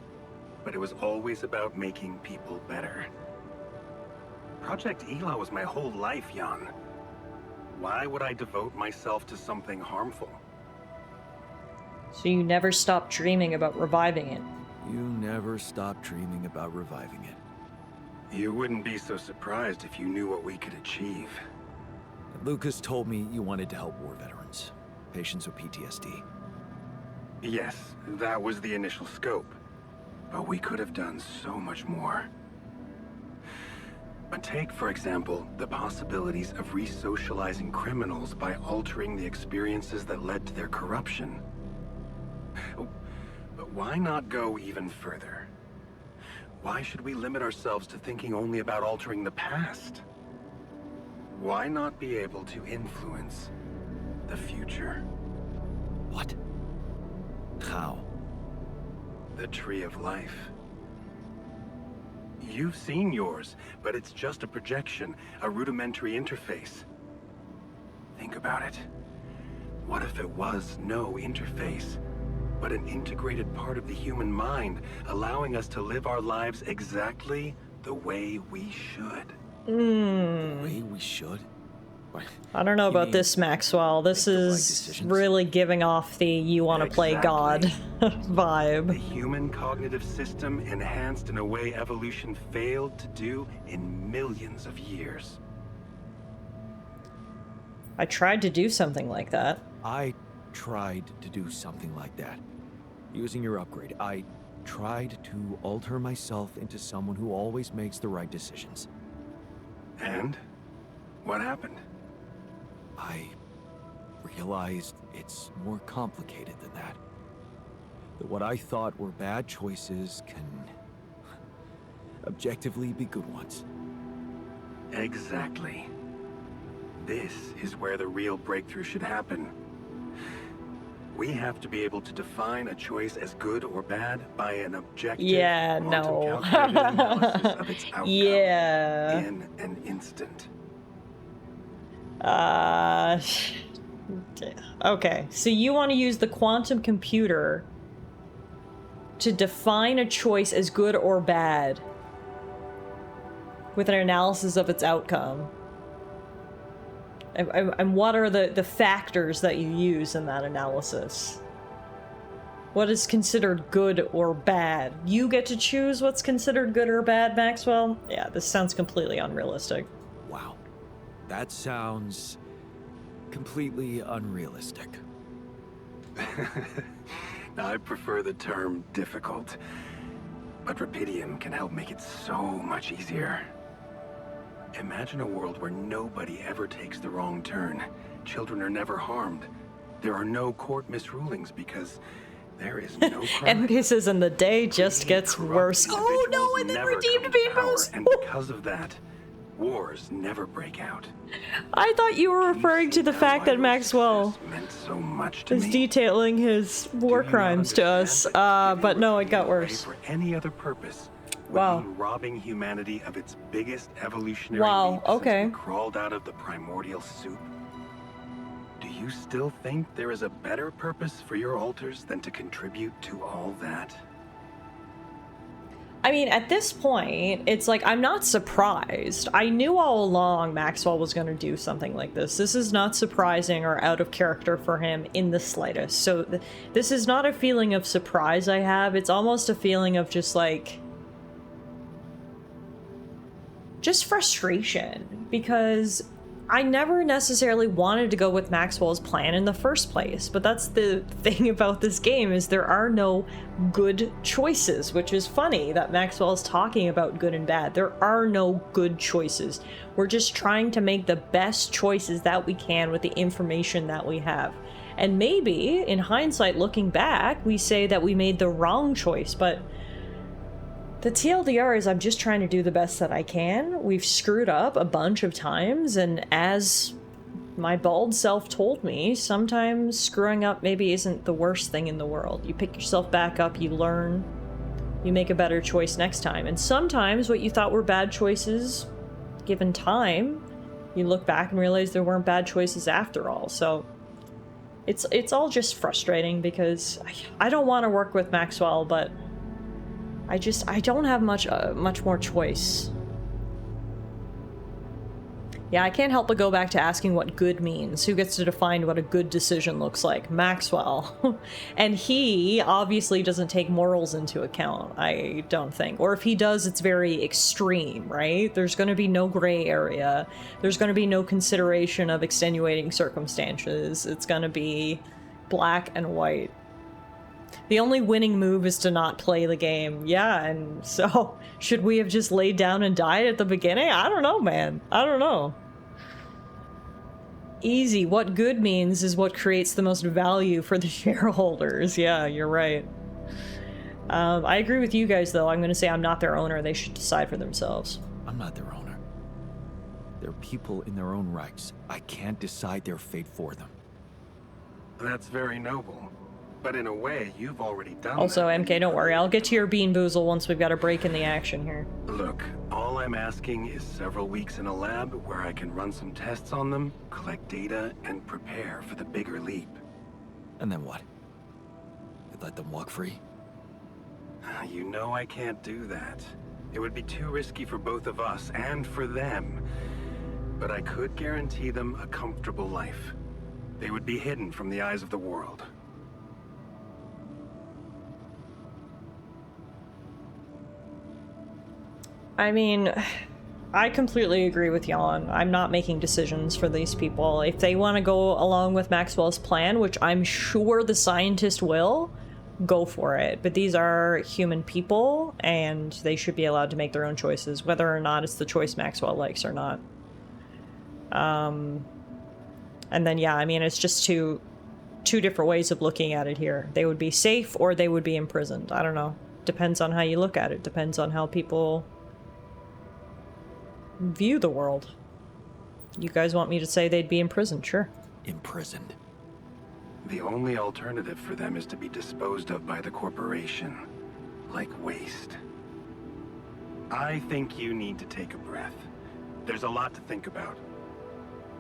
but it was always about making people better. Project Ela was my whole life, Jan. Why would I devote myself to something harmful? So you never stopped dreaming about reviving it. You never stopped dreaming about reviving it. You wouldn't be so surprised if you knew what we could achieve. Lucas told me you wanted to help war veterans, patients with PTSD. Yes, that was the initial scope. But we could have done so much more. But take, for example, the possibilities of re-socializing criminals by altering the experiences that led to their corruption. But why not go even further? Why should we limit ourselves to thinking only about altering the past? Why not be able to influence the future? What? How? The Tree of Life. You've seen yours, but it's just a projection, a rudimentary interface. Think about it. What if it was no interface, but an integrated part of the human mind, allowing us to live our lives exactly the way we should? The way we should? I don't know about this, Maxwell. This is really giving off the you want to play God vibe. The human cognitive system enhanced in a way evolution failed to do in millions of years. I tried to do something like that. I tried to do something like that. Using your upgrade, I tried to alter myself into someone who always makes the right decisions. And? What happened? I realized it's more complicated than that. That what I thought were bad choices can objectively be good ones. Exactly. This is where the real breakthrough should happen. We have to be able to define a choice as good or bad by an objective, Yeah, no. quantum-calculated analysis of its outcome Yeah. in an instant. Okay, so you want to use the quantum computer to define a choice as good or bad with an analysis of its outcome. And what are the factors that you use in that analysis? What is considered good or bad? You get to choose what's considered good or bad, Maxwell? Yeah, this sounds completely unrealistic. Wow. That sounds completely unrealistic. I prefer the term difficult, but Rapidium can help make it so much easier. Imagine a world where nobody ever takes the wrong turn. Children are never harmed. There are no court misrulings because there is no crime. MK says, and the day just gets worse. Oh no, and then Never redeemed come to Bean power, Boost! And because of that, wars never break out. I thought you were referring to the fact that Maxwell Meant so much to is me. detailing his war Do you not crimes to us, understand? but no, it Giving got away worse. For any other purpose would Wow. mean robbing humanity of its biggest evolutionary Wow, leap since okay. we crawled out of the primordial soup. Do you still think there is a better purpose for your altars than to contribute to all that? I mean, at this point, it's like, I'm not surprised. I knew all along Maxwell was going to do something like this. This is not surprising or out of character for him in the slightest. So this is not a feeling of surprise I have. It's almost a feeling of just like... just frustration. Because I never necessarily wanted to go with Maxwell's plan in the first place, but that's the thing about this game, is there are no good choices, which is funny that Maxwell's talking about good and bad. There are no good choices. We're just trying to make the best choices that we can with the information that we have. And maybe, in hindsight, looking back, we say that we made the wrong choice, but the TLDR is I'm just trying to do the best that I can. We've screwed up a bunch of times, and as my bald self told me, sometimes screwing up maybe isn't the worst thing in the world. You pick yourself back up, you learn, you make a better choice next time. And sometimes what you thought were bad choices, given time, you look back and realize there weren't bad choices after all. So it's all just frustrating because I don't want to work with Maxwell, but I don't have much more choice. Yeah, I can't help but go back to asking what good means. Who gets to define what a good decision looks like? Maxwell. And he obviously doesn't take morals into account, I don't think. Or if he does, it's very extreme, right? There's going to be no gray area. There's going to be no consideration of extenuating circumstances. It's going to be black and white. The only winning move is to not play the game. Yeah, and so should we have just laid down and died at the beginning? I don't know, man. I don't know. Easy. What good means is what creates the most value for the shareholders. Yeah, you're right. I agree with you guys, though. I'm going to say I'm not their owner. They should decide for themselves. I'm not their owner. They're people in their own rights. I can't decide their fate for them. That's very noble. But in a way, you've already done Also, that. MK, don't worry. I'll get to your bean boozle once we've got a break in the action here. Look, all I'm asking is several weeks in a lab where I can run some tests on them, collect data, and prepare for the bigger leap. And then what? You let them walk free? You know I can't do that. It would be too risky for both of us and for them. But I could guarantee them a comfortable life. They would be hidden from the eyes of the world. I mean, I completely agree with Jan. I'm not making decisions for these people. If they want to go along with Maxwell's plan, which I'm sure the scientist will, go for it. But these are human people, and they should be allowed to make their own choices, whether or not it's the choice Maxwell likes or not. And then, yeah, I mean, it's just two different ways of looking at it here. They would be safe, or they would be imprisoned. I don't know. Depends on how you look at it. Depends on how people view the world. You guys want me to say they'd be imprisoned? Sure. Imprisoned. The only alternative for them is to be disposed of by the corporation, like waste. I think you need to take a breath. There's a lot to think about.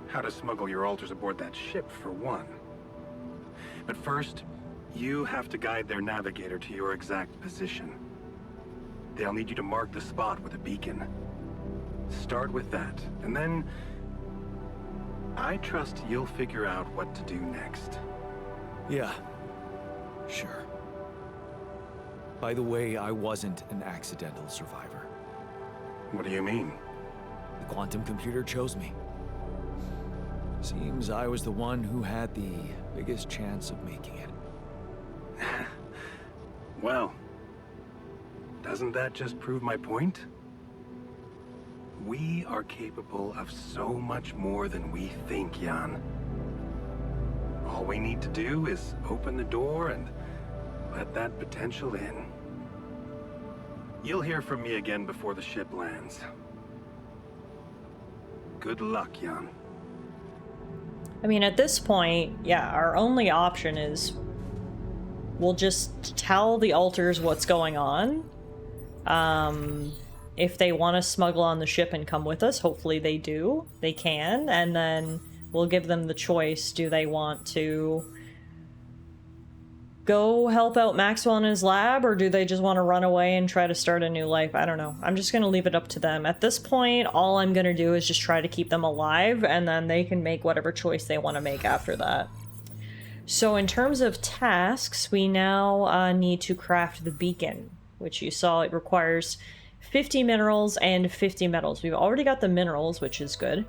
How to smuggle your alters aboard that ship, for one. But first, you have to guide their navigator to your exact position. They'll need you to mark the spot with a beacon. Start with that, and then I trust you'll figure out what to do next. Yeah, sure. By the way, I wasn't an accidental survivor. What do you mean? The quantum computer chose me. Seems I was the one who had the biggest chance of making it. Well, doesn't that just prove my point? We are capable of so much more than we think, Jan. All we need to do is open the door and let that potential in. You'll hear from me again before the ship lands. Good luck, Jan. I mean, at this point, yeah, our only option is we'll just tell the alters what's going on. If they want to smuggle on the ship and come with us, hopefully they do. They can, and then we'll give them the choice. Do they want to go help out Maxwell in his lab, or do they just want to run away and try to start a new life? I don't know. I'm just going to leave it up to them. At this point, all I'm going to do is just try to keep them alive, and then they can make whatever choice they want to make after that. So in terms of tasks, we now need to craft the beacon, which you saw it requires 50 minerals and 50 metals. We've already got the minerals, which is good.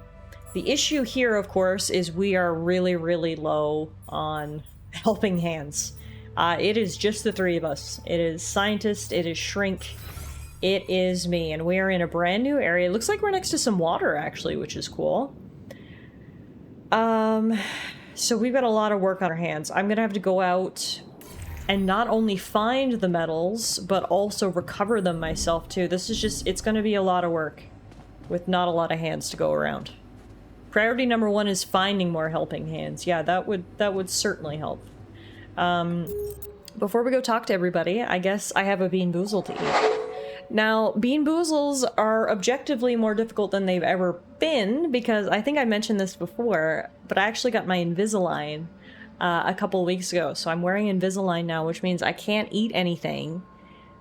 The issue here, of course, is we are really, really low on helping hands. It is just the three of us. It is Scientist, it is Shrink, it is me, and we are in a brand new area. It looks like we're next to some water, actually, which is cool. So we've got a lot of work on our hands. I'm gonna have to go out and not only find the metals, but also recover them myself, too. This is just, it's gonna be a lot of work with not a lot of hands to go around. Priority number one is finding more helping hands. Yeah, that would certainly help. Before we go talk to everybody, I guess I have a Bean Boozle to eat. Now, Bean Boozles are objectively more difficult than they've ever been, because I think I mentioned this before, but I actually got my Invisalign a couple weeks ago, so I'm wearing Invisalign now, which means I can't eat anything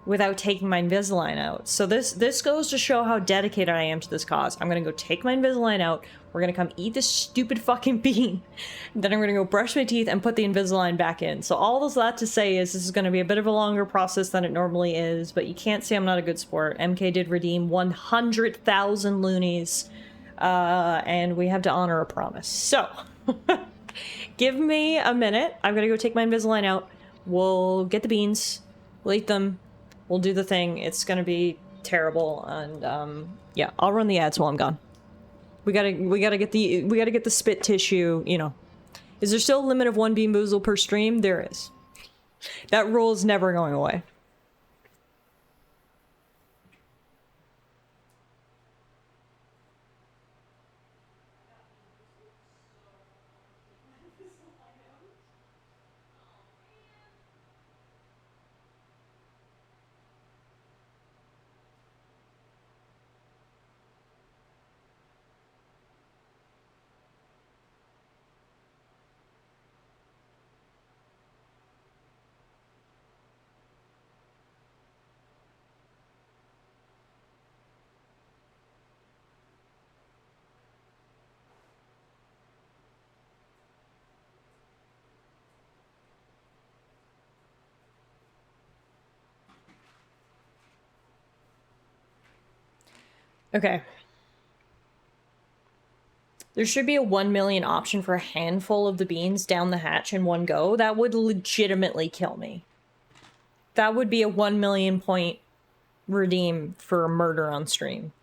without taking my Invisalign out. So this goes to show how dedicated I am to this cause. I'm gonna go take my Invisalign out, we're gonna come eat this stupid fucking bean, then I'm gonna go brush my teeth and put the Invisalign back in. So all of that to say is this is gonna be a bit of a longer process than it normally is, but you can't say I'm not a good sport. MK did redeem 100,000 loonies, and we have to honor a promise. So, give me a minute. I'm gonna go take my Invisalign out. We'll get the beans, we'll eat them, we'll do the thing. It's gonna be terrible, and yeah, I'll run the ads while I'm gone. We gotta get the spit tissue, you know. Is there still a limit of 1 Bean Boozle per stream? There is. That rule is never going away. Okay. There should be a 1 million option for a handful of the beans down the hatch in one go. That would legitimately kill me. That would be a 1 million point redeem for a murder on stream.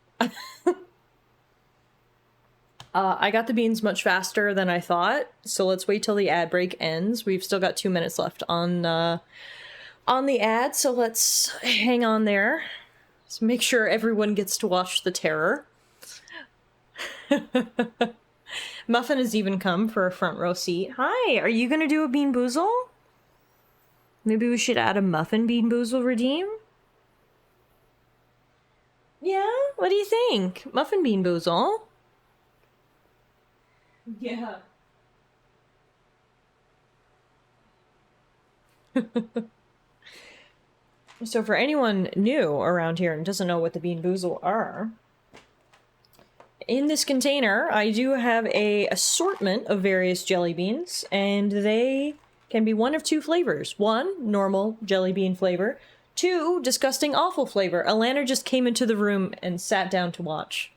I got the beans much faster than I thought, so let's wait till the ad break ends. We've still got 2 minutes left on the ad, so let's hang on there. So make sure everyone gets to watch the terror. Muffin has even come for a front row seat. Hi, are you gonna do a Bean Boozle? Maybe we should add a Muffin Bean Boozle redeem? Yeah? What do you think? Muffin Bean Boozle? Yeah. So for anyone new around here and doesn't know what the Bean Boozle are, in this container, I do have a assortment of various jelly beans, and they can be one of two flavors. One, normal jelly bean flavor. Two, disgusting awful flavor. Alana just came into the room and sat down to watch.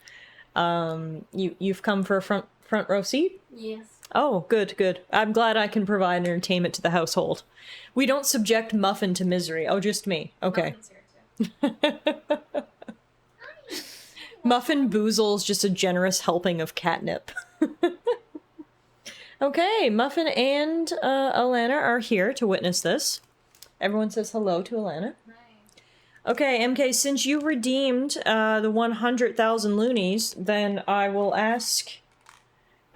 You've come for a front row seat? Yes. Oh, good, good. I'm glad I can provide entertainment to the household. We don't subject Muffin to misery. Oh, just me. Okay. Muffin Boozle's just a generous helping of catnip. Okay, Muffin and Alana are here to witness this. Everyone says hello to Alana. Hi. Okay, MK, since you redeemed the 100,000 loonies, then I will ask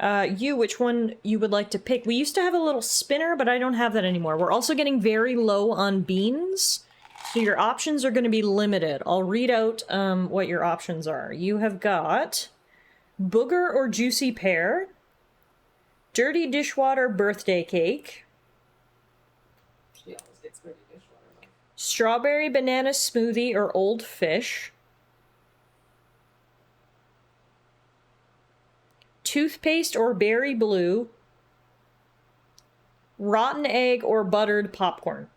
you which one you would like to pick. We used to have a little spinner, but I don't have that anymore. We're also getting very low on beans. So your options are going to be limited. I'll read out what your options are. You have got booger or juicy pear, dirty dishwater birthday cake, strawberry banana smoothie or old fish, toothpaste or berry blue, rotten egg or buttered popcorn.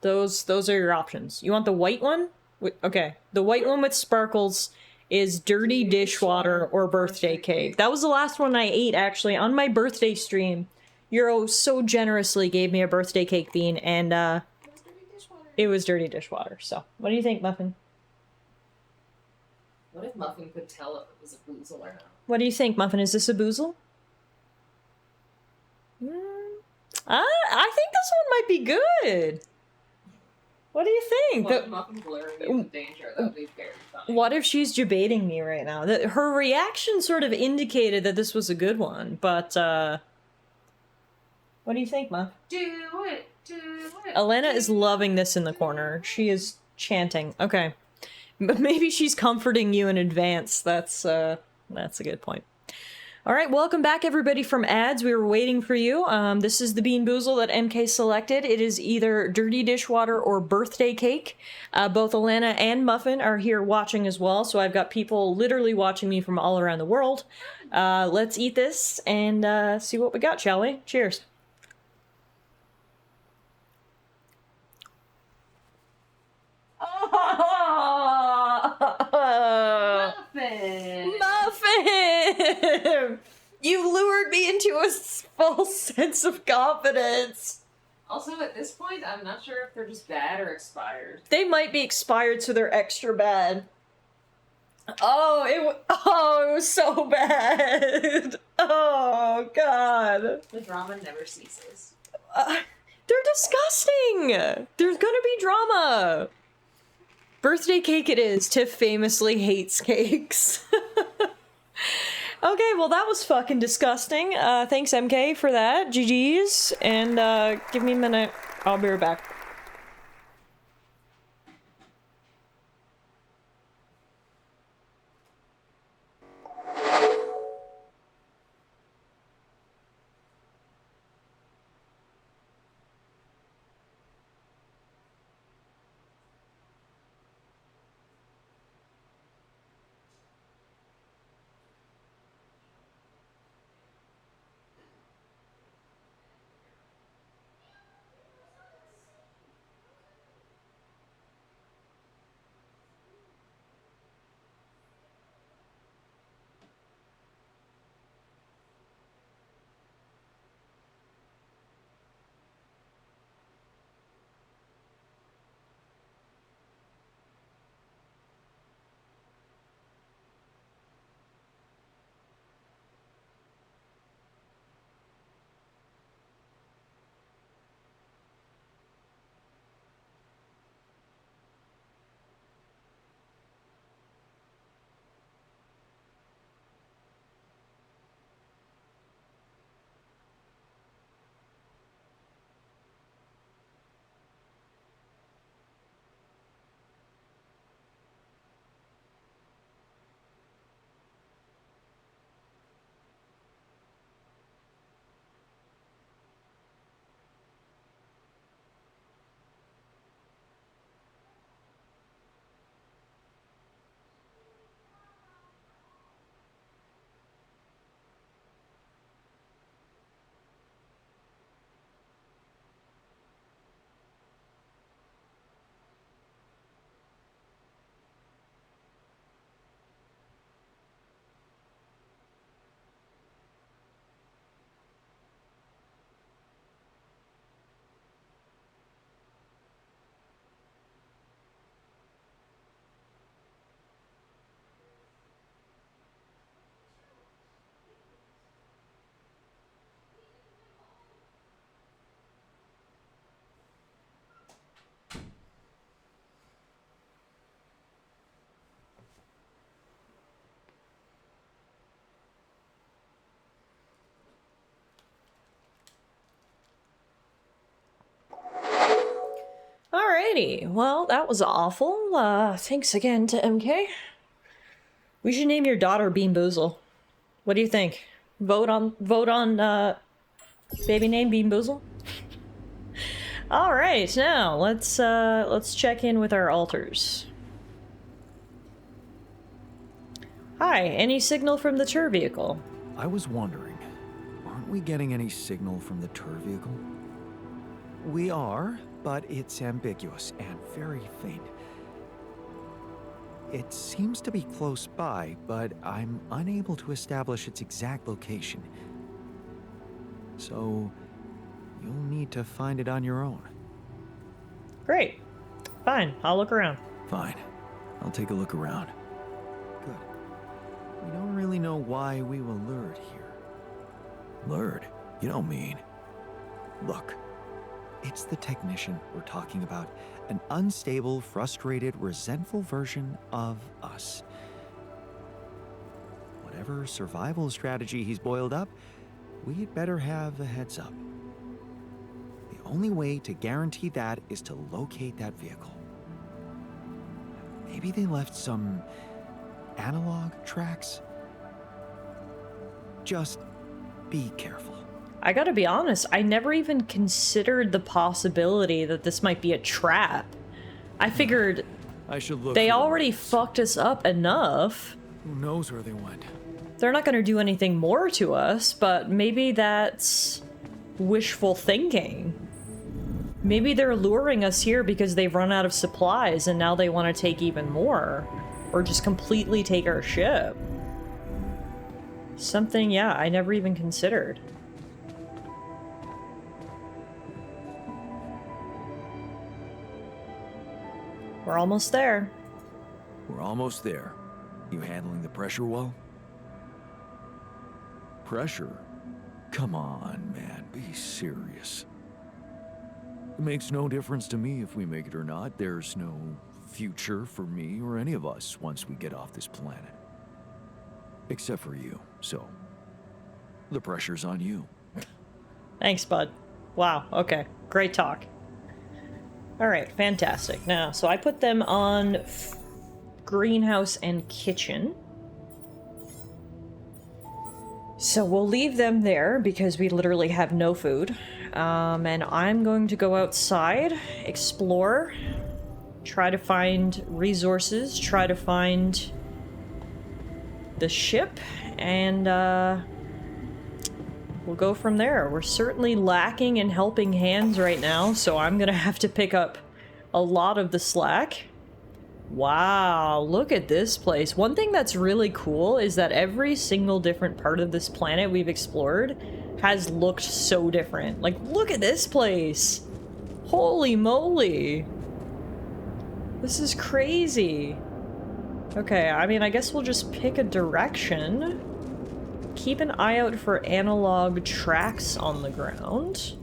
Those are your options. You want the white one? Okay. The white one with sparkles is dirty dishwater or birthday cake. That was the last one I ate, actually, on my birthday stream. Euro so generously gave me a birthday cake bean, and it was dirty dishwater. So, what do you think, Muffin? What if Muffin could tell if it was a boozle or not? What do you think, Muffin? Is this a boozle? I think this one might be good. What do you think? What if Muffin glaring is in danger? That would be very funny. What if she's debating me right now? Her reaction sort of indicated that this was a good one, but, what do you think, Muff? Do it! Elena is loving this in the corner. She is chanting. Okay. But maybe she's comforting you in advance. That's a good point. All right, welcome back, everybody, from ads. We were waiting for you. This is the Bean Boozle that MK selected. It is either dirty dishwater or birthday cake. Both Alana and Muffin are here watching as well, so I've got people literally watching me from all around the world. Let's eat this and see what we got, shall we? Cheers. Muffin! Muffin! You lured me into a false sense of confidence. Also, at this point, I'm not sure if they're just bad or expired. They might be expired, so they're extra bad. Oh, it was so bad. Oh, God. The drama never ceases. They're disgusting. There's gonna be drama. Birthday cake it is. Tiff famously hates cakes. Okay, well that was fucking disgusting. Thanks MK for that. GG's. And give me a minute. I'll be right back. Alrighty, well, that was awful. Thanks again to MK. We should name your daughter Bean Boozle. What do you think? Vote on, baby name Bean Boozle? Alright, now, let's check in with our alters. Hi, any signal from the tour vehicle? I was wondering, aren't we getting any signal from the tour vehicle? We are, but it's ambiguous and very faint. It seems to be close by, but I'm unable to establish its exact location. So, you'll need to find it on your own. Great. Fine, I'll look around. Fine. I'll take a look around. Good. We don't really know why we were lured here. Lured? You don't mean... Look. It's the technician we're talking about. An unstable, frustrated, resentful version of us. Whatever survival strategy he's boiled up, we'd better have a heads up. The only way to guarantee that is to locate that vehicle. Maybe they left some analog tracks? Just be careful. I gotta be honest, I never even considered the possibility that this might be a trap. I figured I should look. they already fucked us up enough. Who knows where they went? They're not gonna do anything more to us, but maybe that's wishful thinking. Maybe they're luring us here because they've run out of supplies and now they want to take even more. Or just completely take our ship. Something, yeah, I never even considered. We're almost there. We're almost there. You handling the pressure well? Pressure? Come on, man, be serious. It makes no difference to me if we make it or not. There's no future for me or any of us once we get off this planet. Except for you, so the pressure's on you. Thanks, bud. Wow, okay. Great talk. Alright, fantastic. Now, so I put them on greenhouse and kitchen. So we'll leave them there because we literally have no food. And I'm going to go outside, explore, try to find resources, try to find the ship, and we'll go from there. We're certainly lacking in helping hands right now, so I'm gonna have to pick up a lot of the slack. Wow, look at this place. One thing that's really cool is that every single different part of this planet we've explored has looked so different. Like, look at this place! Holy moly! This is crazy. Okay, I mean, I guess we'll just pick a direction. Keep an eye out for analog tracks on the ground.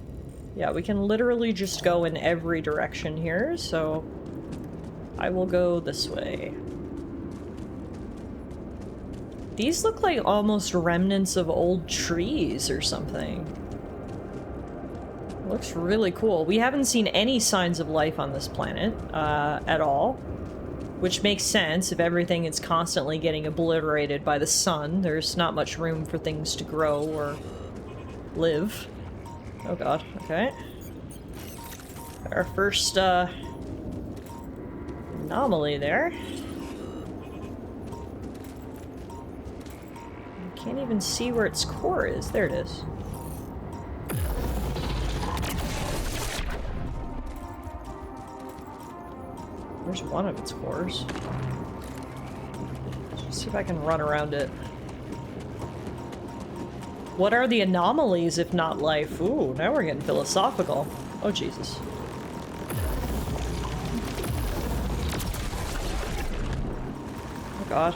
Yeah, we can literally just go in every direction here, so I will go this way. These look like almost remnants of old trees or something. Looks really cool. We haven't seen any signs of life on this planet at all, which makes sense. If everything is constantly getting obliterated by the sun, there's not much room for things to grow or live. Oh god, okay. Our first anomaly there. Can't even see where its core is. There it is. There's one of its cores. Let's see if I can run around it. What are the anomalies if not life? Ooh, now we're getting philosophical. Oh, Jesus. Oh, God.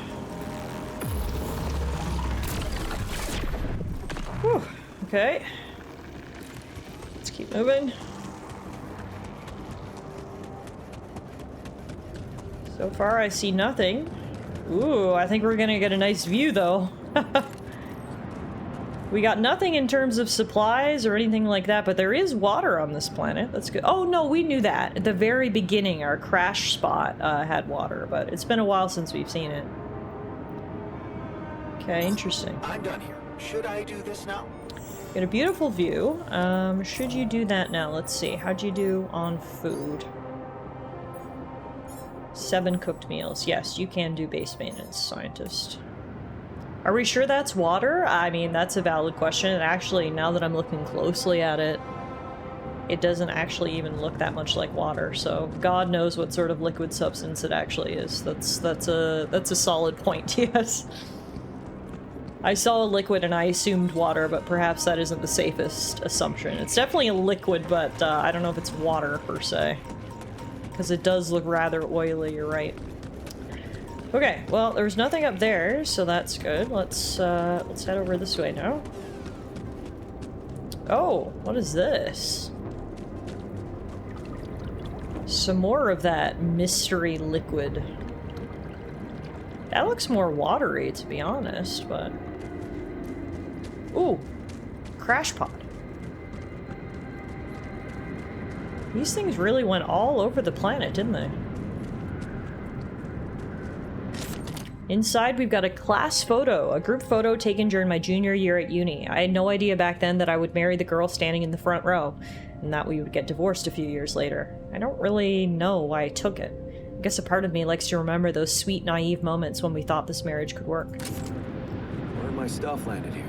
Whew. Okay. Let's keep moving. So far, I see nothing. Ooh, I think we're gonna get a nice view, though. We got nothing in terms of supplies or anything like that, but there is water on this planet. That's good. Oh, no, we knew that. At the very beginning, our crash spot had water, but it's been a while since we've seen it. Okay, interesting. I'm done here. Should I do this now? Got a beautiful view. Should you do that now? Let's see. How'd you do on food? 7 cooked meals. Yes, you can do base maintenance, scientist. Are we sure that's water? I mean, that's a valid question. And actually, now that I'm looking closely at it, it doesn't actually even look that much like water. So God knows what sort of liquid substance it actually is. That's a solid point. Yes. I saw a liquid and I assumed water, but perhaps that isn't the safest assumption. It's definitely a liquid, but I don't know if it's water per se, because it does look rather oily. You're right. Okay, well, there's nothing up there, so that's good. Let's head over this way now. Oh, what is this? Some more of that mystery liquid. That looks more watery, to be honest, but... Ooh, crash pod. These things really went all over the planet, didn't they? Inside, we've got a class photo, a group photo taken during my junior year at uni. I had no idea back then that I would marry the girl standing in the front row, and that we would get divorced a few years later. I don't really know why I took it. I guess a part of me likes to remember those sweet, naive moments when we thought this marriage could work. Where my stuff landed here?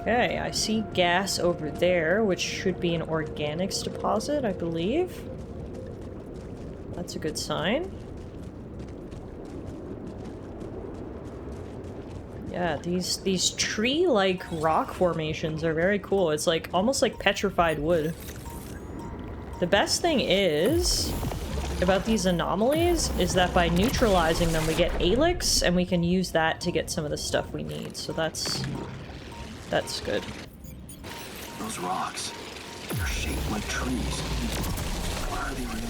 Okay, I see gas over there, which should be an organics deposit, I believe. That's a good sign. Yeah, these tree-like rock formations are very cool. It's like almost like petrified wood. The best thing is about these anomalies is that by neutralizing them we get Alix, and we can use that to get some of the stuff we need. So that's good. Those rocks, they're shaped like trees. What are they really?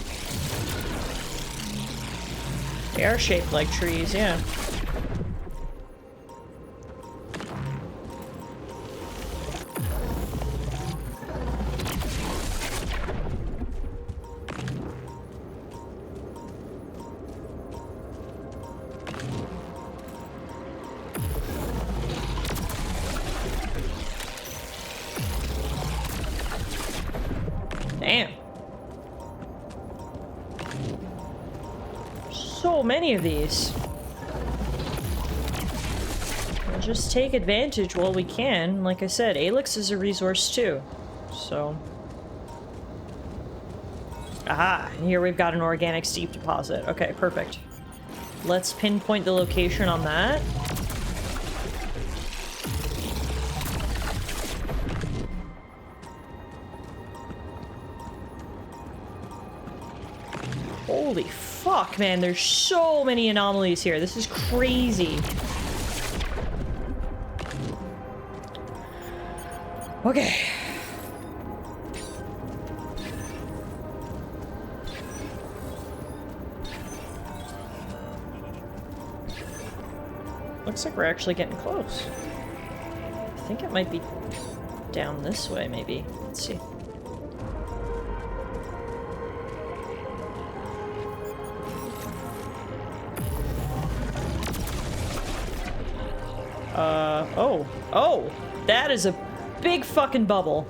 They are shaped like trees, yeah. Damn. So many of these. We'll just take advantage while we can. Like I said, Alix is a resource too. So. Aha! And here we've got an organic steep deposit. Okay, perfect. Let's pinpoint the location on that. Holy fuck, man, there's so many anomalies here. This is crazy. Okay. Looks like we're actually getting close. I think it might be down this way, maybe. Let's see. Oh, that is a big fucking bubble.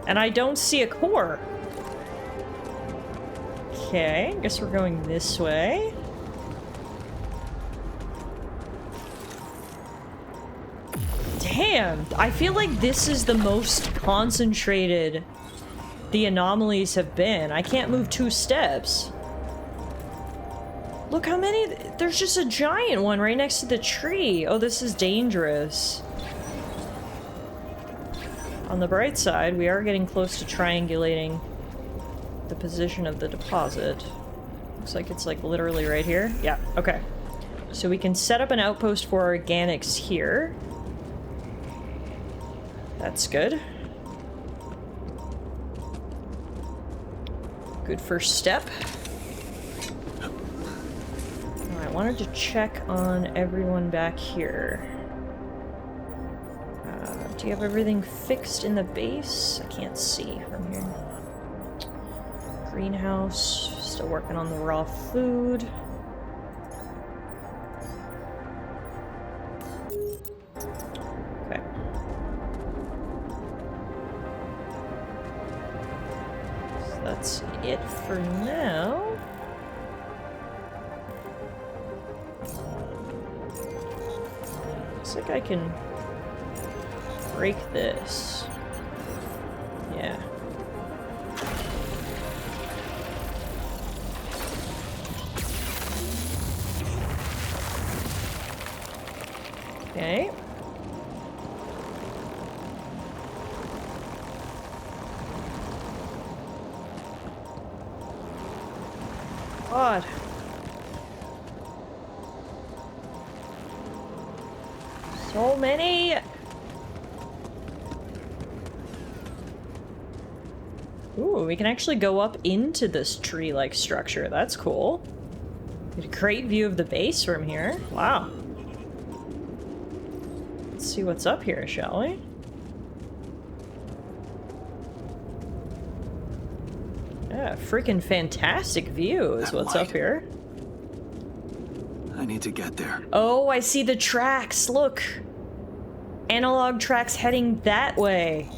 And I don't see a core. Okay, guess we're going this way. Damn, I feel like this is the most concentrated the anomalies have been. I can't move 2 steps. Look how many... There's just a giant one right next to the tree. Oh, this is dangerous. On the bright side, we are getting close to triangulating the position of the deposit. Looks like it's like literally right here. Yeah, okay. So we can set up an outpost for organics here. That's good. Good first step. I wanted to check on everyone back here. Do you have everything fixed in the base? I can't see from here. Greenhouse, still working on the raw food. Okay. So that's it for now. Looks like I can break this. Yeah. Okay. God. So many. Ooh, we can actually go up into this tree-like structure. That's cool. Get a great view of the base from here. Wow. Let's see what's up here, shall we? Yeah, freaking fantastic view is what's up here. I need to get there. Oh, I see the tracks. Look. Analog tracks heading that way.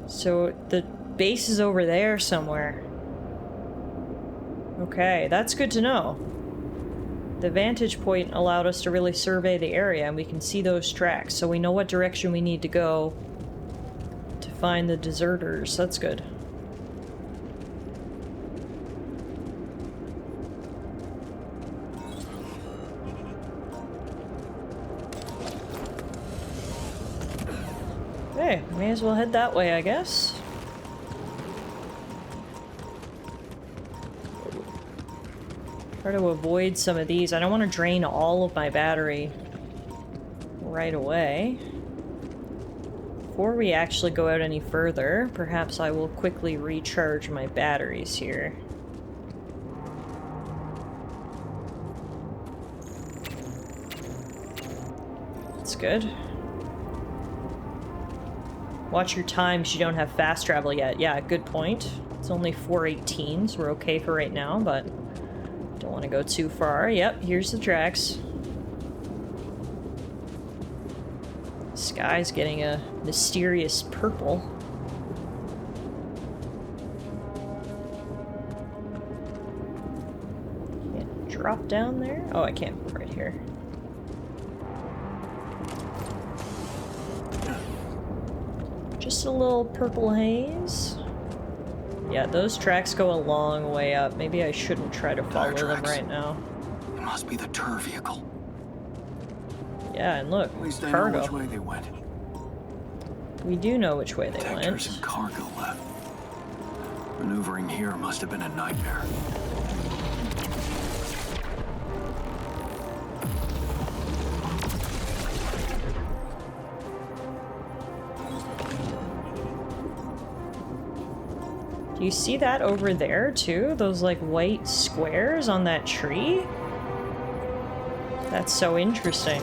So the base is over there somewhere. Okay, that's good to know. The vantage point allowed us to really survey the area, and we can see those tracks, so we know what direction we need to go to find the deserters. That's good. Okay, may as well head that way, I guess. Try to avoid some of these. I don't want to drain all of my battery right away. Before we actually go out any further, perhaps I will quickly recharge my batteries here. That's good. Watch your time, you don't have fast travel yet. Yeah, good point. It's only 4:18, so we're okay for right now, but don't want to go too far. Yep, here's the tracks. The sky's getting a mysterious purple. Can't drop down there? Oh, I can't right here. Just a little purple haze. Yeah, those tracks go a long way up. Maybe I shouldn't try to follow them right now. It must be the tour vehicle. Yeah, and look, At least I cargo. know which way they went. We do know which way they Detectors went. and cargo left. Maneuvering here must have been a nightmare. Do you see that over there, too? Those, like, white squares on that tree? That's so interesting.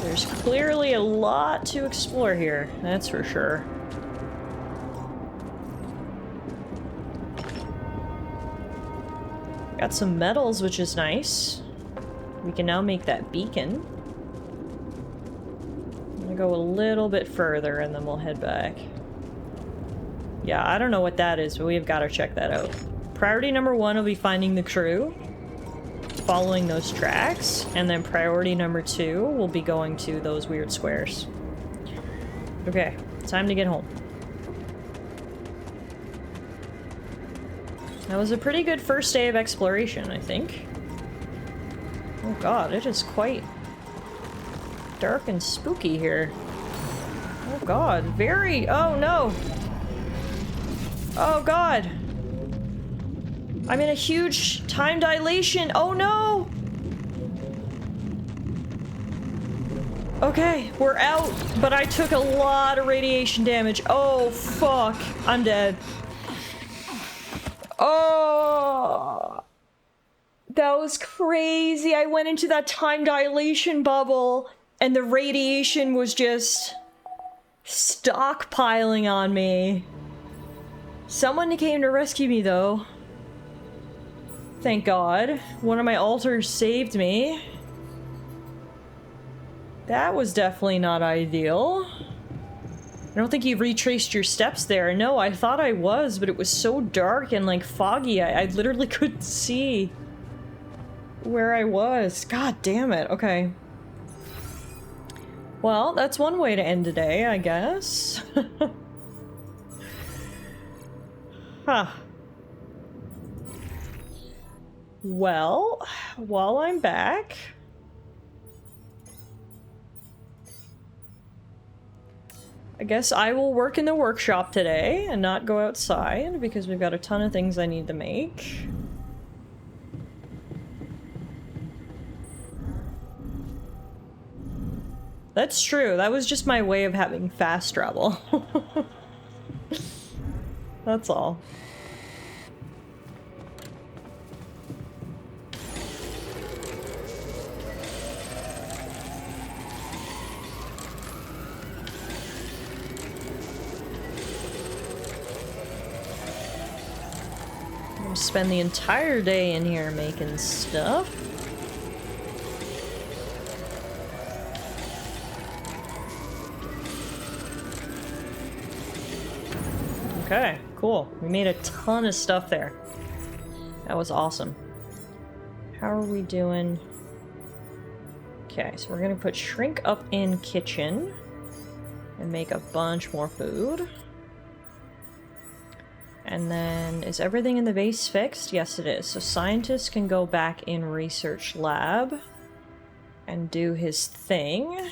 There's clearly a lot to explore here, that's for sure. Got some metals, which is nice. We can now make that beacon. I'm gonna go a little bit further and then we'll head back. Yeah, I don't know what that is, but we've got to check that out. Priority number 1 will be finding the crew, following those tracks, and then priority number 2 will be going to those weird squares. Okay, time to get home. That was a pretty good first day of exploration, I think. Oh god, it is quite dark and spooky here. Oh god, very... Oh no! Oh god! I'm in a huge time dilation! Oh no! Okay, we're out, but I took a lot of radiation damage. Oh, fuck. I'm dead. Oh, that was crazy. I went into that time dilation bubble, and the radiation was just stockpiling on me. Someone came to rescue me, though. Thank God. One of my altars saved me. That was definitely not ideal. I don't think you retraced your steps there. No, I thought I was, but it was so dark and like foggy, I literally couldn't see where I was. God damn it. Okay. Well, that's one way to end today, I guess. Huh. Well, while I'm back... I guess I will work in the workshop today and not go outside because we've got a ton of things I need to make. That's true. That was just my way of having fast travel. That's all. I'm gonna spend the entire day in here making stuff. Okay, cool. We made a ton of stuff there. That was awesome. How are we doing? Okay, so we're gonna put shrink up in kitchen and make a bunch more food. And then, is everything in the base fixed? Yes, it is. So scientists can go back in research lab and do his thing.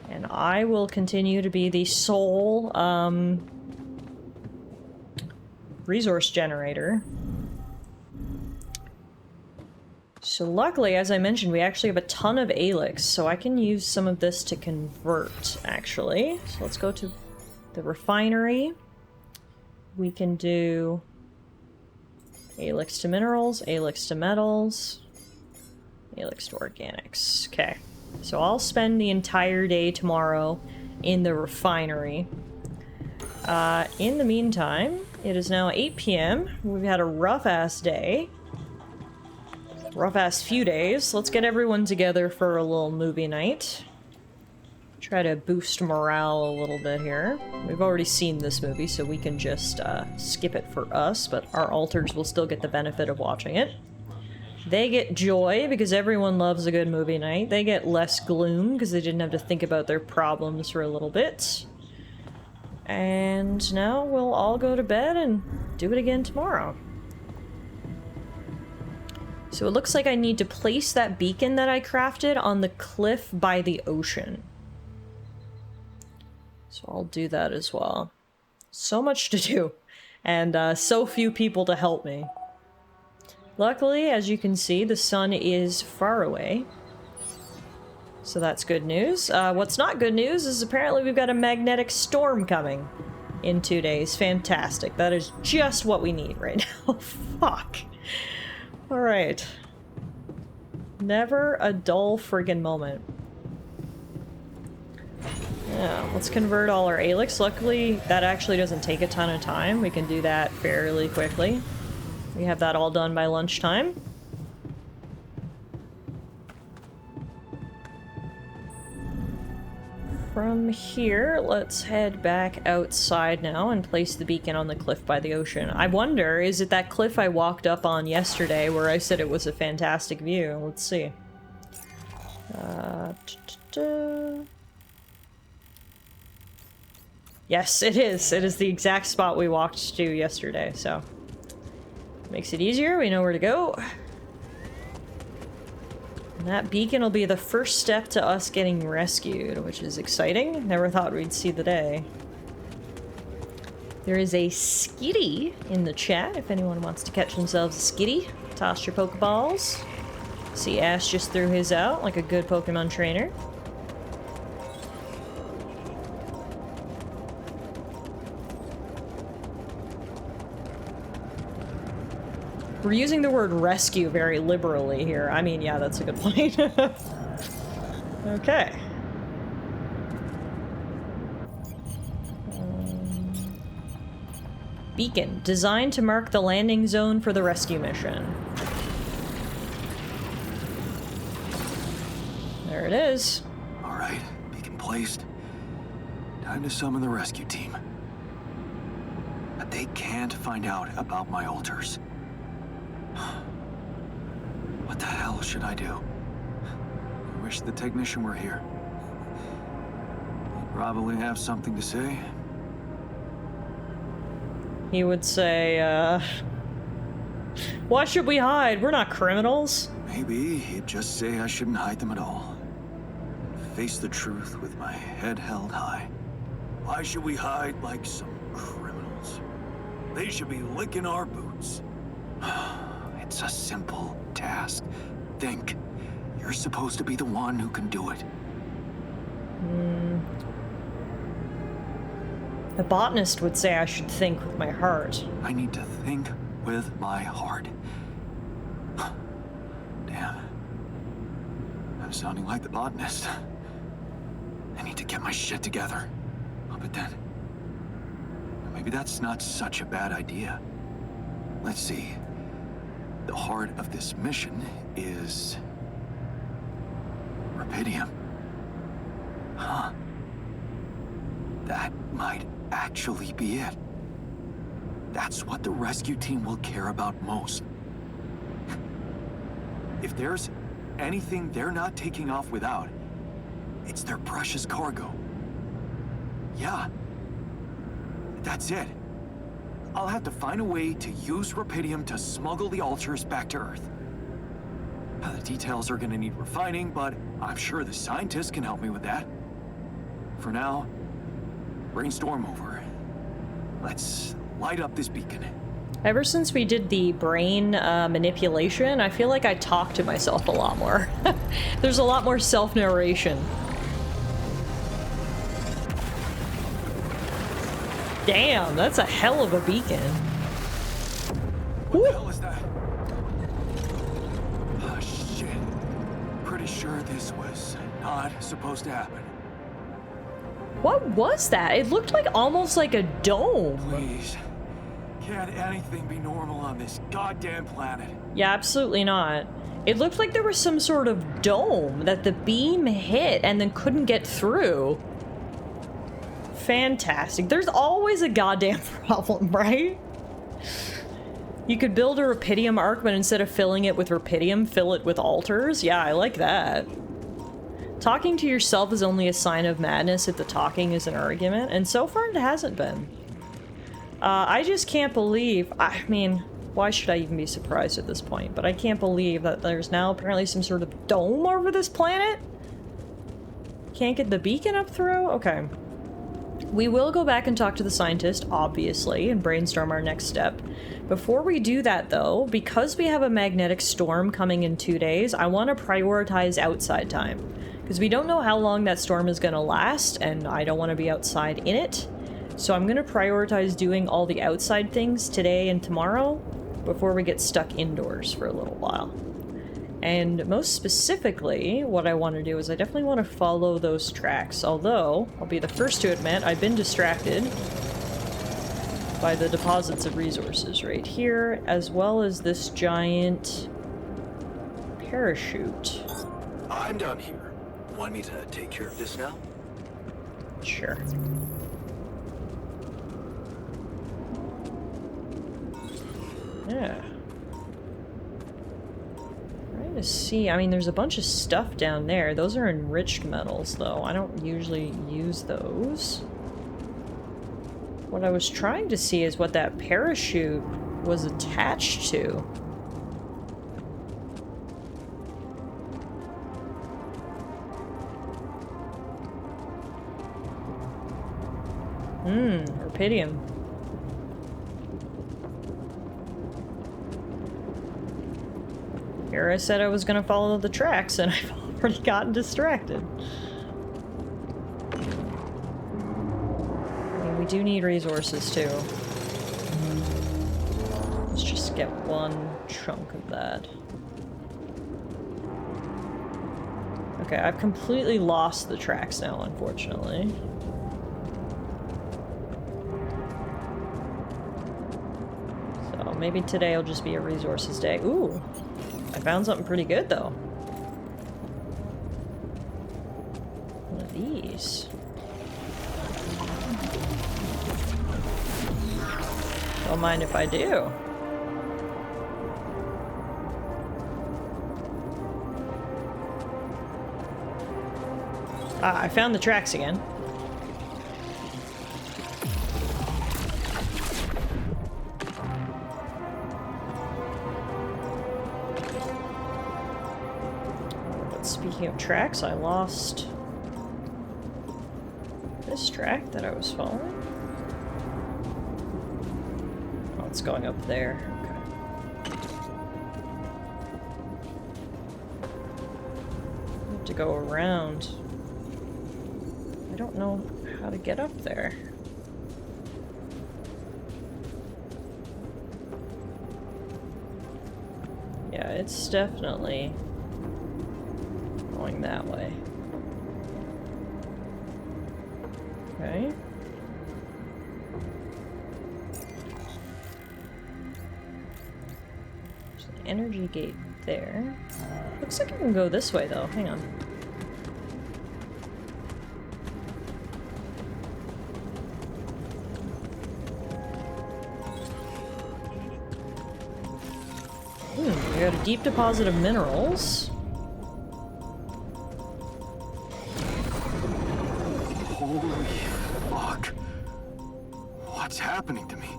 And I will continue to be the sole, resource generator. So luckily, as I mentioned, we actually have a ton of Alix, so I can use some of this to convert, actually. So let's go to the refinery. We can do Alix to minerals, Alix to metals, Alix to organics. Okay, so I'll spend the entire day tomorrow in the refinery. In the meantime, it is now 8 p.m. We've had a rough-ass day. Rough-ass few days. Let's get everyone together for a little movie night. Try to boost morale a little bit here. We've already seen this movie, so we can just skip it for us, but our alters will still get the benefit of watching it. They get joy, because everyone loves a good movie night. They get less gloom, because they didn't have to think about their problems for a little bit. And now we'll all go to bed and do it again tomorrow. So it looks like I need to place that beacon that I crafted on the cliff by the ocean. So I'll do that as well. So much to do, and so few people to help me. Luckily, as you can see, the sun is far away. So that's good news. What's not good news is apparently we've got a magnetic storm coming in 2 days. Fantastic. That is just what we need right now. Fuck. Alright. Never a dull friggin' moment. Yeah, let's convert all our Alix. Luckily, that actually doesn't take a ton of time. We can do that fairly quickly. We have that all done by lunchtime. From here, let's head back outside now and place the beacon on the cliff by the ocean. I wonder, is it that cliff I walked up on yesterday where I said it was a fantastic view? Let's see. Yes, it is. It is the exact spot we walked to yesterday, so... makes it easier, we know where to go. And that beacon will be the first step to us getting rescued, which is exciting. Never thought we'd see the day. There is a skitty in the chat, if anyone wants to catch themselves a skitty. Toss your Pokeballs. See, Ash just threw his out like a good Pokemon trainer. We're using the word rescue very liberally here. I mean, yeah, that's a good point. Okay. Beacon, designed to mark the landing zone for the rescue mission. There it is. All right, beacon placed. Time to summon the rescue team. But they can't find out about my altars. What the hell should I do? I wish the technician were here. He'd probably have something to say. He would say, why should we hide? We're not criminals. Maybe he'd just say I shouldn't hide them at all. Face the truth with my head held high. Why should we hide like some criminals? They should be licking our boots. It's a simple task. Think. You're supposed to be the one who can do it. The botanist would say I should think with my heart. I need to think with my heart. Damn. I'm sounding like the botanist. I need to get my shit together. Oh, but then... maybe that's not such a bad idea. Let's see. The heart of this mission is... Rapidium. Huh. That might actually be it. That's what the rescue team will care about most. If there's anything they're not taking off without, it's their precious cargo. Yeah. That's it. I'll have to find a way to use Rapidium to smuggle the altars back to Earth. The details are gonna need refining, but I'm sure the scientists can help me with that. For now, brainstorm over. Let's light up this beacon. Ever since we did the brain manipulation, I feel like I talk to myself a lot more. There's a lot more self-narration. Damn, that's a hell of a beacon. What the hell is that? Oh, shit. Pretty sure this was not supposed to happen. What was that? It looked like almost like a dome. Please. Can't anything be normal on this goddamn planet? Yeah, absolutely not. It looked like there was some sort of dome that the beam hit and then couldn't get through. Fantastic. There's always a goddamn problem, right? You could build a Rapidium arc, but instead of filling it with Rapidium, fill it with altars? Yeah, I like that. Talking to yourself is only a sign of madness if the talking is an argument, and so far it hasn't been. I just can't believe, I mean, why should I even be surprised at this point? But I can't believe that there's now apparently some sort of dome over this planet? Can't get the beacon up through? Okay. We will go back and talk to the scientist, obviously, and brainstorm our next step. Before we do that, though, because we have a magnetic storm coming in 2 days, I want to prioritize outside time. Because we don't know how long that storm is going to last, and I don't want to be outside in it. So I'm going to prioritize doing all the outside things today and tomorrow before we get stuck indoors for a little while. And most specifically, what I want to do is I definitely want to follow those tracks, although I'll be the first to admit I've been distracted by the deposits of resources right here, as well as this giant parachute. I'm down here. Want me to take care of this now? Sure. Yeah. Trying to see, I mean, there's a bunch of stuff down there. Those are enriched metals, though. I don't usually use those. What I was trying to see is what that parachute was attached to. Rapidium. Here I said I was gonna follow the tracks, and I've already gotten distracted. I mean, we do need resources, too. Let's just get one chunk of that. Okay, I've completely lost the tracks now, unfortunately. So maybe today will just be a resources day. Ooh, I found something pretty good though. One of these. Don't mind if I do. Ah, I found the tracks again. But speaking of tracks, I lost this track that I was following. Oh, it's going up there. Okay. I have to go around. I don't know how to get up there. Yeah, it's definitely going that way. Okay. There's an energy gate there. Looks like I can go this way though. Hang on. We got a deep deposit of minerals. Holy fuck. What's happening to me?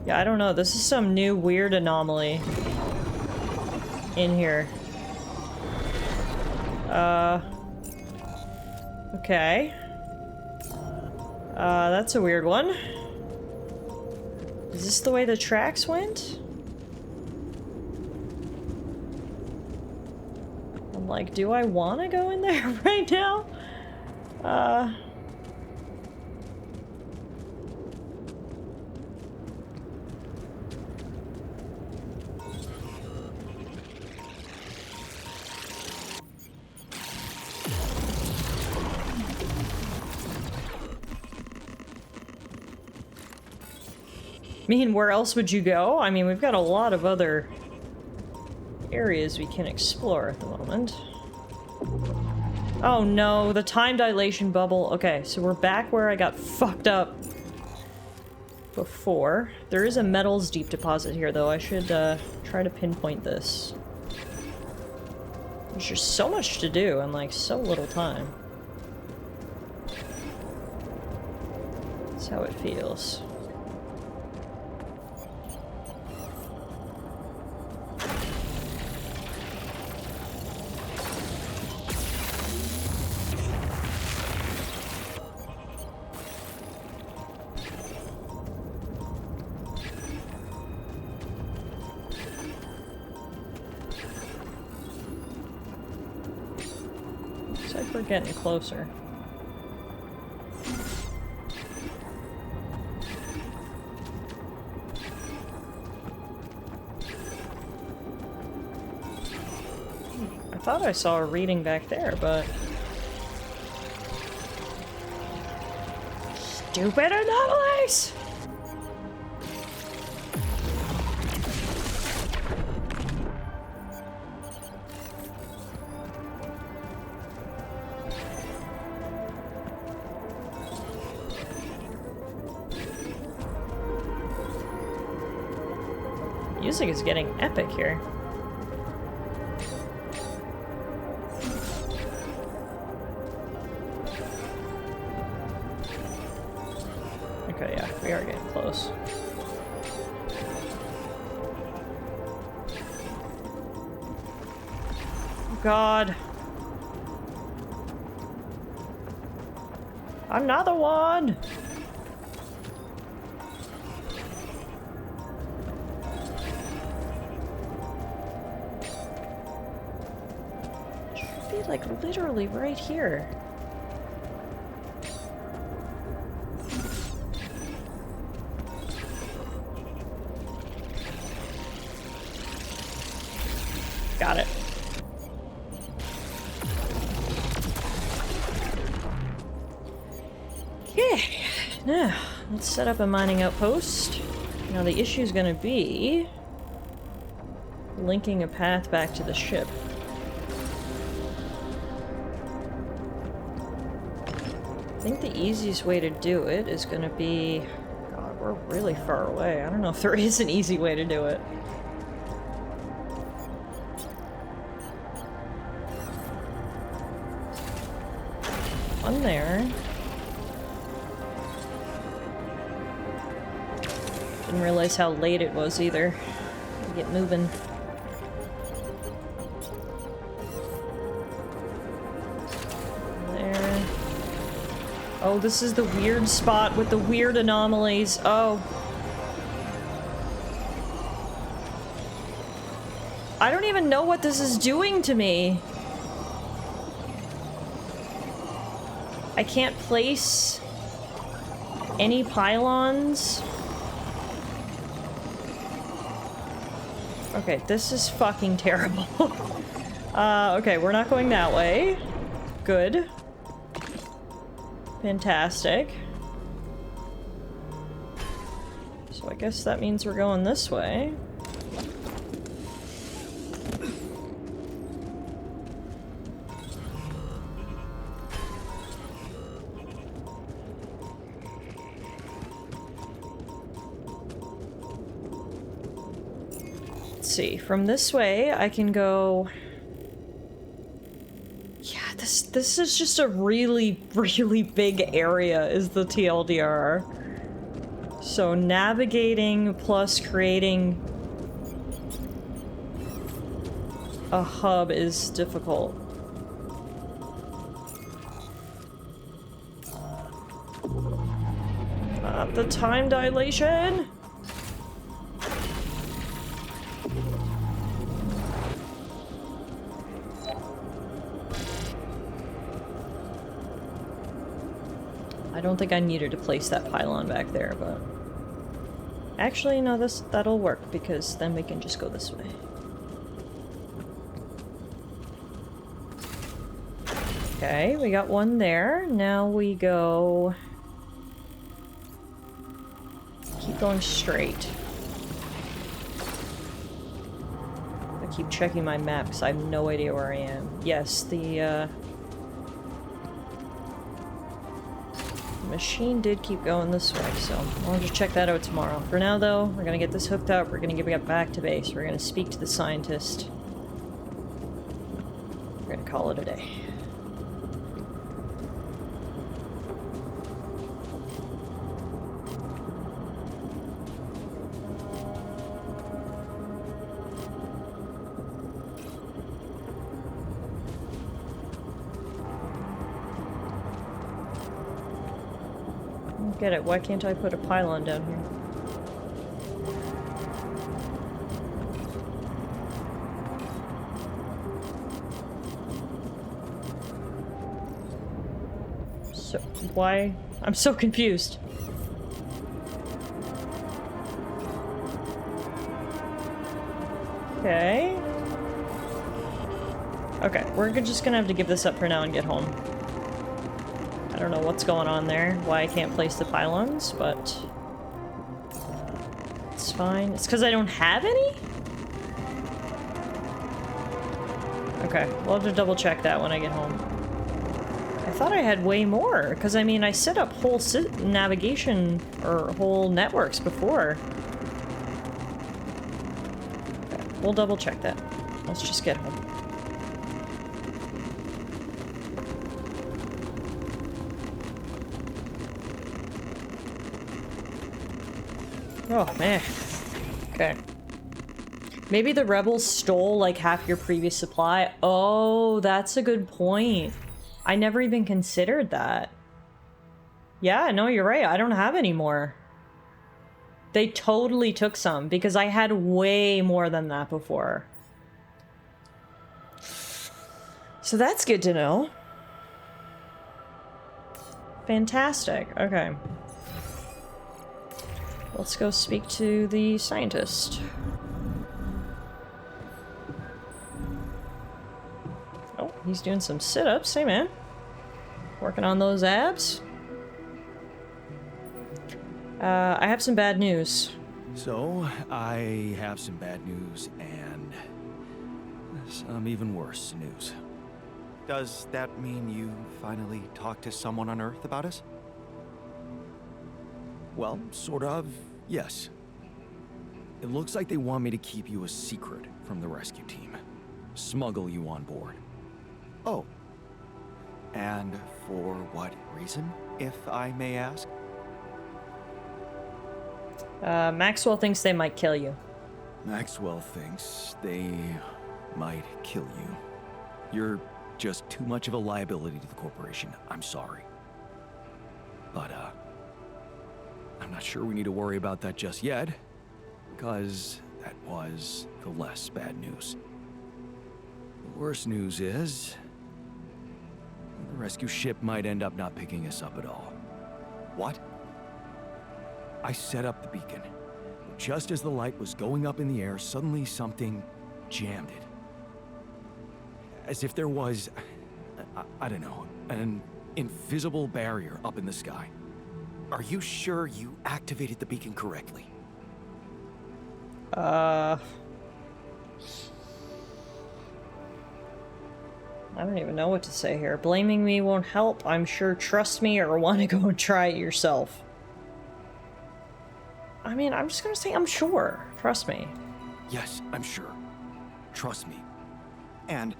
Yeah, I don't know. This is some new weird anomaly in here. Okay. That's a weird one. Is this the way the tracks went? I'm like, do I want to go in there right now? I mean, where else would you go? I mean, we've got a lot of other areas we can explore at the moment. Oh no, the time dilation bubble. Okay, so we're back where I got fucked up before. There is a metals deep deposit here, though. I should try to pinpoint this. There's just so much to do and, like, so little time. That's how it feels. We're getting closer. I thought I saw a reading back there, but... Stupid anomalies! Music is getting epic here. Okay, yeah, we are getting close. God. Another one! Like, literally right here. Got it. Okay, now let's set up a mining outpost. Now the issue is going to be linking a path back to the ship. I think the easiest way to do it is going to be... God, we're really far away. I don't know if there is an easy way to do it. One there. Didn't realize how late it was either. Get moving. There. Oh, this is the weird spot with the weird anomalies. Oh. I don't even know what this is doing to me. I can't place any pylons. Okay, this is fucking terrible. Okay, we're not going that way. Good. Fantastic. So I guess that means we're going this way. See, from this way I can go... Yeah, this is just a really big area is the TLDR. So navigating plus creating a hub is difficult. Not the time dilation! I don't think I needed to place that pylon back there, but... Actually, no, that'll work, because then we can just go this way. Okay, we got one there. Now we go... Keep going straight. I keep checking my map, because I have no idea where I am. Yes, the, machine did keep going this way, so I'll just check that out tomorrow. For now, though, we're gonna get this hooked up, we're gonna get back to base, we're gonna speak to the scientist. We're gonna call it a day. Get it. Why can't I put a pylon down here? So, why? I'm so confused. Okay. Okay, we're just gonna have to give this up for now and get home. I don't know what's going on there, why I can't place the pylons, but it's fine. It's because I don't have any? Okay, we'll have to double check that when I get home. I thought I had way more, because I mean, I set up whole navigation, or whole networks before. Okay, we'll double check that. Let's just get home. Oh, man. Okay. Maybe the rebels stole, like, half your previous supply. Oh, that's a good point. I never even considered that. Yeah, no, you're right. I don't have any more. They totally took some, because I had way more than that before. So that's good to know. Fantastic. Okay. Let's go speak to the scientist. He's doing some sit-ups. Hey, man. Working on those abs. I have some bad news. So, I have some bad news and some even worse news. Does that mean you finally talked to someone on Earth about us? Well, sort of, yes. It looks like they want me to keep you a secret from the rescue team. Smuggle you on board. Oh. And for what reason, if I may ask? Maxwell thinks they might kill you. Maxwell thinks they might kill you. You're just too much of a liability to the corporation. I'm sorry. But, I'm not sure we need to worry about that just yet, because that was the less bad news. The worst news is the rescue ship might end up not picking us up at all. What? I set up the beacon. Just as the light was going up in the air, suddenly something jammed it. As if there was, I don't know, an invisible barrier up in the sky. Are you sure you activated the beacon correctly? I don't even know what to say here. Blaming me won't help, I'm sure. Trust me or want to go and try it yourself. I mean, I'm just gonna say I'm sure. Trust me. Yes, I'm sure. Trust me. And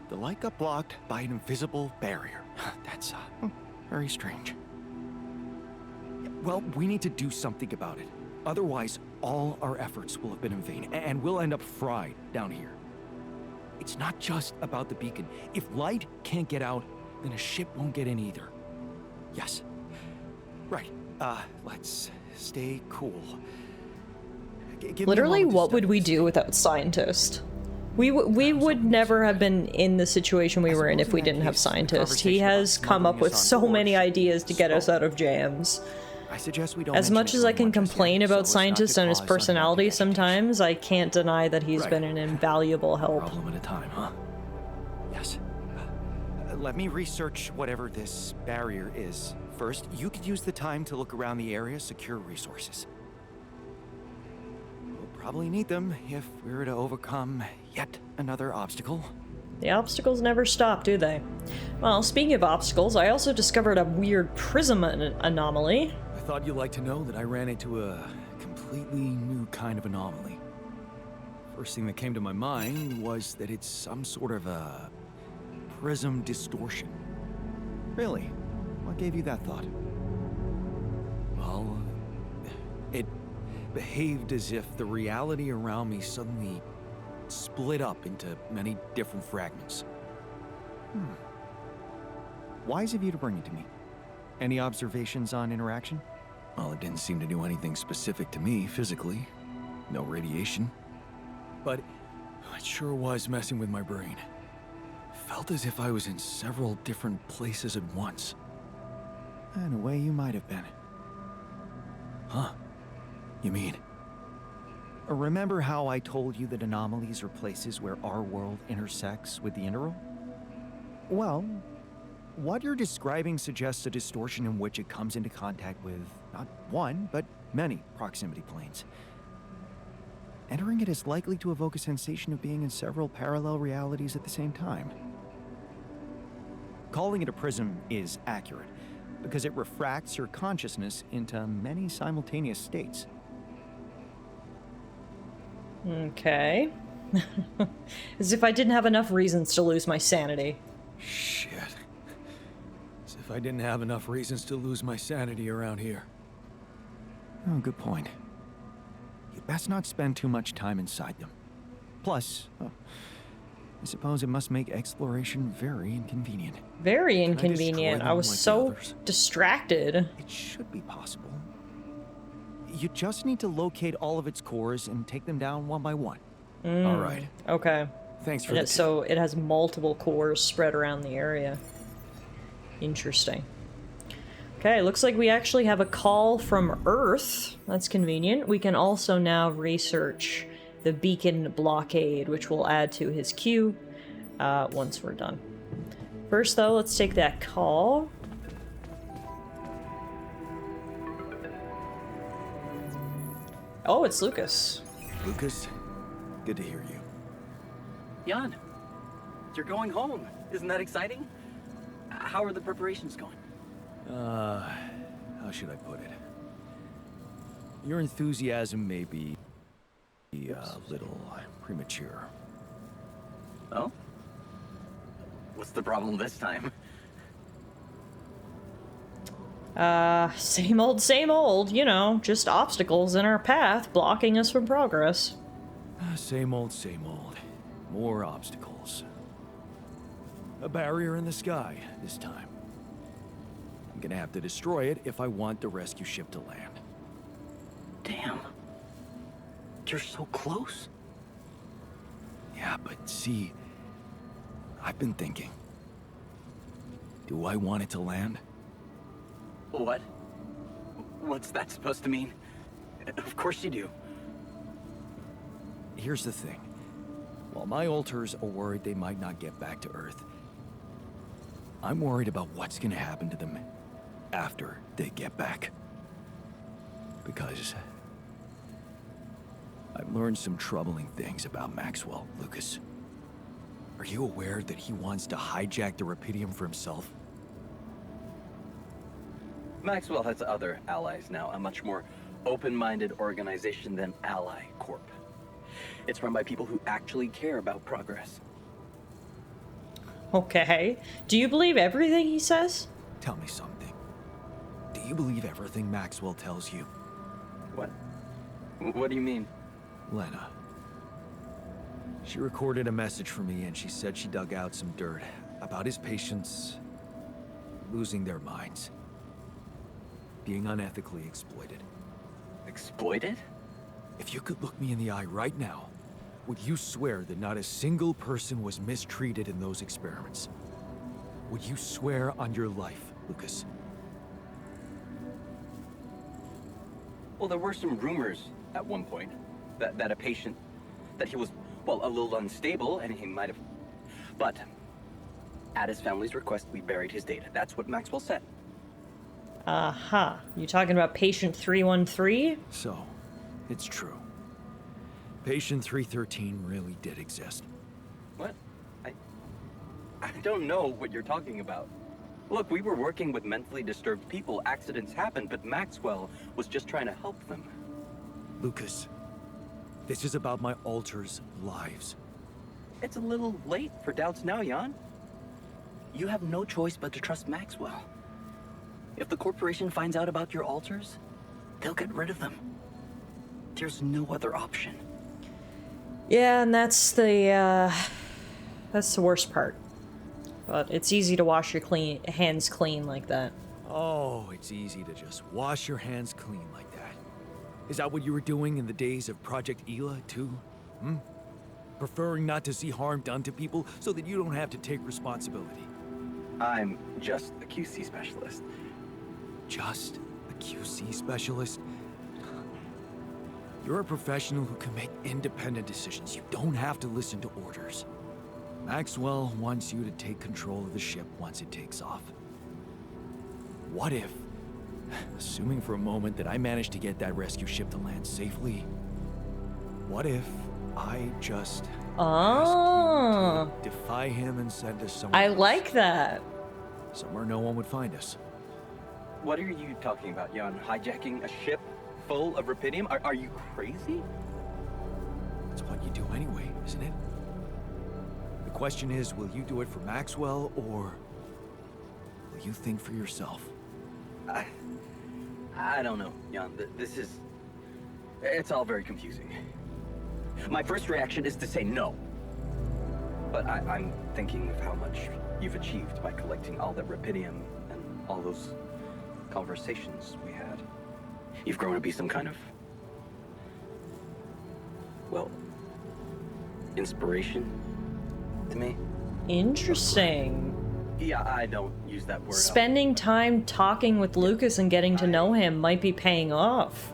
the light got blocked by an invisible barrier. That's, very strange. Well, we need to do something about it. Otherwise, all our efforts will have been in vain, and we'll end up fried down here. It's not just about the beacon. If light can't get out, then a ship won't get in either. Yes. Right. Let's stay cool. Literally, what would we do without Scientist? We would never have been in the situation we were in if we didn't have Scientist. He has come up with so many ideas to get us out of jams. I suggest we don't. As much as I can complain about Scientist and his personality sometimes, I can't deny that he's been an invaluable help. Problem at a time, huh? Yes. Let me research whatever this barrier is. First, you could use the time to look around the area, secure resources. We'll probably need them if we were to overcome yet another obstacle. The obstacles never stop, do they? Well, speaking of obstacles, I also discovered a weird prism anomaly. I thought you'd like to know that I ran into a completely new kind of anomaly. First thing that came to my mind was that it's some sort of a prism distortion. Really? What gave you that thought? Well, it behaved as if the reality around me suddenly split up into many different fragments. Wise of you to bring it to me. Any observations on interaction? Well, it didn't seem to do anything specific to me physically. No radiation. But it sure was messing with my brain. Felt as if I was in several different places at once. In a way, you might have been. Huh? You mean? Remember how I told you that anomalies are places where our world intersects with the interworld? Well, what you're describing suggests a distortion in which it comes into contact with not one, but many proximity planes. Entering it is likely to evoke a sensation of being in several parallel realities at the same time. Calling it a prism is accurate, because it refracts your consciousness into many simultaneous states. Okay. As if I didn't have enough reasons to lose my sanity. Shit. As if I didn't have enough reasons to lose my sanity around here. Oh, good point. You'd best not spend too much time inside them. Plus, I suppose it must make exploration very inconvenient. Very inconvenient. I was so distracted. It should be possible. You just need to locate all of its cores and take them down one by one. All right. Okay. Thanks for that. So it has multiple cores spread around the area. Interesting. Okay, looks like we actually have a call from Earth. That's convenient. We can also now research the beacon blockade, which we'll add to his queue. once we're done. First, though, let's take that call. Oh, it's Lucas. Lucas, good to hear you. Jan, you're going home. Isn't that exciting? How are the preparations going? How should I put it? Your enthusiasm may be a little premature. Oh? What's the problem this time? Same old, you know, just obstacles in our path blocking us from progress. Same old, same old. More obstacles. A barrier in the sky this time. I'm gonna have to destroy it if I want the rescue ship to land. Damn. You're so close. Yeah, but see, I've been thinking. Do I want it to land? What? What's that supposed to mean? Of course you do. Here's the thing. While my alters are worried they might not get back to Earth, I'm worried about what's gonna happen to them after they get back. Because I've learned some troubling things about Maxwell, Lucas. Are you aware that he wants to hijack the Rapidium for himself? Maxwell has other allies now, a much more open-minded organization than Ally Corp. It's run by people who actually care about progress. Okay. Do you believe everything he says? Tell me something. Do you believe everything Maxwell tells you? What? What do you mean? Lena. She recorded a message for me and she said she dug out some dirt about his patients losing their minds. Being unethically exploited. Exploited? If you could look me in the eye right now, would you swear that not a single person was mistreated in those experiments? Would you swear on your life, Lucas? Well, there were some rumors at one point that a patient, that he was, well, a little unstable and he might have... But at his family's request, we buried his data. That's what Maxwell said. Aha. You talking about patient 313? So, it's true. Patient 313 really did exist. What? I don't know what you're talking about. Look, we were working with mentally disturbed people. Accidents happen, but Maxwell was just trying to help them. Lucas, this is about my alters' lives. It's a little late for doubts now, Jan. You have no choice but to trust Maxwell. If the corporation finds out about your alters, they'll get rid of them. There's no other option. Yeah, and that's the worst part. But it's easy to wash your hands clean like that. Oh, it's easy to just wash your hands clean like that. Is that what you were doing in the days of Project Ela, too? Preferring not to see harm done to people so that you don't have to take responsibility. I'm just a QC specialist. Just a QC specialist? You're a professional who can make independent decisions. You don't have to listen to orders. Maxwell wants you to take control of the ship once it takes off. What if, assuming for a moment that I managed to get that rescue ship to land safely, what if I just asked you to defy him and send us somewhere else? like that. Somewhere no one would find us. What are you talking about, Jan? Hijacking a ship full of Rapidium? Are you crazy? It's what you do anyway, isn't it? The question is, will you do it for Maxwell, or will you think for yourself? I don't know, Jan. It's all very confusing. My first reaction is to say no. But I'm thinking of how much you've achieved by collecting all that Rapidium and all those conversations we had. You've grown to be some kind of, well, inspiration to me. Interesting. Yeah, I don't use that word. Spending time talking with Lucas and getting to know him might be paying off.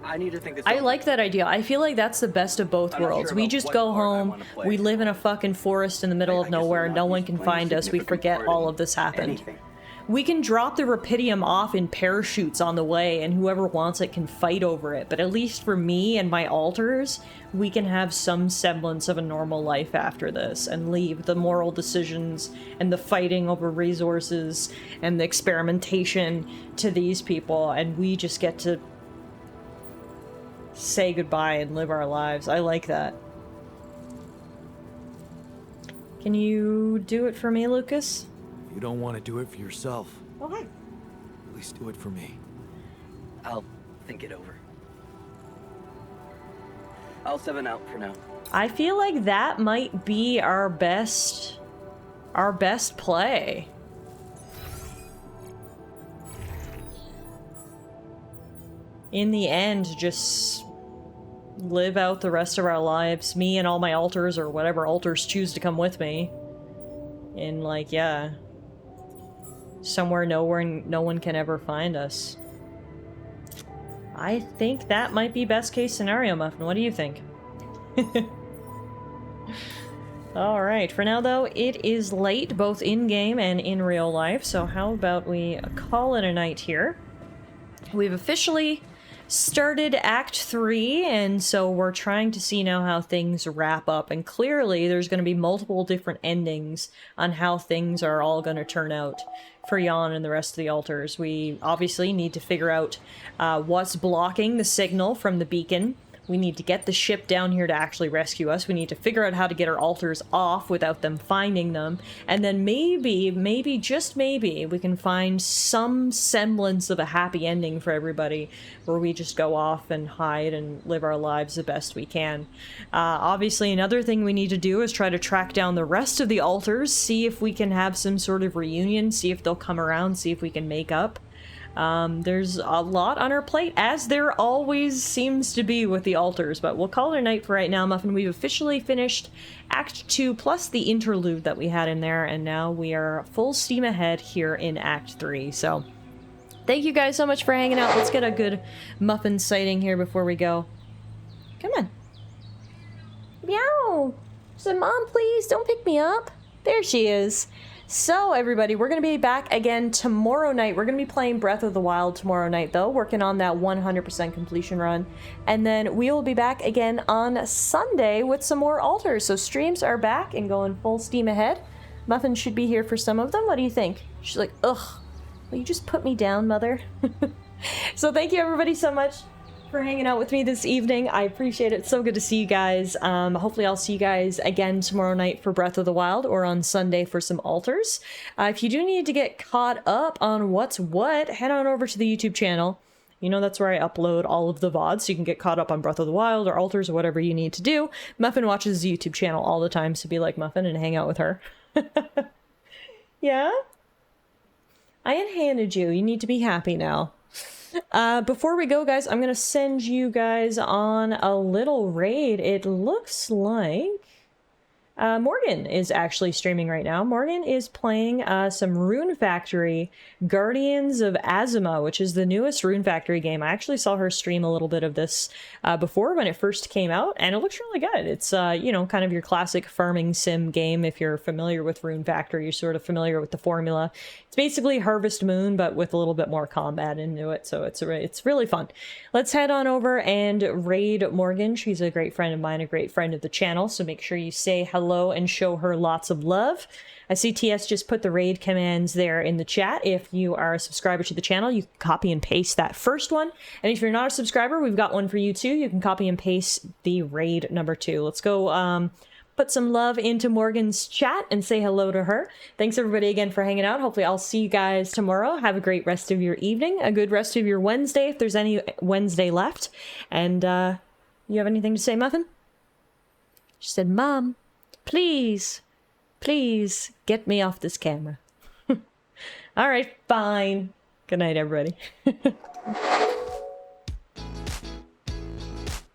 I need to think this I over. like that idea. I feel like that's the best of both I'm not worlds. sure We about just what go part I home, wanna play. we live in a fucking forest in the middle I of guess nowhere, I'm no not one used to can playing a find us, we significant forget part all in of this happened. anything. We can drop the Rapidium off in parachutes on the way, and whoever wants it can fight over it. But at least for me and my alters, we can have some semblance of a normal life after this, and leave the moral decisions and the fighting over resources and the experimentation to these people, and we just get to say goodbye and live our lives. I like that. Can you do it for me, Lucas? You don't want to do it for yourself. Oh, hi. At least do it for me. I'll think it over. I'll 7 out for now. I feel like that might be our best play. In the end, just live out the rest of our lives, me and all my alters, or whatever alters choose to come with me. In, like, yeah, somewhere no one can ever find us. I think that might be best case scenario, Muffin. What do you think? Alright, for now though, it is late, both in-game and in real life, so how about we call it a night here. We've officially started Act 3, and so we're trying to see now how things wrap up, and clearly there's going to be multiple different endings on how things are all going to turn out for Jan and the rest of the alters. We obviously need to figure out what's blocking the signal from the beacon. We need to get the ship down here to actually rescue us. We need to figure out how to get our alters off without them finding them. And then maybe, just maybe, we can find some semblance of a happy ending for everybody where we just go off and hide and live our lives the best we can. Obviously, another thing we need to do is try to track down the rest of the alters, see if we can have some sort of reunion, see if they'll come around, see if we can make up. There's a lot on our plate, as there always seems to be with the alters, but we'll call it a night for right now, Muffin. We've officially finished Act 2 plus the interlude that we had in there, and now we are full steam ahead here in Act 3. So thank you guys so much for hanging out. Let's get a good Muffin sighting here before we go. Come on. Meow. She said, Mom, please don't pick me up. There she is. So, everybody, we're going to be back again tomorrow night. We're going to be playing Breath of the Wild tomorrow night, though, working on that 100% completion run. And then we will be back again on Sunday with some more alters. So, streams are back and going full steam ahead. Muffin should be here for some of them. What do you think? She's like, ugh, will you just put me down, Mother? So, thank you, everybody, so much for hanging out with me this evening. I appreciate it. It's so good to see you guys. Hopefully I'll see you guys again tomorrow night for Breath of the Wild, or on Sunday for some alters. If you do need to get caught up on what's what, head on over to the YouTube channel. You know, that's where I upload all of the VODs, so you can get caught up on Breath of the Wild or alters or whatever you need to do. Muffin watches the YouTube channel all the time, so be like Muffin and hang out with her. Yeah? I unhanded you. You need to be happy now. Before we go, guys, I'm going to send you guys on a little raid. It looks like Morgan is actually streaming right now. Morgan is playing some Rune Factory Guardians of Azuma, which is the newest Rune Factory game. I actually saw her stream a little bit of this before when it first came out, and it looks really good. It's, you know, kind of your classic farming sim game. If you're familiar with Rune Factory, you're sort of familiar with the formula. It's basically Harvest Moon, but with a little bit more combat into it, so it's really fun. Let's head on over and raid Morgan. She's a great friend of mine, a great friend of the channel, so make sure you say hello and show her lots of love. I see TS just put the raid commands there in the chat. If you are a subscriber to the channel, you can copy and paste that first one. And if you're not a subscriber, we've got one for you too. You can copy and paste the raid number 2. Let's go put some love into Morgan's chat and say hello to her. Thanks everybody again for hanging out. Hopefully I'll see you guys tomorrow. Have a great rest of your evening, a good rest of your Wednesday, if there's any Wednesday left. And you have anything to say, Muffin? She said, Mom, please get me off this camera. All right, fine. Good night, everybody.